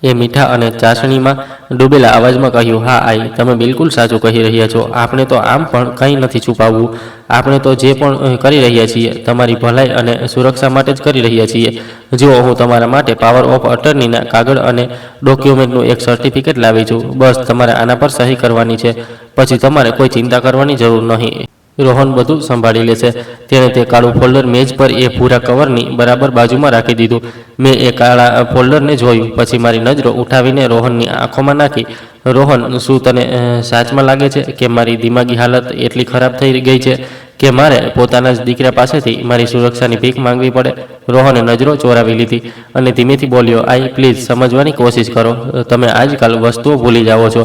એ મીઠા અને ચાસણીમાં ડૂબેલા અવાજમાં કહ્યું, હા આઈ, તમે બિલકુલ સાચું કહી રહ્યા છો. આપણે તો આમ પણ કંઈ નથી છુપાવવું. આપણે તો જે પણ કરી રહ્યા છીએ તમારી ભલાઈ અને સુરક્ષા માટે જ કરી રહ્યા છીએ. જો હું તમારા માટે પાવર ઓફ અટર્નીના કાગળ અને ડોક્યુમેન્ટનું એક સર્ટિફિકેટ લાવી છું. બસ તમારે આના પર સહી કરવાની છે. પછી તમારે કોઈ ચિંતા કરવાની જરૂર નહીં. રોહન બધું સંભાળી લેશે. તેણે તે કાળું ફોલ્ડર મેજ પર એ ભૂરા કવરની બરાબર બાજુમાં રાખી દીધું. મેં એ કાળા ફોલ્ડરને જોયું, પછી મારી નજરો ઉઠાવીને રોહનની આંખોમાં નાખી. રોહન, શું તને સાચમાં લાગે છે કે મારી દિમાગી હાલત એટલી ખરાબ થઈ ગઈ છે કે મારે પોતાના જ દીકરા પાસેથી મારી સુરક્ષાની ભીખ માંગવી પડે? રોહને નજરો ચોરાવી લીધી અને ધીમેથી બોલ્યો, આઈ, પ્લીઝ સમજવાની કોશિશ કરો. તમે આજકાલ વસ્તુઓ ભૂલી જાઓ છો.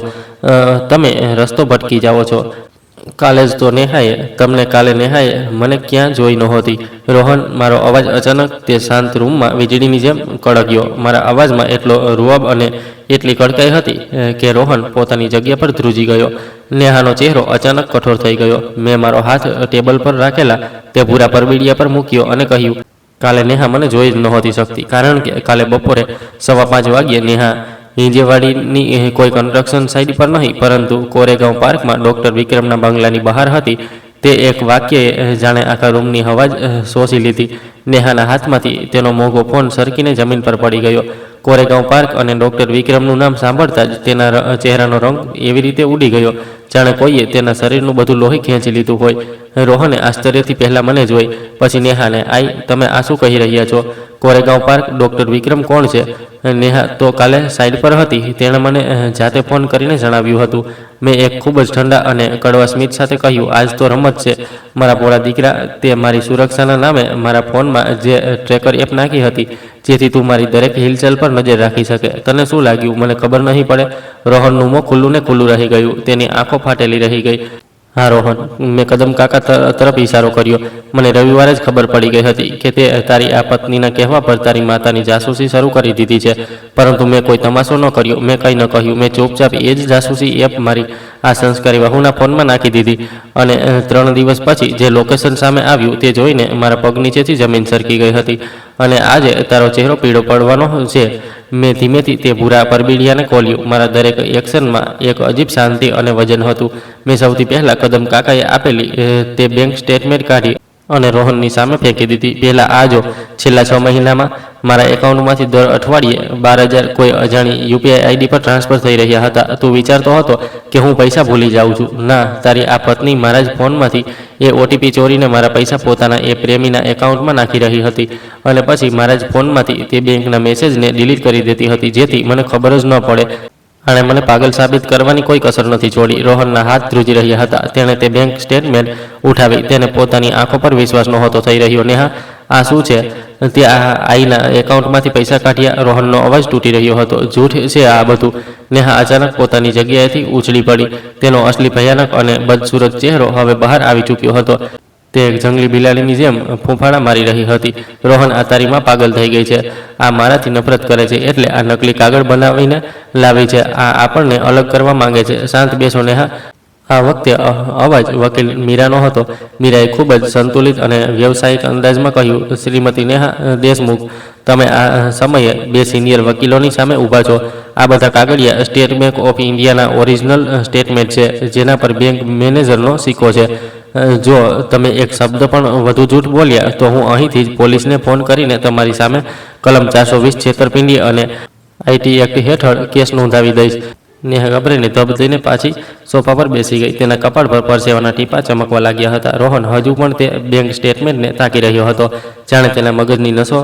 તમે રસ્તો ભટકી જાઓ છો. કાલે જ તો નેહાએ મને ક્યાં જોઈ નહોતી. રોહન, મારો અવાજ અચાનક તે શાંત રૂમમાં વીજળીની જેમ કડક્યો. મારા અવાજમાં એટલો રૂઆબ અને એટલી કડકાઈ હતી કે રોહન પોતાની જગ્યા પર ધ્રુજી ગયો. નેહાનો ચહેરો અચાનક કઠોર થઈ ગયો. મેં મારો હાથ ટેબલ પર રાખેલા તે ભૂરા પરબીડિયા પર મૂક્યો અને કહ્યું, કાલે નેહા મને જોઈ જ નહોતી શકતી, કારણ કે કાલે બપોરે 5:15 વાગ્યે નેહા હિંજેવાડીની કોઈ કન્સ્ટ્રક્શન સાઇટ પર નહીં, પરંતુ કોરેગાંવ પાર્કમાં ડૉક્ટર વિક્રમના બંગલાની બહાર હતી. તે એક વાક્યે જાણે આખા રૂમની હવા જ શોષી લીધી. નેહાના હાથમાંથી તેનો મોંઘો ફોન સરકીને જમીન પર પડી ગયો. કોરેગાંવ પાર્ક અને ડૉક્ટર વિક્રમનું નામ સાંભળતા જ તેના ચહેરાનો રંગ એવી રીતે ઉડી ગયો જાણે કોઈએ તેના શરીરનું બધું લોહી ખેંચી લીધું હોય. રોહને આશ્ચર્યથી પહેલાં મને જોઈ, પછી નેહાને. આઈ, તમે આ શું કહી રહ્યા છો? કોરેગાંવ પાર્ક. ડૉક્ટર વિક્રમ કોણ છે? નેહા તો કાલે સાઈડ પર હતી. તેણે મને જાતે ફોન કરીને જણાવ્યું હતું. મેં એક ખૂબ જ ઠંડા અને કડવા સ્મિત સાથે કહ્યું, આજ તો રમત છે મારા ભોળા દીકરા. તે મારી સુરક્ષાના નામે મારા ફોનમાં જે ટ્રેકર એપ નાખી હતી, જેથી તું મારી દરેક હિલચાલ પર નજર રાખી શકે. તને શું લાગ્યું મને ખબર નહીં પડે? રોહનનું મોં ખુલ્લું ને ખુલ્લું રહી ગયું. તેની આંખો ફાટેલી રહી ગઈ. હા રોહન, મેં કદમ કાકા તરફ ઇશારો કર્યો. મને રવિવારે જ ખબર પડી ગઈ હતી કે તે તારી આ પત્નીના કહેવા પર તારી માતાની જાસૂસી શરૂ કરી દીધી છે. પરંતુ મેં કોઈ તમાશો ન કર્યો, મેં કંઈ ન કહ્યું. મેં ચૂપચાપ એ જ જાસૂસી એપ મારી આ સંસ્કારી વહુના ફોનમાં નાખી દીધી. અને 3 દિવસ પછી જે લોકેશન સામે આવ્યું તે જોઈને મારા પગ નીચેથી જમીન સરકી ગઈ હતી. અને આજે તારો ચહેરો પીળો પડવાનો છે. મેં ધીમેથી તે ભૂરા પરબીડિયાને ખોલ્યું. મારા દરેક એક્શનમાં એક અજીબ શાંતિ અને વજન હતું. મેં સૌથી પહેલાં કદમ કાકાએ આપેલી તે બેંક સ્ટેટમેન્ટ કાઢી અને રોહનની સામે ફેંકી દીધી. પહેલાં આ જો, છેલ્લા 6 મહિનામાં મારા એકાઉન્ટમાંથી દર અઠવાડિયે 12,000 કોઈ અજાણી યુપીઆઈ આઈડી પર ટ્રાન્સફર થઈ રહ્યા હતા. તું વિચારતો હતો કે હું પૈસા ભૂલી જાઉં છું? ના, તારી આ પત્ની મારા જ ફોનમાંથી એ ઓટીપી ચોરીને મારા પૈસા પોતાના એ પ્રેમીના એકાઉન્ટમાં નાખી રહી હતી. અને પછી મારા જ ફોનમાંથી તે બેંકના મેસેજને ડિલીટ કરી દેતી હતી, જેથી મને ખબર જ ન પડે. આણે મને પાગલ સાબિત કરવાની કોઈ કસર નથી છોડી. રોહનના હાથ ધ્રુજી રહ્યા હતા. તેણે તે બેંક સ્ટેટમેન્ટ ઉઠાવી. તેને પોતાની આંખો પર વિશ્વાસ નહોતો થઈ રહ્યો. નેહા, આ શું છે? તે આઈના એકાઉન્ટમાંથી પૈસા કાઢ્યા. રોહનનો અવાજ તૂટી રહ્યો હતો. જૂઠ છે આ બધું. નેહા અચાનક પોતાની જગ્યાએથી ઉછળી પડી. તેનો અસલી ભયાનક અને બદસુરત ચહેરો હવે બહાર આવી ચૂક્યો હતો. તે એક જંગલી બિલાડીની જેમ ફૂંફાડા મારી રહી હતી. રોહન, આ તારી માં પાગલ થઈ ગઈ છે. આ મારાથી નફરત કરે છે, એટલે આ નકલી કાગળ બનાવીને લાવી છે. આ આપણને અલગ કરવા માંગે છે. શાંત બેસો નેહા. આ વખતે અવાજ વકીલ મીરાનો હતો. મીરાએ ખૂબ જ સંતુલિત અને વ્યવસાયિક અંદાજમાં કહ્યું, શ્રીમતી નેહા દેશમુખ, તમે આ સમયે 2 સિનિયર વકીલોની સામે ઊભા છો. આ બધા કાગળિયા સ્ટેટ બેંક ઓફ ઇન્ડિયાના ઓરિજિનલ સ્ટેટમેન્ટ છે, જેના પર બેંક મેનેજરનો સિક્કો છે. જો તમે એક શબ્દ પણ વધુ જૂઠ બોલ્યા તો હું અહીંથી જ પોલીસને ફોન કરીને તમારી સામે કલમ 420 છેતરપિંડી અને આઈટી એક્ટ હેઠળ કેસ નોંધાવી દઈશ. નેહા ગભરાઈને ધબ દઈને પાછી સોફા પર બેસી ગઈ. તેના કપાળ પર પરસેવાના ટીપા ચમકવા લાગ્યા હતા. રોહન હજુ પણ તે બેંક સ્ટેટમેન્ટને તાકી રહ્યો હતો, જાણે તેના મગજની નસો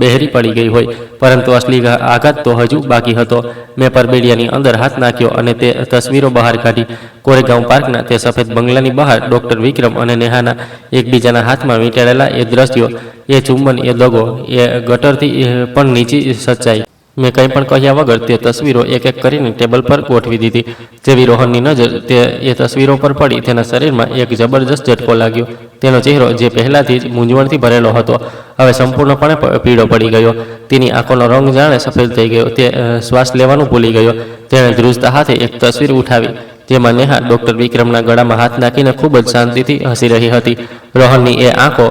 બહેરી પડી ગઈ હોય. પરંતુ અસલી આઘાત તો હજુ બાકી હતો. મેં પરબેડિયાની અંદર હાથ નાખ્યો અને તે તસવીરો બહાર કાઢી. કોરેગાંવ પાર્કના તે સફેદ બંગલાની બહાર ડૉક્ટર વિક્રમ અને નેહાના એકબીજાના હાથમાં વીંટાળેલા એ દ્રશ્યો, એ ચુંબન, એ દગો, એ ગટરથી પણ નીચી સચ્ચાઈ. મેં કંઈ પણ કહ્યા વગર તે તસવીરો એક એક કરીને ટેબલ પર ગોઠવી દીધી. જેવી રોહનની નજર એ તસવીરો પર પડી, તેના શરીરમાં એક જબરજસ્ત ઝટકો લાગ્યો. તેનો ચહેરો, જે પહેલાથી જ મૂંઝવણથી ભરેલો હતો, હવે સંપૂર્ણપણે પીળો પડી ગયો. તેની આંખોનો રંગ જાણે સફેદ થઈ ગયો. તે શ્વાસ લેવાનું ભૂલી ગયો. તેણે ધ્રુજતા હાથે એક તસવીર ઉઠાવી, જેમાં નેહા ડૉક્ટર વિક્રમના ગળામાં હાથ નાખીને ખૂબ જ શાંતિથી હસી રહી હતી. રોહનની એ આંખો,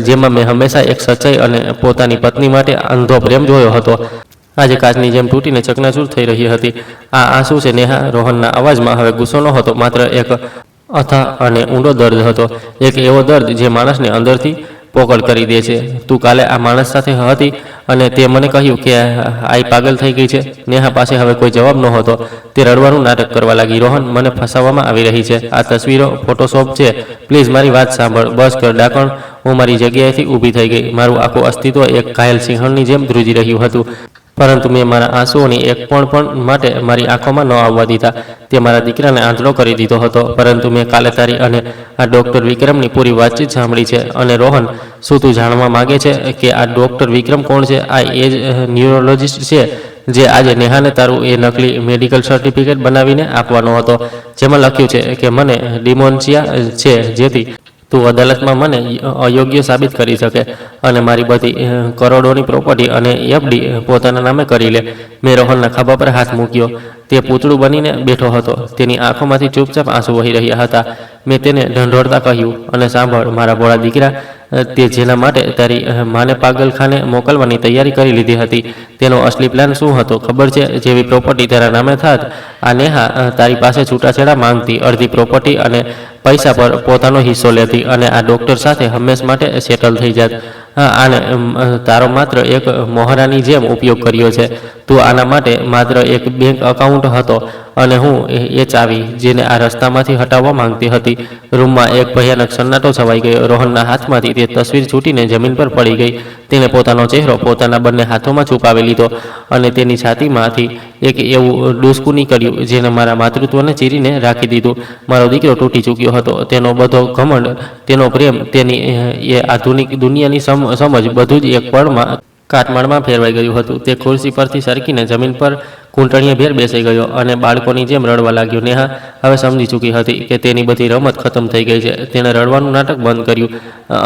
જેમાં મેં હંમેશા એક સચ્ચાઈ અને પોતાની પત્ની માટે અંધો પ્રેમ જોયો હતો, આજે કાચની જેમ તૂટીને ચકનાચૂર થઈ રહી હતી. આ આંસુ છે નેહા? રોહનના અવાજમાં હવે ગુસ્સો નહોતો, માત્ર એક અથાગ અને ઊંડો દર્દ હતો. એક એવો દર્દ જે માણસને અંદરથી પોકળ કરી દે છે. તું કાલે આ માણસ સાથે હતી અને તે મને કહ્યું કે આઈ પાગલ થઈ ગઈ છે. નેહા પાસે હવે કોઈ જવાબ નહોતો. તે રડવાનું નાટક કરવા લાગી. રોહન, મને ફસાવવામાં આવી રહી છે. આ તસવીરો ફોટોશોપ છે. પ્લીઝ મારી વાત સાંભળ. બસ કર ડાકણ. હું મારી જગ્યાએથી ઊભી થઈ ગઈ. મારું આખું અસ્તિત્વ એક ઘાયલ સિંહણની જેમ ધ્રુજી રહ્યું હતું. પરંતુ મેં મારા આંસુઓની એક પણ માટે મારી આંખોમાં ન આવવા દીધા. તે મારા દીકરાને આંધળો કરી દીધો હતો. પરંતુ મેં કાલે તારી અને આ ડૉક્ટર વિક્રમની પૂરી વાતચીત સાંભળી છે. અને રોહન, શું તું જાણવા માગે છે કે આ ડૉક્ટર વિક્રમ કોણ છે? આ એ જ ન્યુરોલોજિસ્ટ છે જે આજે નેહાને તારું એ નકલી મેડિકલ સર્ટિફિકેટ બનાવીને આપવાનો હતો, જેમાં લખ્યું છે કે મને ડિમોન્શિયા છે, જેથી તું અદાલતમાં મને અયોગ્ય સાબિત કરી શકે અને મારી બધી કરોડોની પ્રોપર્ટી અને એફડી પોતાના નામે કરી લે. મેં રોહનના ખભા પર હાથ મૂક્યો. તે પૂતળું બનીને બેઠો હતો. તેની આંખોમાંથી ચૂપચાપ આંસુ વહી રહ્યા હતા. મેં તેને ઢંઢોળતા કહ્યું, અને સાંભળ મારા ભોળા દીકરા, તે જેના માટે તારી માને પાગલખાને મોકલવાની તૈયારી કરી લીધી હતી, તેનો અસલી પ્લાન શું હતો ખબર છે? જેવી પ્રોપર્ટી તારા નામે થાત, આ નેહા તારી પાસે છૂટાછેડા માંગતી, અડધી પ્રોપર્ટી અને પૈસા પર પોતાનો હિસ્સો લેતી અને આ ડૉક્ટર સાથે હંમેશ માટે સેટલ થઈ જાત. આને તારો માત્ર એક મોહરાની જેમ ઉપયોગ કર્યો છે. તું આના માટે માત્ર એક બેંક એકાઉન્ટ હતો અને હું એ ચાવી જેને આ રસ્તામાંથી હટાવવા માંગતી હતી. રૂમમાં એક ભયાનક સન્નાટો છવાઈ ગયો. રોહનના હાથમાંથી તે તસવીર છૂટીને જમીન પર પડી ગઈ. તેણે પોતાનો ચહેરો પોતાના બંને હાથોમાં છુપાવી લીધો અને તેની છાતીમાંથી એક એવું ડૂસકું નીકળ્યું જેને મારા માતૃત્વને ચીરીને રાખી દીધું. મારો દીકરો તૂટી ચૂક્યો હતો. તેનો બધો ઘમંડ, તેનો પ્રેમ, તેની એ આધુનિક દુનિયાની સમજ બધું જ એક પળમાં કાટમાળમાં ફેરવાઈ ગયું હતું. તે ખુરશી પરથી સરકીને જમીન પર ઘૂંટણીએ ભેર બેસી ગયો અને બાળકોની જેમ રડવા લાગ્યો. નેહા હવે સમજી ચૂકી હતી કે તેની બધી રમત ખતમ થઈ ગઈ છે. તેણે રડવાનું નાટક બંધ કર્યું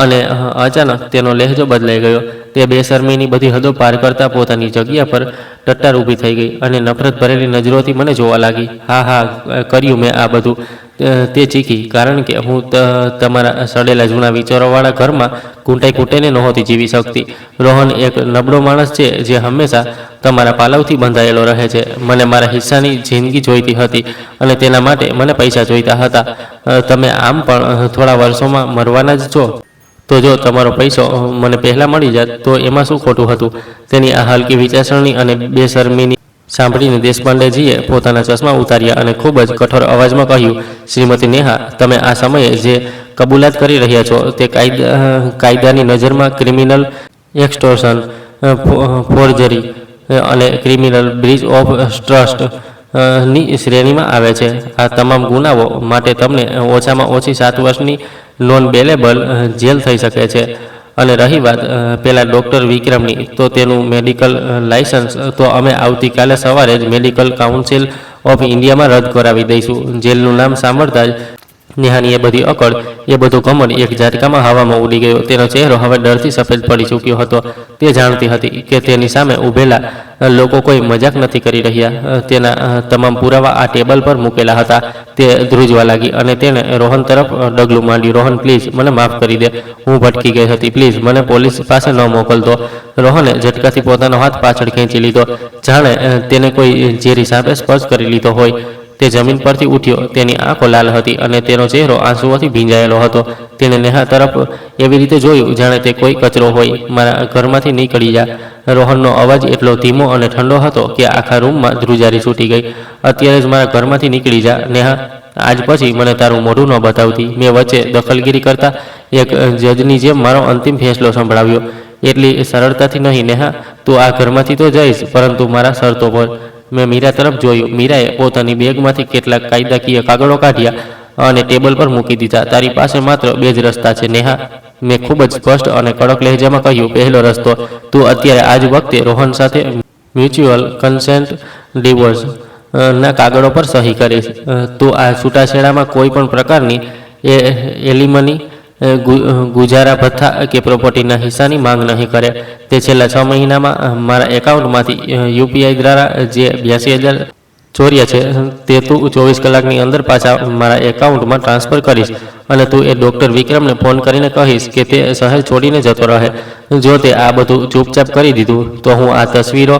અને અચાનક તેનો લહેજો બદલાઈ ગયો. તે બેશરમીની બધી હદો પાર કરતા પોતાની જગ્યા પર ટટ્ટાર ઊભી થઈ ગઈ અને નફરત ભરેલી નજરોથી મને જોવા લાગી. હા, કર્યું મેં આ બધું, તે ચીખી, કારણ કે હું તમારા સડેલા જૂના વિચારોવાળા ઘરમાં કૂંટાઈને નહોતી જીવી શકતી. રોહન એક નબળો માણસ છે જે હંમેશા તમારા પાલવથી બંધાયેલો રહે છે. મને મારા હિસ્સાની જિંદગી જોઈતી હતી અને તેના માટે મને પૈસા જોઈતા હતા. તમે આમ પણ થોડા વર્ષોમાં મરવાના જ છો, તો જો તમારો પૈસો મને પહેલાં મળી જાત તો એમાં શું ખોટું હતું? તેની આ હલકી વિચારસરણી અને બેશરમીની સાંભળીને દેશપાંડેજીએ પોતાના ચશ્મા ઉતાર્યા અને ખૂબ જ કઠોર અવાજમાં કહ્યું, શ્રીમતી નેહા, તમે આ સમયે જે કબૂલાત કરી રહ્યા છો તે કાયદાની નજરમાં ક્રિમિનલ એક્સટોર્શન, ફોર્જરી અને ક્રિમિનલ બ્રીચ ઓફ ટ્રસ્ટ ની શ્રેણીમાં આવે છે. આ તમામ ગુનાઓ માટે તમને ઓછામાં ઓછી 7 વર્ષની નોન બેલેબલ જેલ થઈ શકે છે. અને રહી વાત પેલા ડૉક્ટર વિક્રમની, તો તેનું મેડિકલ લાયસન્સ તો અમે આવતીકાલે સવારે જ મેડિકલ કાઉન્સિલ ઓફ ઇન્ડિયામાં રદ કરાવી દઈશું. જેલનું નામ સાંભળતા જ નેહાની એ બધી અકળ, એ બધો ઘમંડ એક ઝાટકામાં હવામાં ઉડી ગયો. તેનો ચહેરો હવે ડરથી સફેદ પડી ચૂક્યો હતો. તે જાણતી હતી કે તેની સામે ઊભેલા લોકો કોઈ મજાક નથી કરી રહ્યા. તેના તમામ પુરાવા આ ટેબલ પર મૂકેલા હતા. તે ધ્રુજવા લાગી અને તેણે રોહન તરફ ડગલું માંડ્યું. રોહન, પ્લીઝ મને માફ કરી દે. હું ભટકી ગઈ હતી. પ્લીઝ મને પોલીસ પાસે ન મોકલતો. રોહને ઝટકાથી પોતાનો હાથ પાછળ ખેંચી લીધો, જાણે તેને કોઈ ઝેરી સાપે સ્પર્શ કરી લીધો હોય. તે જમીન પરથી ઉઠ્યો. તેની આંખો લાલ હતી અને તેનો ચહેરો આંસુઓથી ભીંજાયેલો હતો. તેણે નેહા તરફ એવી રીતે જોયું જાણે તે કોઈ કચરો હોય. મારા ઘરમાંથી નીકળી જા. રોહનનો અવાજ એટલો ધીમો અને ઠંડો હતો કે આખા રૂમમાં ધ્રુજારી છૂટી ગઈ. અત્યારે જ મારા ઘરમાંથી નીકળી જા નેહા. આજ પછી મને તારું મોઢું ન બતાવતી. મેં વચ્ચે દખલગીરી કરતા એક જજની જેમ મારો અંતિમ ફેંસલો સંભળાવ્યો. એટલી સરળતાથી નહીં નેહા. તું આ ઘરમાંથી તો જઈશ, પરંતુ મારા શરતો પર. મેં મીરા તરફ જોયું. મીરાએ પોતાની બેગમાંથી કેટલાક કાયદાકીય કાગળો કાઢ્યા અને ટેબલ પર મૂકી દીધા. તારી પાસે માત્ર 2 જ રસ્તા છે નેહા. મેં ખૂબ જ સ્પષ્ટ અને કડક લહેજામાં કહ્યું. પહેલો રસ્તો, તું અત્યારે આ જ વખતે રોહન સાથે મ્યુચ્યુઅલ કન્સેન્ટ ડિવોર્સ ના કાગળો પર સહી કરીશ. તું આ છૂટાછેડામાં કોઈ પણ પ્રકારની એલિમની, ગુજારા ભથ્થા કે પ્રોપર્ટીના હિસ્સાની માંગ નહીં કરે. તે છેલ્લા 6 મહિનામાં મારા એકાઉન્ટમાંથી યુપીઆઈ દ્વારા જે 82,000 ચોર્યા છે તે તું 24 કલાકની અંદર પાછા મારા એકાઉન્ટમાં ટ્રાન્સફર કરીશ. અને તું એ ડૉક્ટર વિક્રમને ફોન કરીને કહીશ કે તે શહેર છોડીને જતો રહે. જો તે આ બધું ચૂપચાપ કરી દીધું તો હું આ તસવીરો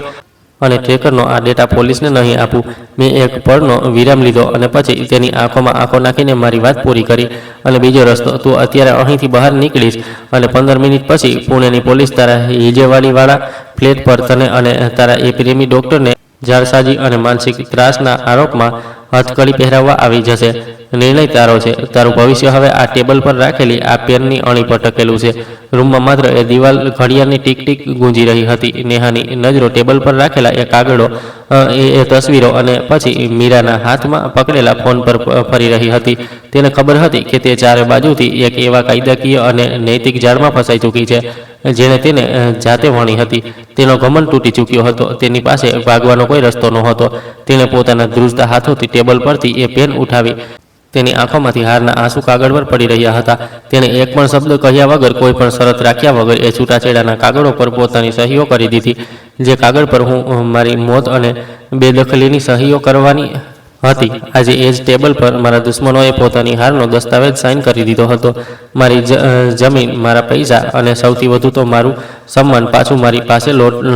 અને ટ્રેકરનો આ ડેટા પોલીસને નહીં આપું. મેં એક પળનો વિરામ લીધો અને પછી તેની આંખોમાં આંખો નાખીને મારી વાત પૂરી કરી. અને બીજો રસ્તો, તું અત્યારે અહીંથી બહાર નીકળીશ અને 15 મિનિટ પછી પુણેની પોલીસ તારા હિજેવાલીવાળા ફ્લેટ પર તને અને તારા એ પ્રેમી ડૉક્ટરને જાળસાજી અને માનસિક ત્રાસના આરોપમાં હથકડી પહેરાવવા આવી જશે. નિર્ણય તારો છે. તારું ભવિષ્ય હવે આ ટેબલ પર રાખેલી આ પેનની અણી પર ટકેલું છે. રૂમમાં માત્ર એ દિવાલ ઘડિયાળની ટીક ટીક ગુંજી રહી હતી. નેહાની નજરો ટેબલ પર રાખેલા એ કાગળો, એ તસવીરો અને પછી મીરાના હાથમાં પકડેલા ફોન પર ફરી રહી હતી. તેને ખબર હતી કે તે ચારે બાજુથી એક એવા કાયદાકીય અને નૈતિક જાળમાં ફસાઈ ચૂકી છે જેણે તેને જાતે વણી હતી. તેનો ઘમંડ તૂટી ચૂક્યો હતો. તેની પાસે ભાગવાનો કોઈ રસ્તો નહોતો. તેણે પોતાના ધ્રુજતા હાથોથી ટેબલ પરથી એ પેન ઉઠાવી. તેની આંખોમાંથી હારના આંસુ કાગળ પર પડી રહ્યા હતા. તેણે એક પણ શબ્દ કહ્યા વગર, કોઈ પણ શરત રાખ્યા વગર એ છૂટાછેડાના કાગળો પર પોતાની સહીઓ કરી દીધી. જે કાગળ પર હું મારી મોત અને બેદખલીની સહીઓ કરવાની હતી, આજે એ જ ટેબલ પર મારા દુશ્મનોએ પોતાની હારનો દસ્તાવેજ સાઇન કરી દીધો હતો. મારી જમીન, મારા પૈસા અને સૌથી વધુ તો મારું સન્માન પાછું મારી પાસે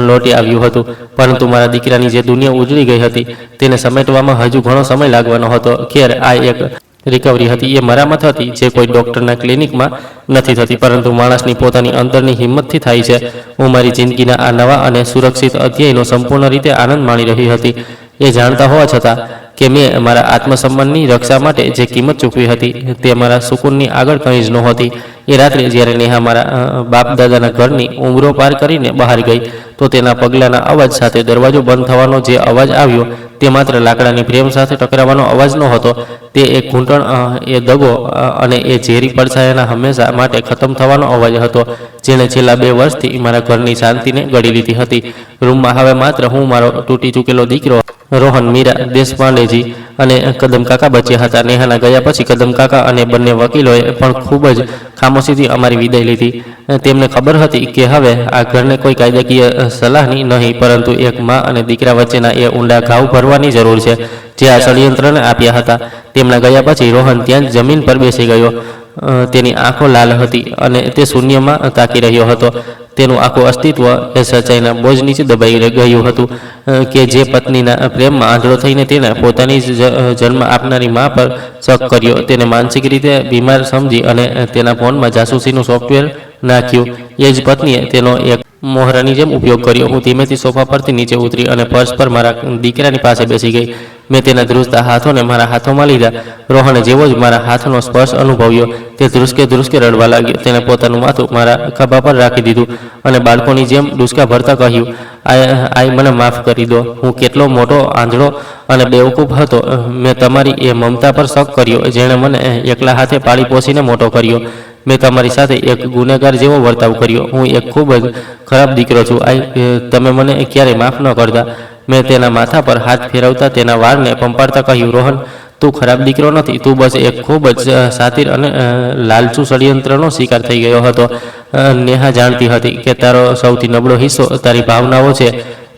લોટી આવ્યું હતું. પરંતુ મારા દીકરાની જે દુનિયા ઉજળી ગઈ હતી તેને સમેટવામાં હજુ ઘણો સમય લાગવાનો હતો. ખેર, આ એક રિકવરી હતી. એ મરામત હતી જે કોઈ ડૉક્ટરના ક્લિનિકમાં નથી થતી, પરંતુ માણસની પોતાની અંદરની હિંમતથી થાય છે. હું મારી જિંદગીના આ નવા અને સુરક્ષિત અધ્યાયનો સંપૂર્ણ રીતે આનંદ માણી રહી હતી. એ જાણતા હોવા છતાં કે મેં મારા આત્મસન્માનની રક્ષા માટે જે કિંમત ચૂકવી હતી તે મારા સુકૂનની આગળ કંઈ જ નહોતી. એ રાત્રે જ્યારે નેહા મારા બાપ દાદાના ઘરની ઉંબરો પાર કરીને બહાર ગઈ તો તેના પગલાંના અવાજ સાથે દરવાજો બંધ થવાનો જે અવાજ આવ્યો તે માત્ર લાકડાની ફ્રેમ સાથે ટકરાવાનો અવાજ નહોતો. તે એક ઘૂંટણ, એ દગો અને એ ઝેરી પડછાયાના હંમેશા માટે ખતમ થવાનો અવાજ હતો, જેણે છેલ્લા 2 વર્ષથી મારા ઘરની શાંતિને ગળી લીધી હતી. રૂમમાં હવે માત્ર હું, મારો તૂટી ચૂકેલો દીકરો રોહન, મીરા, દેશપાંડેજી અને કદમ કાકા બચ્યા હતા. નેહાના ગયા પછી કદમ કાકા અને બંને વકીલોએ પણ ખૂબ જ ખામોશીથી અમારી વિદાય લીધી. તેમને ખબર હતી કે હવે આ ઘરને કોઈ કાયદાકીય સલાહની નહીં, પરંતુ એક મા અને દીકરા વચ્ચેના એ ઊંડા ઘાવ ભરવાની જરૂર છે જે આ ષડયંત્રને આપ્યા હતા. તેમના ગયા પછી રોહન ત્યાં જ જમીન પર બેસી ગયો. તેની આંખો લાલ હતી અને તે શૂન્યમાં તાકી રહ્યો હતો. તેનું આખું અસ્તિત્વ એ સચ્ચાઈના બોજ નીચે દબાઈ ગયું હતું કે જે પત્નીના પ્રેમમાં આંધળો થઈને તેણે પોતાની જન્મ આપનારી મા પર શક કર્યો, તેને માનસિક રીતે બીમાર સમજી અને તેના ફોનમાં જાસૂસીનું સોફ્ટવેર નાખ્યું. એ જ પત્નીએ તેનો એક મોહરાની જેમ ઉપયોગ કર્યો. હું ધીમેથી સોફા પરથી નીચે ઉતરી અને પર્સ પર મારા દીકરાની પાસે બેસી ગઈ. મેં તેના ધ્રુજતા હાથોને મારા હાથોમાં લીધા. રોહને જેવો જ મારા હાથનો સ્પર્શ અનુભવ્યો તે ધ્રુસકે રડવા લાગ્યો. તેણે પોતાનું માથું મારા ખભા પર રાખી દીધું અને બાળકોની જેમ ડૂસકા ભરતા કહ્યું, આઈ મને માફ કરી દો. હું કેટલો મોટો આંધળો અને બેવકૂફ હતો. મેં તમારી એ મમતા પર શક કર્યો જેણે મને એકલા હાથે પાળી પોસીને મોટો કર્યો. મેં તમારી સાથે એક ગુનેગાર જેવો વર્તાવ કર્યો. હું એક ખૂબ જ ખરાબ દીકરો છું. તમે મને ક્યારેય માફ ન કરતા. મેં તેના માથા પર હાથ ફેરવતા તેના વાળને પંપાડતા કહ્યું, રોહન, તું ખરાબ દીકરો નથી. તું બસ એક ખૂબ જ સાતીર અને લાલચુ ષડયંત્રનો શિકાર થઈ ગયો હતો. નેહા જાણતી હતી કે તારો સૌથી નબળો હિસ્સો તારી ભાવનાઓ છે.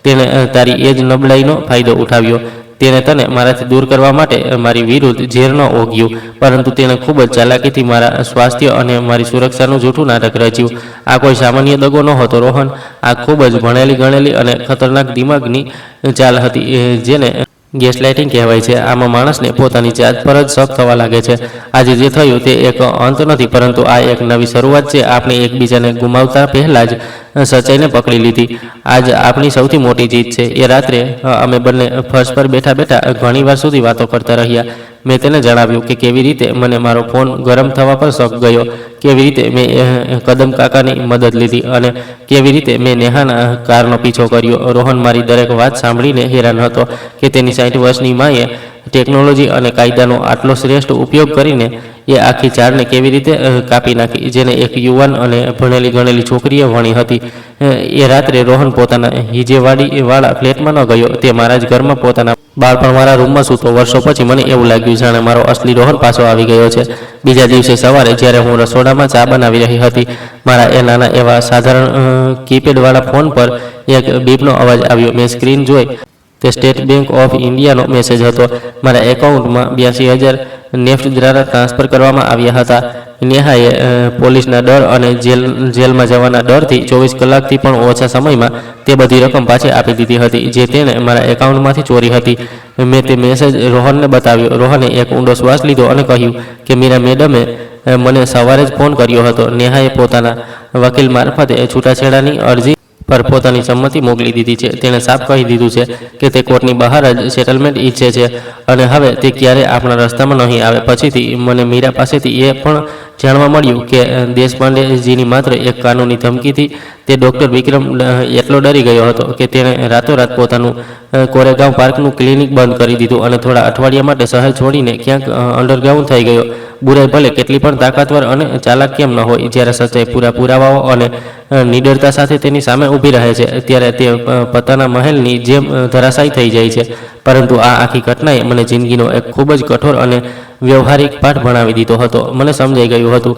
તેણે તારી એ જ નબળાઈનો ફાયદો ઉઠાવ્યો. તેણે તને મારાથી દૂર કરવા માટે મારી વિરુદ્ધ ઝેર ન ઓગ્યું, પરંતુ તેણે ખૂબ જ ચાલાકીથી મારા સ્વાસ્થ્ય અને મારી સુરક્ષાનું જૂઠું નાટક રચ્યું. આ કોઈ સામાન્ય દગો નહોતો રોહન. આ ખૂબ જ ભણેલી ગણેલી અને ખતરનાક દિમાગની ચાલ હતી જેને ગેસલાઇટિંગ કહેવાય છે. આમાં માણસને પોતાની જાત પર જ શક થવા લાગે છે. આજે જે થયું તે એક અંત નથી, પરંતુ આ એક નવી શરૂઆત છે. આપણે એકબીજાને ગુમાવતા પહેલાં જ સચ્ચાઈને પકડી લીધી. આજ આપણી સૌથી મોટી જીત છે. એ રાત્રે અમે બંને ફર્શ પર બેઠા બેઠા ઘણી વાર સુધી વાતો કરતા રહ્યા. મેં તેને જણાવ્યું કે કેવી રીતે મને મારો ફોન ગરમ થવા પર શક ગયો, કેવી રીતે મેં કદમ કાકાની મદદ લીધી અને કેવી રીતે મેં નેહાના કારનો પીછો કર્યો. રોહન મારી દરેક વાત સાંભળીને હેરાન હતો કે તેની 60 વર્ષની માએ ટેકનોલોજી અને કાયદાનો આટલો શ્રેષ્ઠ ઉપયોગ કરીને એ આખી ચાળને કેવી રીતે કાપી નાખી જેને એક યુવાન અને ભણેલી ગણેલી છોકરીએ વણી હતી. એ રાત્રે રોહન પોતાના હિજેવાડીવાળા ફ્લેટમાં ન ગયો. તે મારા જ ઘરમાં પોતાના બાળપણવાળા રૂમમાં સૂતો. વર્ષો પછી મને એવું લાગ્યું જાણે મારો અસલી રોહન પાછો આવી ગયો છે. બીજા દિવસે સવારે જ્યારે હું રસોડામાં ચા બનાવી રહી હતી, મારા એ નાના એવા સાધારણ કીપેડવાળા ફોન પર એક બીપનો અવાજ આવ્યો. મેં સ્ક્રીન જોઈ. તે સ્ટેટ બેંક ઓફ ઇન્ડિયાનો મેસેજ હતો. મારા એકાઉન્ટમાં 82,000 નેફ્ટ દ્વારા ટ્રાન્સફર કરવામાં આવ્યા હતા. નેહાએ પોલીસના ડર અને જેલમાં જવાના ડરથી 24 કલાકથી પણ ઓછા સમયમાં તે બધી રકમ પાછી આપી દીધી હતી જે તેણે મારા એકાઉન્ટમાંથી ચોરી હતી. મેં તે મેસેજ રોહનને બતાવ્યો. રોહને એક ઊંડો શ્વાસ લીધો અને કહ્યું કે મીરા મેડમે મને સવારે જ ફોન કર્યો હતો. નેહાએ પોતાના વકીલ મારફતે છૂટાછેડાની અરજી પર પોતાની સંમતિ મોકલી દીધી છે. તેણે સાફ કહી દીધું છે કે તે કોર્ટની બહાર જ સેટલમેન્ટ ઈચ્છે છે અને હવે તે ક્યારેય આપણા રસ્તામાં નહીં આવે. પછીથી મને મીરા પાસેથી એ પણ જાણવા મળ્યું કે દેશપાંડેજીની માત્ર એક કાનૂની ધમકીથી તે ડૉક્ટર વિક્રમ એટલો ડરી ગયો હતો કે તેણે રાતોરાત પોતાનું કોરેગાંવ પાર્કનું ક્લિનિક બંધ કરી દીધું અને થોડા અઠવાડિયા માટે શહેર છોડીને ક્યાંક અંડરગ્રાઉન્ડ થઈ ગયો. બુરાઈ ભલે કેટલી પણ તાકાતવર અને ચાલાક કેમ ન હોય, જ્યારે સચ્ચાઈ પૂરા પુરાવાઓ અને નિડરતા સાથે તેની સામે ઊભી રહે છે ત્યારે તે પતના મહેલની જેમ ધરાશાયી થઈ જાય છે. પરંતુ આ આખી ઘટનાએ મને જિંદગીનો એક ખૂબ જ કઠોર અને વ્યવહારિક પાઠ ભણાવી દીધો હતો. મને સમજાઈ ગયું હતું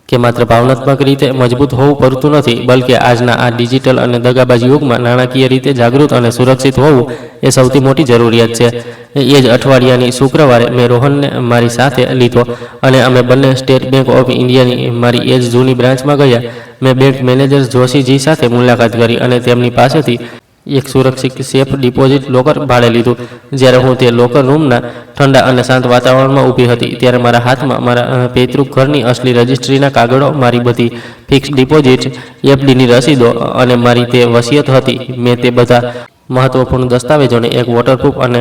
કે માત્ર ભાવનાત્મક રીતે મજબૂત હોવું પૂરતું નથી, બલકે આજના આ ડિજિટલ અને દગાબાજ યુગમાં નાણાકીય રીતે જાગૃત અને સુરક્ષિત હોવું એ સૌથી મોટી જરૂરિયાત છે. એ જ અઠવાડિયાની શુક્રવારે મેં રોહનને મારી સાથે લીધો અને અમે બંને સ્ટેટ બેંક ઓફ ઇન્ડિયાની મારી એ જ જૂની બ્રાન્ચમાં ગયા. મેં બેંક મેનેજર જોશીજી સાથે મુલાકાત કરી અને તેમની પાસેથી એક સુરક્ષિત સેફ ડિપોઝિટ લોકર ભાડે લીધું. જ્યારે હું તે લોકર રૂમના ઠંડા અને શાંત વાતાવરણમાં ઊભી હતી ત્યારે મારા હાથમાં મારા પૈતૃક ઘરની અસલી રજિસ્ટ્રીના કાગળો, મારી બધી ફિક્સ ડિપોઝિટ, એફડીની રસીદો અને મારી તે વસિયત હતી. મેં તે બધા મહત્વપૂર્ણ દસ્તાવેજોને એક વોટરપ્રૂફ અને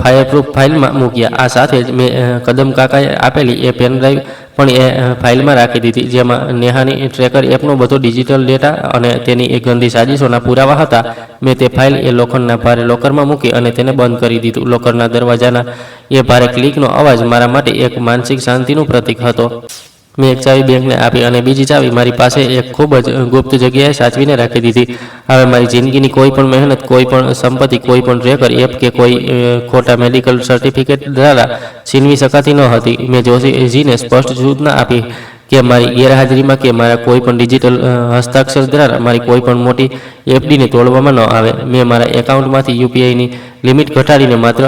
ફાયરપ્રૂફ ફાઇલમાં મૂક્યા. આ સાથે જ મેં કદમ કાકાએ આપેલી એ પેનડ્રાઈવ પણ એ ફાઇલમાં રાખી દીધી, જેમાં નેહાની ટ્રેકર એપનો બધો ડિજિટલ ડેટા અને તેની એ ગંદી સાજિશોના પુરાવા હતા. મેં તે ફાઇલ એ લોખંડના ભારે લોકરમાં મૂકી અને તેને બંધ કરી દીધું. લોકરના દરવાજાના એ ભારે ક્લિકનો અવાજ મારા માટે એક માનસિક શાંતિનું પ્રતીક હતો. મેં એક ચાવી બેંકને આપી અને બીજી ચાવી મારી પાસે એક ખૂબ જ ગુપ્ત જગ્યાએ સાચવીને રાખી દીધી. હવે મારી જિંદગીની કોઈ પણ મહેનત, કોઈ પણ સંપત્તિ, કોઈ પણ ટ્રેકર એપ કે કોઈ ખોટા મેડિકલ સર્ટિફિકેટ દ્વારા છીનવી શકાતી ન હતી. મેં જોશીજીને સ્પષ્ટ સૂચના આપી કે મારી ગેરહાજરીમાં કે મારા કોઈ પણ ડિજિટલ હસ્તાક્ષર દ્વારા મારી કોઈ પણ મોટી એફડીને તોડવામાં ન આવે. મેં મારા એકાઉન્ટમાંથી યુપીઆઈની લિમિટ ઘટાડીને માત્ર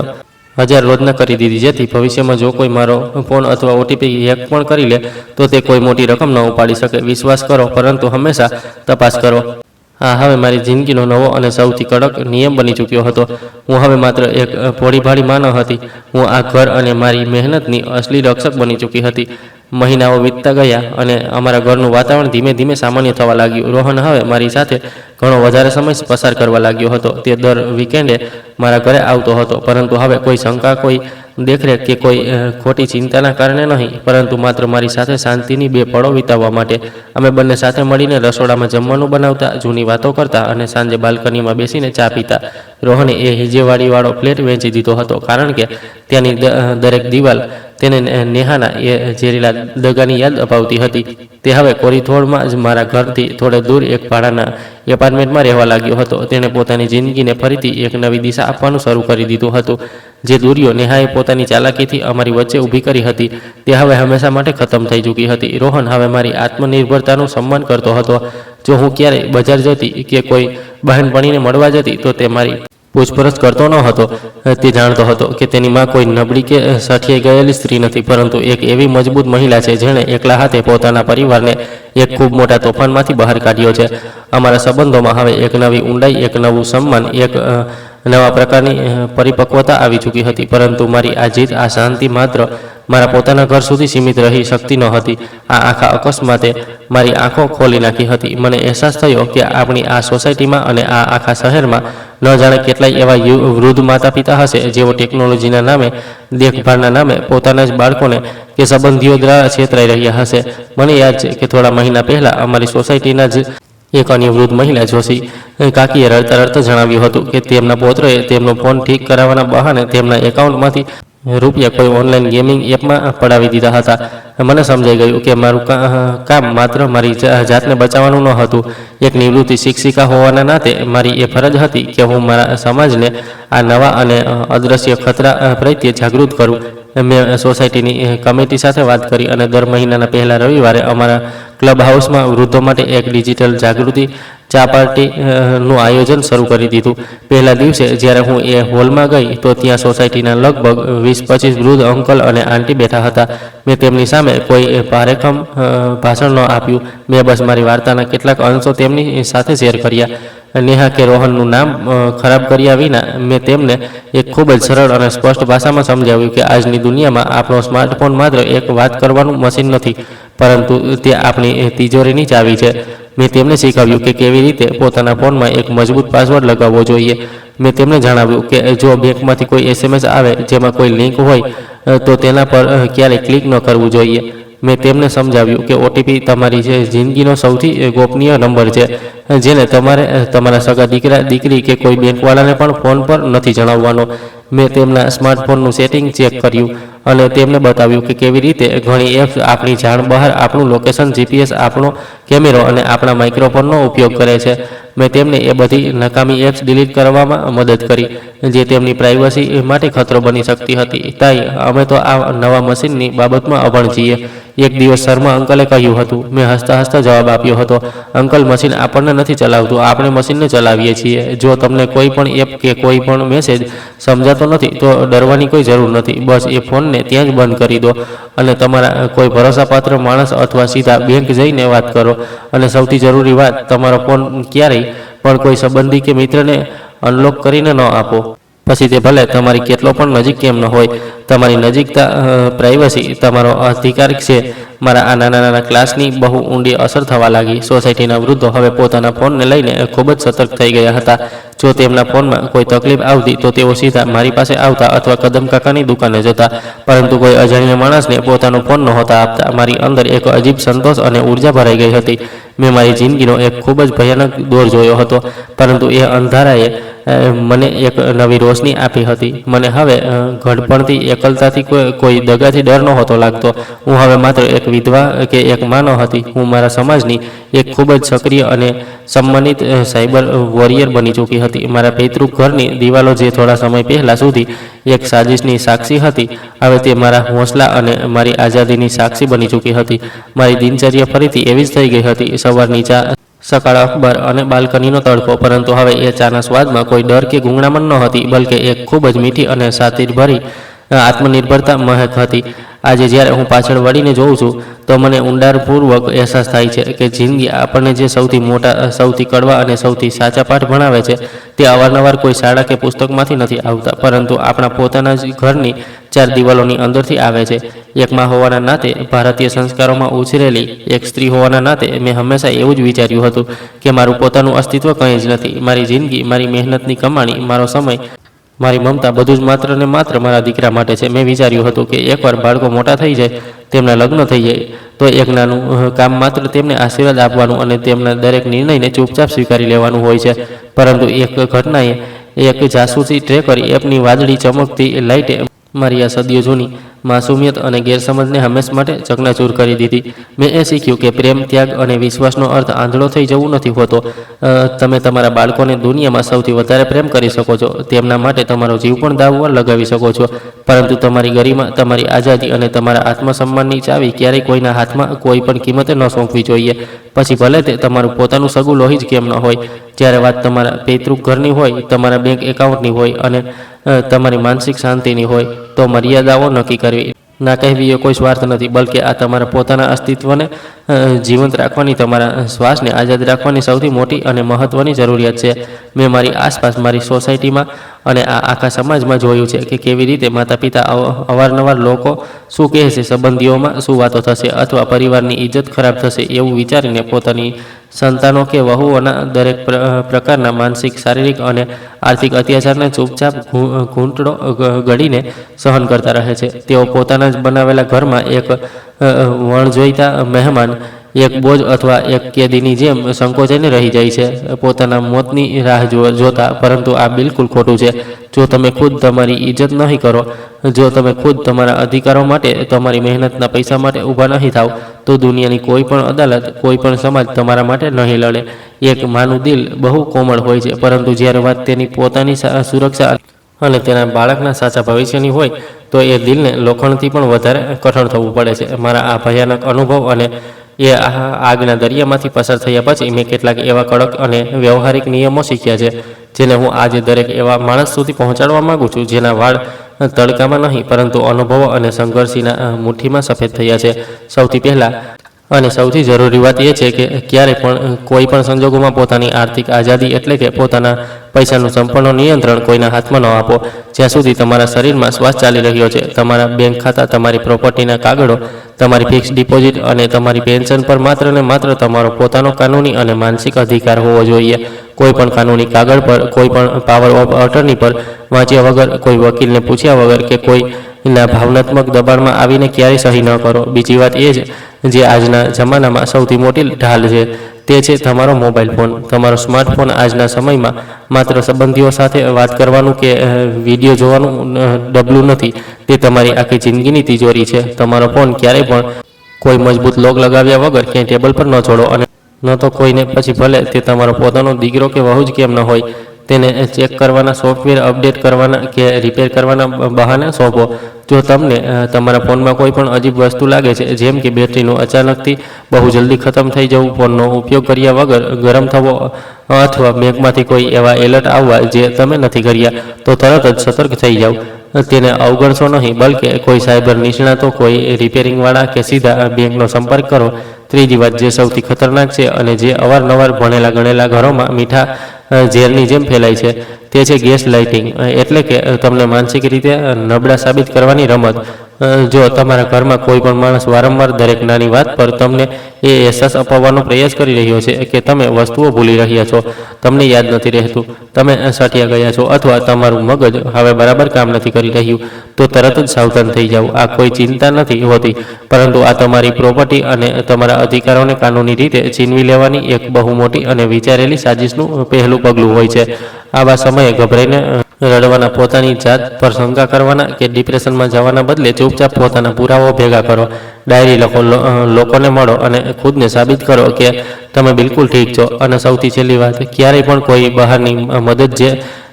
1000 રોજના કરી દીધી, જેથી ભવિષ્યમાં જો કોઈ મારો ફોન અથવા ઓટીપી હેક પણ કરી લે તો તે કોઈ મોટી રકમ ન ઉપાડી શકે. વિશ્વાસ કરો, પરંતુ હંમેશા તપાસ કરો. આ હવે મારી જિંદગીનો નવો અને સૌથી કડક નિયમ બની ચૂક્યો હતો. હું હવે માત્ર એક ભોળીભાળી માનવ હતી. હું આ ઘર અને મારી મહેનતની અસલી રક્ષક બની ચૂકી હતી. મહિનાઓ વીતતા ગયા અને અમારા ઘરનું વાતાવરણ ધીમે ધીમે સામાન્ય થવા લાગ્યું. રોહન હવે મારી સાથે ઘણો વધારે સમય પસાર કરવા લાગ્યો હતો. તે દર વીકેન્ડે મારા ઘરે આવતો હતો, પરંતુ હવે કોઈ શંકા, કોઈ દેખરેખ કે કોઈ ખોટી ચિંતાના કારણે નહીં, પરંતુ માત્ર મારી સાથે શાંતિની 2 પળો વિતાવવા માટે. અમે બંને સાથે મળીને રસોડામાં જમવાનું બનાવતા, જૂની વાતો કરતા અને સાંજે બાલ્કનીમાં બેસીને ચા પીતા. રોહને એ હિજેવાડીવાળો ફ્લેટ વેચી દીધો હતો, કારણ કે ત્યાંની દરેક દિવાલ તેને નેહાના એ ઝેરીલા દગાની યાદ અપાવતી હતી. તે હવે કોરીથોડમાં જ મારા ઘરથી થોડે દૂર એક ભાડાના એપાર્ટમેન્ટમાં રહેવા લાગ્યો હતો. તેણે પોતાની જિંદગીને ફરીથી એક નવી દિશા આપવાનું શરૂ કરી દીધું હતું. જે દૂરીઓ નેહાએ પોતાની ચાલાકીથી અમારી વચ્ચે ઊભી કરી હતી, તે હવે હંમેશા માટે ખતમ થઈ ચૂકી હતી. રોહન હવે મારી આત્મનિર્ભરતાનું સન્માન કરતો હતો. જો હું ક્યારેય બજાર જતી કે કોઈ બહેનપણીને મળવા જતી, તો તે મારી પૂછપરછ કરતો ન હતો. તે જાણતો હતો કે તેની માં કોઈ નબળી કે સઠિયાઈ ગયેલી સ્ત્રી નથી, પરંતુ એક એવી મજબૂત મહિલા છે જેણે એકલા હાથે પોતાના પરિવારને એક ખૂબ મોટા તોફાનમાંથી બહાર કાઢ્યો છે. અમારા સંબંધોમાં હવે એક નવી ઊંડાઈ, એક નવું સન્માન, એક નવા પ્રકારની પરિપક્વતા આવી ચૂકી હતી. પરંતુ મારી આ જીત, આ શાંતિ માત્ર મારા પોતાના ઘર સુધી સીમિત રહી શકતી ન હતી. આ આખા અકસ્માતે મારી આંખો ખોલી નાખી હતી. મને અહેસાસ થયો કે આપણી આ સોસાયટીમાં અને આ આખા શહેરમાં ન જાણે કેટલાય એવા વૃદ્ધ માતા પિતા હશે, જેઓ ટેકનોલોજીના નામે, દેખભાળના નામે પોતાના જ બાળકોને કે સંબંધીઓ દ્વારા છેતરાઈ રહ્યા હશે. મને યાદ છે કે થોડા મહિના પહેલાં અમારી સોસાયટીના જ એક અન્ય વૃદ્ધ મહિલા જોશી કાકીએ રડતા રડતા જણાવ્યું હતું કે તેમના પૌત્રએ તેમનો ફોન ઠીક કરાવવાના બહાને તેમના એકાઉન્ટમાંથી રૂપિયા કોઈ ઓનલાઈન ગેમિંગ એપમાં પડાવી દીધા હતા. મને સમજાઈ ગયું કે મારું કામ માત્ર મારી જાતને બચાવવાનું ન હતું. એક નિવૃત્ત શિક્ષિકા હોવાના નાતે મારી એ ફરજ હતી કે હું મારા સમાજને આ નવા અને અદ્રશ્ય ખતરા પ્રત્યે જાગૃત કરું. મેં સોસાયટીની કમિટી સાથે વાત કરી અને દર મહિનાના પહેલા રવિવારે અમારા ક્લબ હાઉસમાં વૃદ્ધો માટે એક ડિજિટલ જાગૃતિ ચા પાર્ટીનું આયોજન શરૂ કરી દીધું. પહેલા દિવસે જ્યારે હું એ હોલમાં ગઈ, તો ત્યાં સોસાયટીના લગભગ 20-25 વૃદ્ધ અંકલ અને આંટી બેઠા હતા. મેં તેમની સામે કોઈ ભારેખમ ભાષણ ન આપ્યું. મેં બસ મારી વાર્તાના કેટલાક અંશો તેમની સાથે શેર કર્યા. નેહા કે રોહનનું નામ ખરાબ કર્યા વિના મેં તેમને એક ખૂબ જ સરળ અને સ્પષ્ટ ભાષામાં સમજાવ્યું કે આજની દુનિયામાં આપણો સ્માર્ટફોન માત્ર એક વાત કરવાનું મશીન નથી, પરંતુ તે આપણી તિજોરીની ચાવી છે. મેં તેમને શીખવ્યું કે કેવી રીતે પોતાના ફોનમાં એક મજબૂત પાસવર્ડ લગાવવો જોઈએ. મેં તેમને જણાવ્યું કે જો બેંકમાંથી કોઈ SMS આવે જેમાં કોઈ લિંક હોય, તો તેના પર ક્યારેય ક્લિક ન કરવું જોઈએ. મેં તેમને સમજાવ્યું કે ઓટીપી તમારી જિંદગીનો સૌથી ગોપનીય નંબર છે, જેને તમારે તમારા સગા દીકરા, દીકરી કે કોઈ બેંકવાળાને પણ ફોન પર નથી જણાવવાનો. મેં તેમના સ્માર્ટફોનનું સેટિંગ ચેક કર્યું અને તેમને બતાવ્યું કે કેવી રીતે ઘણી એપ્સ આપણી જાણ બહાર આપણું લોકેશન, GPS, આપણો કેમેરો અને આપણા માઇક્રોફોનનો ઉપયોગ કરે છે. મેં તેમને એ બધી નકામી એપ્સ ડિલીટ કરવામાં મદદ કરી, જે તેમની પ્રાઇવસી માટે ખતરો બની શકતી હતી. તાઈ અમે તો આ નવા મશીનની બાબતમાં અભણ છીએ. એક દિવસ શર્મા અંકલે કહ્યું હતું. મેં હસતા હસતા જવાબ આપ્યો હતો, અંકલ, મશીન આપણને નથી ચલાવતું, આપણે મશીનને ચલાવીએ છીએ. જો તમને કોઈ પણ એપ કે કોઈ પણ મેસેજ સમજાતો નથી, તો ડરવાની કોઈ જરૂર નથી. બસ એ ફોનને ત્યાં જ બંધ કરી દો અને તમારા કોઈ ભરોસાપાત્ર માણસ અથવા સીધા બેંક જઈને વાત કરો. અને સૌથી જરૂરી વાત, તમારો ફોન ક્યારેય પણ કોઈ સંબંધી કે મિત્રને અનલોક કરીને ન આપો. પછી તે ભલે તમારી કેટલો પણ નજીક કેમ ન હોય. તમારી નજીકતા, પ્રાઇવસી તમારો અધિકાર છે. મારા આ નાના નાના ક્લાસની બહુ ઊંડી અસર થવા લાગી. સોસાયટીના વૃદ્ધો હવે પોતાના ફોનને લઈને ખૂબ જ સતર્ક થઈ ગયા હતા. જો તેમના ફોનમાં કોઈ તકલીફ આવતી તો તેઓ સીધા મારી પાસે આવતા અથવા કદમ કાકાની દુકાને જતા, પરંતુ કોઈ અજાણ્યા માણસને પોતાનો ફોન નહોતા આપતા. મારી અંદર એક અજીબ સંતોષ અને ઉર્જા ભરાઈ ગઈ હતી. મેં મારી જિંદગીનો એક ખૂબ જ ભયાનક દોર જોયો હતો, પરંતુ એ અંધારાએ મને એક નવી રોશની આપી હતી. મને હવે ઘડપણથી એકલતાથી કોઈ દગાથી ડર નહોતો લાગતો. હું હવે માત્ર એક વિધવા કે એક માં ન હતી. હું મારા સમાજની એક ખૂબ જ સક્રિય અને સન્માનિત સાયબર વોરિયર બની ચૂકી હતી. મારા પૈતૃક ઘરની દિવાલો જે થોડા સમય પહેલાં સુધી એક સાજિશની સાક્ષી હતી, હવે તે મારા હોંસલા અને મારી આઝાદીની સાક્ષી બની ચૂકી હતી. મારી દિનચર્યા ફરીથી એવી જ થઈ ગઈ હતી. સવારની ચા, સકાળ અખબાર અને બાલ્કનીનો તડકો, પરંતુ હવે એ ચાના સ્વાદમાં કોઈ ડર કે ગૂંગણામણ ન હતી, બલકે એક ખૂબ જ મીઠી અને સાતીરભરી આત્મનિર્ભરતા મહેક હતી. આજે જ્યારે હું પાછળ વળીને જોઉં છું તો મને ઊંડાણપૂર્વક અહેસાસ થાય છે કે જિંદગી આપણને જે સૌથી મોટા, સૌથી કડવા અને સૌથી સાચા પાઠ ભણાવે છે તે અવારનવાર કોઈ શાળા કે પુસ્તકમાંથી નથી આવતા, પરંતુ આપણા પોતાના જ ઘરની ચાર દિવાલોની અંદરથી આવે છે. એક માં હોવાના નાતે, ભારતીય સંસ્કારોમાં ઉછરેલી એક સ્ત્રી હોવાના નાતે મેં હંમેશા એવું જ વિચાર્યું હતું કે મારું પોતાનું અસ્તિત્વ કંઈ જ નથી. મારી જિંદગી, મારી મહેનતની કમાણી, મારો સમય, મારી મમતા બધું જ માત્ર ને માત્ર મારા દીકરા માટે છે. મેં વિચાર્યું હતું કે એકવાર બાળકો મોટા થઈ જાય, તેમના લગ્ન થઈ જાય, તો એક નાનું કામ માત્ર તેમને આશીર્વાદ આપવાનું અને તેમના દરેક નિર્ણયને ચૂપચાપ સ્વીકારી લેવાનું હોય છે. પરંતુ એક ઘટનાએ, એક જાસૂસી ટ્રેકર એપની વાદળી ચમકતી લાઇટે મારી આ સદીઓ જૂની માસુમિયત અને ગેરસમજને હંમેશ માટે ચકનાચૂર કરી દીધી. મેં એ શીખ્યું કે પ્રેમ, ત્યાગ અને વિશ્વાસનો અર્થ આંધળો થઈ જવું નથી હોતો. તમે તમારા બાળકોને દુનિયામાં સૌથી વધારે પ્રેમ કરી શકો છો, તેમના માટે તમારો જીવ પણ દાવ પર લગાવી શકો છો, પરંતુ તમારી ગરિમા, તમારી આઝાદી અને તમારા આત્મસન્માનની ચાવી ક્યારેય કોઈના હાથમાં કોઈ પણ કિંમતે ન સોંપવી જોઈએ. પછી ભલે તે તમારું પોતાનું સગું લોહી જ કેમ ન હોય. જ્યારે વાત તમારા પૈતૃક ઘરની હોય, તમારા બેંક એકાઉન્ટની હોય અને તમારી માનસિક શાંતિની હોય, તો મર્યાદાઓ નક્કી કરવી, ના કહેવી એ કોઈ સ્વાર્થ નથી, બલકે આ તમારા પોતાના અસ્તિત્વને જીવંત રાખવાની, તમારા શ્વાસને આઝાદ રાખવાની સૌથી મોટી અને મહત્ત્વની જરૂરિયાત છે. મેં મારી આસપાસ, મારી સોસાયટીમાં અને આ આખા સમાજમાં જોયું છે કે કેવી રીતે માતા પિતા અવારનવાર લોકો શું કહેશે, સંબંધીઓમાં શું વાતો થશે અથવા પરિવારની ઇજ્જત ખરાબ થશે એવું વિચારીને પોતાની સંતાનો કે વહુઓના દરેક પ્રકારના માનસિક, શારીરિક અને આર્થિક અત્યાચારને ચૂપચાપ ઘૂંટડો ગળીને સહન કરતા રહે છે. તેઓ પોતાના જ બનાવેલા ઘરમાં એક વણજોઈતા મહેમાન, એક બોજ અથવા એક કેદીની જેમ સંકોચાઈને રહી જાય છે, પોતાના મોતની રાહ જોતા. પરંતુ આ બિલકુલ ખોટું છે. જો તમે ખુદ તમારી ઇજ્જત નહીં કરો, જો તમે ખુદ તમારા અધિકારો માટે, તમારી મહેનતના પૈસા માટે ઊભા નહીં થાવ, તો દુનિયાની કોઈ પણ અદાલત, કોઈ પણ સમાજ તમારા માટે નહીં લડે. એક માનું દિલ બહુ કોમળ હોય છે, પરંતુ જ્યારે વાત તેની પોતાની સુરક્ષા અને તેના બાળકના સાચા ભવિષ્યની હોય તો એ દિલને લોખંડથી પણ વધારે કઠણ થવું પડે છે. મારા આ ભયાનક અનુભવ અને એ આગના દરિયામાંથી પસાર થયા પછી મેં કેટલાક એવા કડક અને વ્યવહારિક નિયમો શીખ્યા છે જેને હું આજે દરેક એવા માણસ સુધી પહોંચાડવા માગું છું જેના વાળ તડકામાં નહીં પરંતુ અનુભવો અને સંઘર્ષીના મુઠ્ઠીમાં સફેદ થયા છે. સૌથી પહેલાં અને સૌથી જરૂરી વાત એ છે કે ક્યારે પણ કોઈ પણ સંજોગોમાં પોતાની આર્થિક આઝાદી એટલે કે પોતાના પૈસાનું સંપૂર્ણ નિયંત્રણ કોઈના હાથમાં ન આપો. જ્યાં સુધી તમારા શરીરમાં શ્વાસ ચાલી રહ્યો છે, તમારા બેંક ખાતા, તમારી પ્રોપર્ટીના કાગળો, તમારી ફિક્સ ડિપોઝિટ અને તમારી પેન્શન પર માત્ર ને માત્ર તમારો પોતાનો કાનૂની અને માનસિક અધિકાર હોવો જોઈએ. કોઈ પણ કાનૂની કાગળ પર, કોઈ પણ પાવર ઓફ અટર્ની પર વાંચ્યા વગર, કોઈ વકીલને પૂછ્યા વગર કે કોઈના ભાવનાત્મક દબાણમાં આવીને ક્યારેય સહી ન કરો. બીજી વાત એ જે આજના જમાનામાં સૌથી મોટી ઢાલ છે તે છે તમારો મોબાઈલ ફોન. તમારો સ્માર્ટફોન આજના સમયમાં માત્ર સંબંધીઓ સાથે વાત કરવાનું કે વિડીયો જોવાનું ડબલું નથી, તે તમારી આખી જિંદગીની તિજોરી છે. તમારો ફોન ક્યારેય પણ કોઈ મજબૂત લોક લગાવ્યા વગર ક્યાંય ટેબલ પર ન છોડો અને ન તો કોઈને, પછી ભલે તે તમારો પોતાનો દીકરો કે વહુ જ કેમ ન હોય, તેને ચેક કરવાના, સોફ્ટવેર અપડેટ કરવાના કે રિપેર કરવાના બહાને સોંપો. જો તમને તમારા ફોનમાં કોઈ પણ અજીબ વસ્તુ લાગે છે, જેમ કે બેટરીનું અચાનકથી બહુ જલ્દી ખતમ થઈ જવું, ફોનનો ઉપયોગ કર્યા વગર ગરમ થવો અથવા બેંકમાંથી કોઈ એવા એલર્ટ આવવા જે તમે નથી કર્યા, તો તરત જ સતર્ક થઈ જાઓ. તેને અવગણશો નહીં, બલકે કોઈ સાયબર નિષ્ણાતો, કોઈ રિપેરિંગવાળા કે સીધા બેંકનો સંપર્ક કરો. ત્રીજી વાત જે સૌથી ખતરનાક છે અને જે અવારનવાર ભણેલા ગણેલા ઘરોમાં મીઠા ઝેરની જેમ ફેલાય છે તે છે ગેસ લાઇટિંગ, એટલે કે તમને માનસિક રીતે નબળા સાબિત કરવાની રમત. જો તમારા ઘરમાં કોઈ પણ માણસ વારંવાર દરેક નાની વાત પર તમને એ અહેસાસ અપાવવાનો પ્રયાસ કરી રહ્યો છે કે તમે વસ્તુઓ ભૂલી રહ્યા છો, તમને યાદ નથી રહેતું, તમે સઠિયા ગયા છો અથવા તમારું મગજ હવે બરાબર કામ નથી કરી રહ્યું, તો તરત જ સાવધાન થઈ જાઓ. આ કોઈ ચિંતા નથી હોતી, પરંતુ આ તમારી પ્રોપર્ટી અને તમારા અધિકારોને કાનૂની રીતે છીનવી લેવાની એક બહુ મોટી અને વિચારેલી સાજિશનું પહેલું પગલું હોય છે. આવા સમયે ગભરાઈને રડવાના, પોતાની જાત પર શંકા કરવાના કે ડિપ્રેશનમાં જવાના બદલે ચૂપચાપ પોતાના પુરાવાઓ ભેગા કરો, ડાયરી લખો, લોકોને મળો અને ખુદને સાબિત કરો કે તમે બિલકુલ ઠીક છો. અને સૌથી છેલ્લી વાત, ક્યારેય પણ કોઈ બહારની મદદ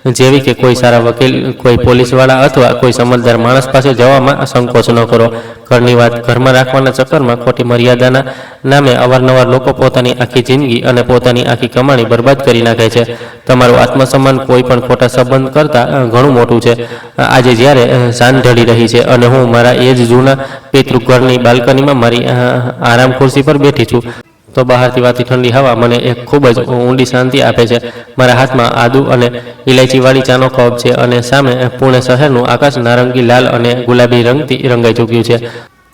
જેવી કે કોઈ સારા વકીલ, કોઈ પોલીસવાળા અથવા કોઈ સમજદાર માણસ પાસે જવામાં સંકોચ ન કરો. ઘરની વાત ઘરમાં રાખવાના ચક્કરમાં ખોટી મર્યાદાના નામે અવારનવાર લોકો પોતાની આખી જિંદગી અને પોતાની આખી કમાણી બરબાદ કરી નાખે છે. તમારું આત્મસન્માન કોઈ પણ ખોટા સંબંધ કરતાં ઘણું મોટું છે. આજે જ્યારે સાંજ ઢળી રહી છે અને હું મારા એ જ જૂના પિતૃઘરની બાલ્કનીમાં મારી આરામ ખુરશી પર બેઠી છું, તો બહારથી વાતી ઠંડી હવા મને એક ખૂબ જ ઊંડી શાંતિ આપે છે. મારા હાથમાં આદુ અને ઇલાયચીવાળી ચાનો કપ છે અને સામે પુણે શહેરનું આકાશ નારંગી, લાલ અને ગુલાબી રંગથી રંગાઈ ચૂક્યું છે.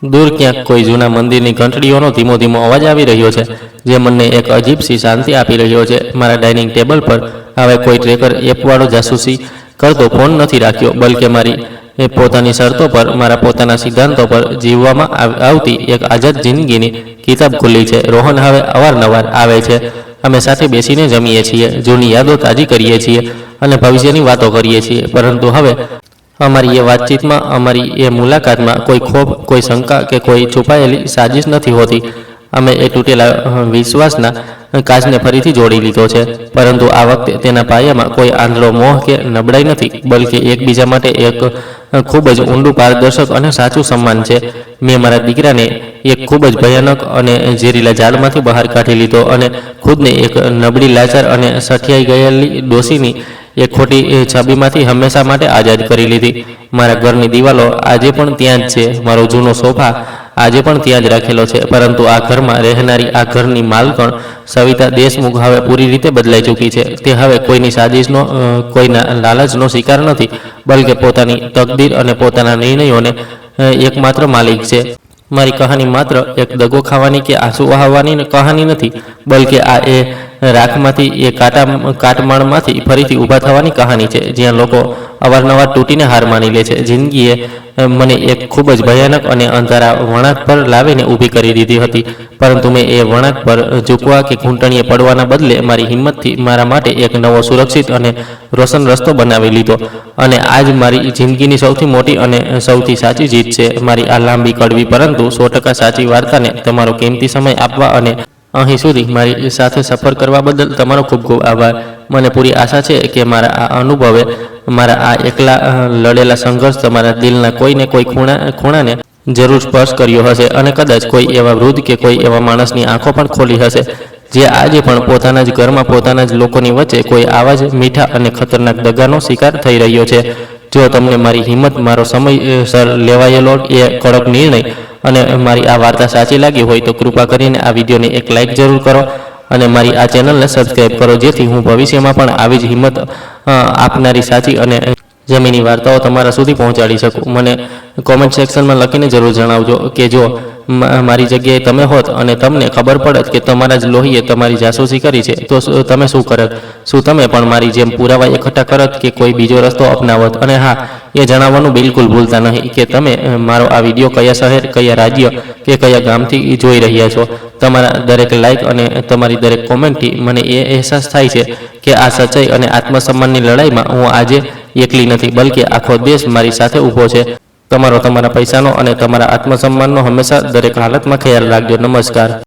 દૂર ક્યાંક કોઈ જૂના મંદિરની ઘંટડીઓનો ધીમો ધીમો અવાજ આવી રહ્યો છે, જે મને એક અજીબસી શાંતિ આપી રહ્યો છે. મારા ડાઇનિંગ ટેબલ પર હવે કોઈ ટ્રેકર એપવાળો જાસૂસી કરતો ફોન નથી રાખ્યો, બલકે મારી પોતાની શરતો પર, મારા પોતાના સિદ્ધાંતો પર જીવવામાં આવતી એક આઝાદ જિંદગીની કિતાબ ખુલ્લી છે. રોહન હવે અવારનવાર આવે છે, અમે સાથે બેસીને જમીએ છીએ, જૂની યાદો તાજી કરીએ છીએ અને ભવિષ્યની વાતો કરીએ છીએ. પરંતુ હવે અમારી એ વાતચીતમાં, અમારી એ મુલાકાતમાં કોઈ ખોફ, કોઈ શંકા કે કોઈ છુપાયેલી સાજિશ નથી હોતી. અમે એ તૂટેલા વિશ્વાસના કાચને ફરીથી જોડી લીધો છે, પરંતુ આ વખતે તેના પાયામાં કોઈ આંધળો મોહ કે નબળાઈ નથી, બલકે એકબીજા માટે એક ખૂબ જ ઊંડું, પારદર્શક અને સાચું સન્માન છે. મેં મારા દીકરાને એક ખૂબ જ ભયાનક અને ઝેરીલા જાળમાંથી બહાર કાઢી લીધો અને ખુદને એક નબળી, લાચાર અને સઠિયાઈ ગયેલી ડોશીની એક ખોટી છબીમાંથી હંમેશા માટે આઝાદ કરી લીધી. મારા ઘરની દિવાલો આજે પણ ત્યાં જ છે, મારો જૂનો સોફા આજે પણ ત્યાં જ રાખેલો છે, પરંતુ આ ઘરમાં રહેનારી આ ઘરની માલકણ સવિતા દેશમુખ હવે પૂરી રીતે બદલાઈ ચૂકી છે. તે હવે કોઈની સાજિશનો, કોઈના લાલચનો શિકાર નથી, બલકે પોતાની તકદીર અને પોતાના નિર્ણયોને એકમાત્ર માલિક છે. મારી કહાની માત્ર એક દગો ખાવાની કે આંસુ વહાવવાની કહાની નથી, બલકે આ એ રાખમાંથી, એ કાટમાળમાંથી ફરીથી ઊભા થવાની કહાની છે, જ્યાં લોકો અવારનવાર તૂટીને હાર માની લે છે. જિંદગીએ મને એક ખૂબ જ ભયાનક અને અંધારા વળાંક પર લાવીને ઊભી કરી દીધી હતી, પરંતુ મેં એ વળાંક પર ઝૂકવા કે ઘૂંટણીએ પડવાના બદલે મારી હિંમતથી મારા માટે એક નવો, સુરક્ષિત અને રોશન રસ્તો બનાવી લીધો. અને આજ મારી જિંદગીની સૌથી મોટી અને સૌથી સાચી જીત છે. મારી આ લાંબી, કડવી પરંતુ 100% સાચી વાર્તાને તમારો કિંમતી સમય આપવા અને અહીં સુધી મારી સાથે સફર કરવા બદલ તમારો ખૂબ ખૂબ આભાર. મને પૂરી આશા છે કે મારા આ અનુભવે, મારા આ એકલા લડેલા સંઘર્ષ તમારા દિલના કોઈને કોઈ ખૂણાને જરૂર સ્પર્શ કર્યો હશે અને કદાચ કોઈ એવા વૃદ્ધ કે કોઈ એવા માણસની આંખો પણ ખોલી હશે, જે આજે પણ પોતાના જ ઘરમાં, પોતાના જ લોકોની વચ્ચે કોઈ આવા જ મીઠા અને ખતરનાક દગાનો શિકાર થઈ રહ્યો છે. જો તમને મારી હિંમત, મારો સમયસર લેવાયેલો એ કડક નિર્ણય અને મારી આ વાર્તા સાચી લાગી હોય તો કૃપા કરીને આ વિડીયોને એક લાઇક જરૂર કરો અને મારી આ ચેનલને સબસ્ક્રાઈબ કરો, જેથી હું ભવિષ્યમાં પણ આવી જ હિંમત આપનારી સાચી અને જમીની વાર્તાઓ તમારા સુધી પહોંચાડી શકું. મને કોમેન્ટ સેક્શનમાં લખીને જરૂર જણાવજો કે જો મારી જગ્યાએ તમે હોત અને તમને ખબર પડત કે તમારા જ લોહીએ તમારી જાસૂસી કરી છે, તો તમે શું કરત? શું તમે પણ મારી જેમ પુરાવા એકઠા કરત કે કોઈ બીજો રસ્તો અપનાવત? અને હા, એ જણાવવાનું બિલકુલ ભૂલતા નહીં કે તમે મારો આ વિડીયો કયા શહેર, કયા રાજ્ય કે કયા ગામથી જોઈ રહ્યા છો. તમારા દરેક લાઇક અને તમારી દરેક કોમેન્ટથી મને એ અહેસાસ થાય છે કે આ સચ્ચાઈ અને આત્મસન્માનની લડાઈમાં હું આજે એકલી નથી, બલકે આખો દેશ મારી સાથે ઊભો છે. તમારા પૈસાનો અને તમારા આત્મસન્માનનો હંમેશા દરેક હાલતમાં ખ્યાલ રાખજો. નમસ્કાર.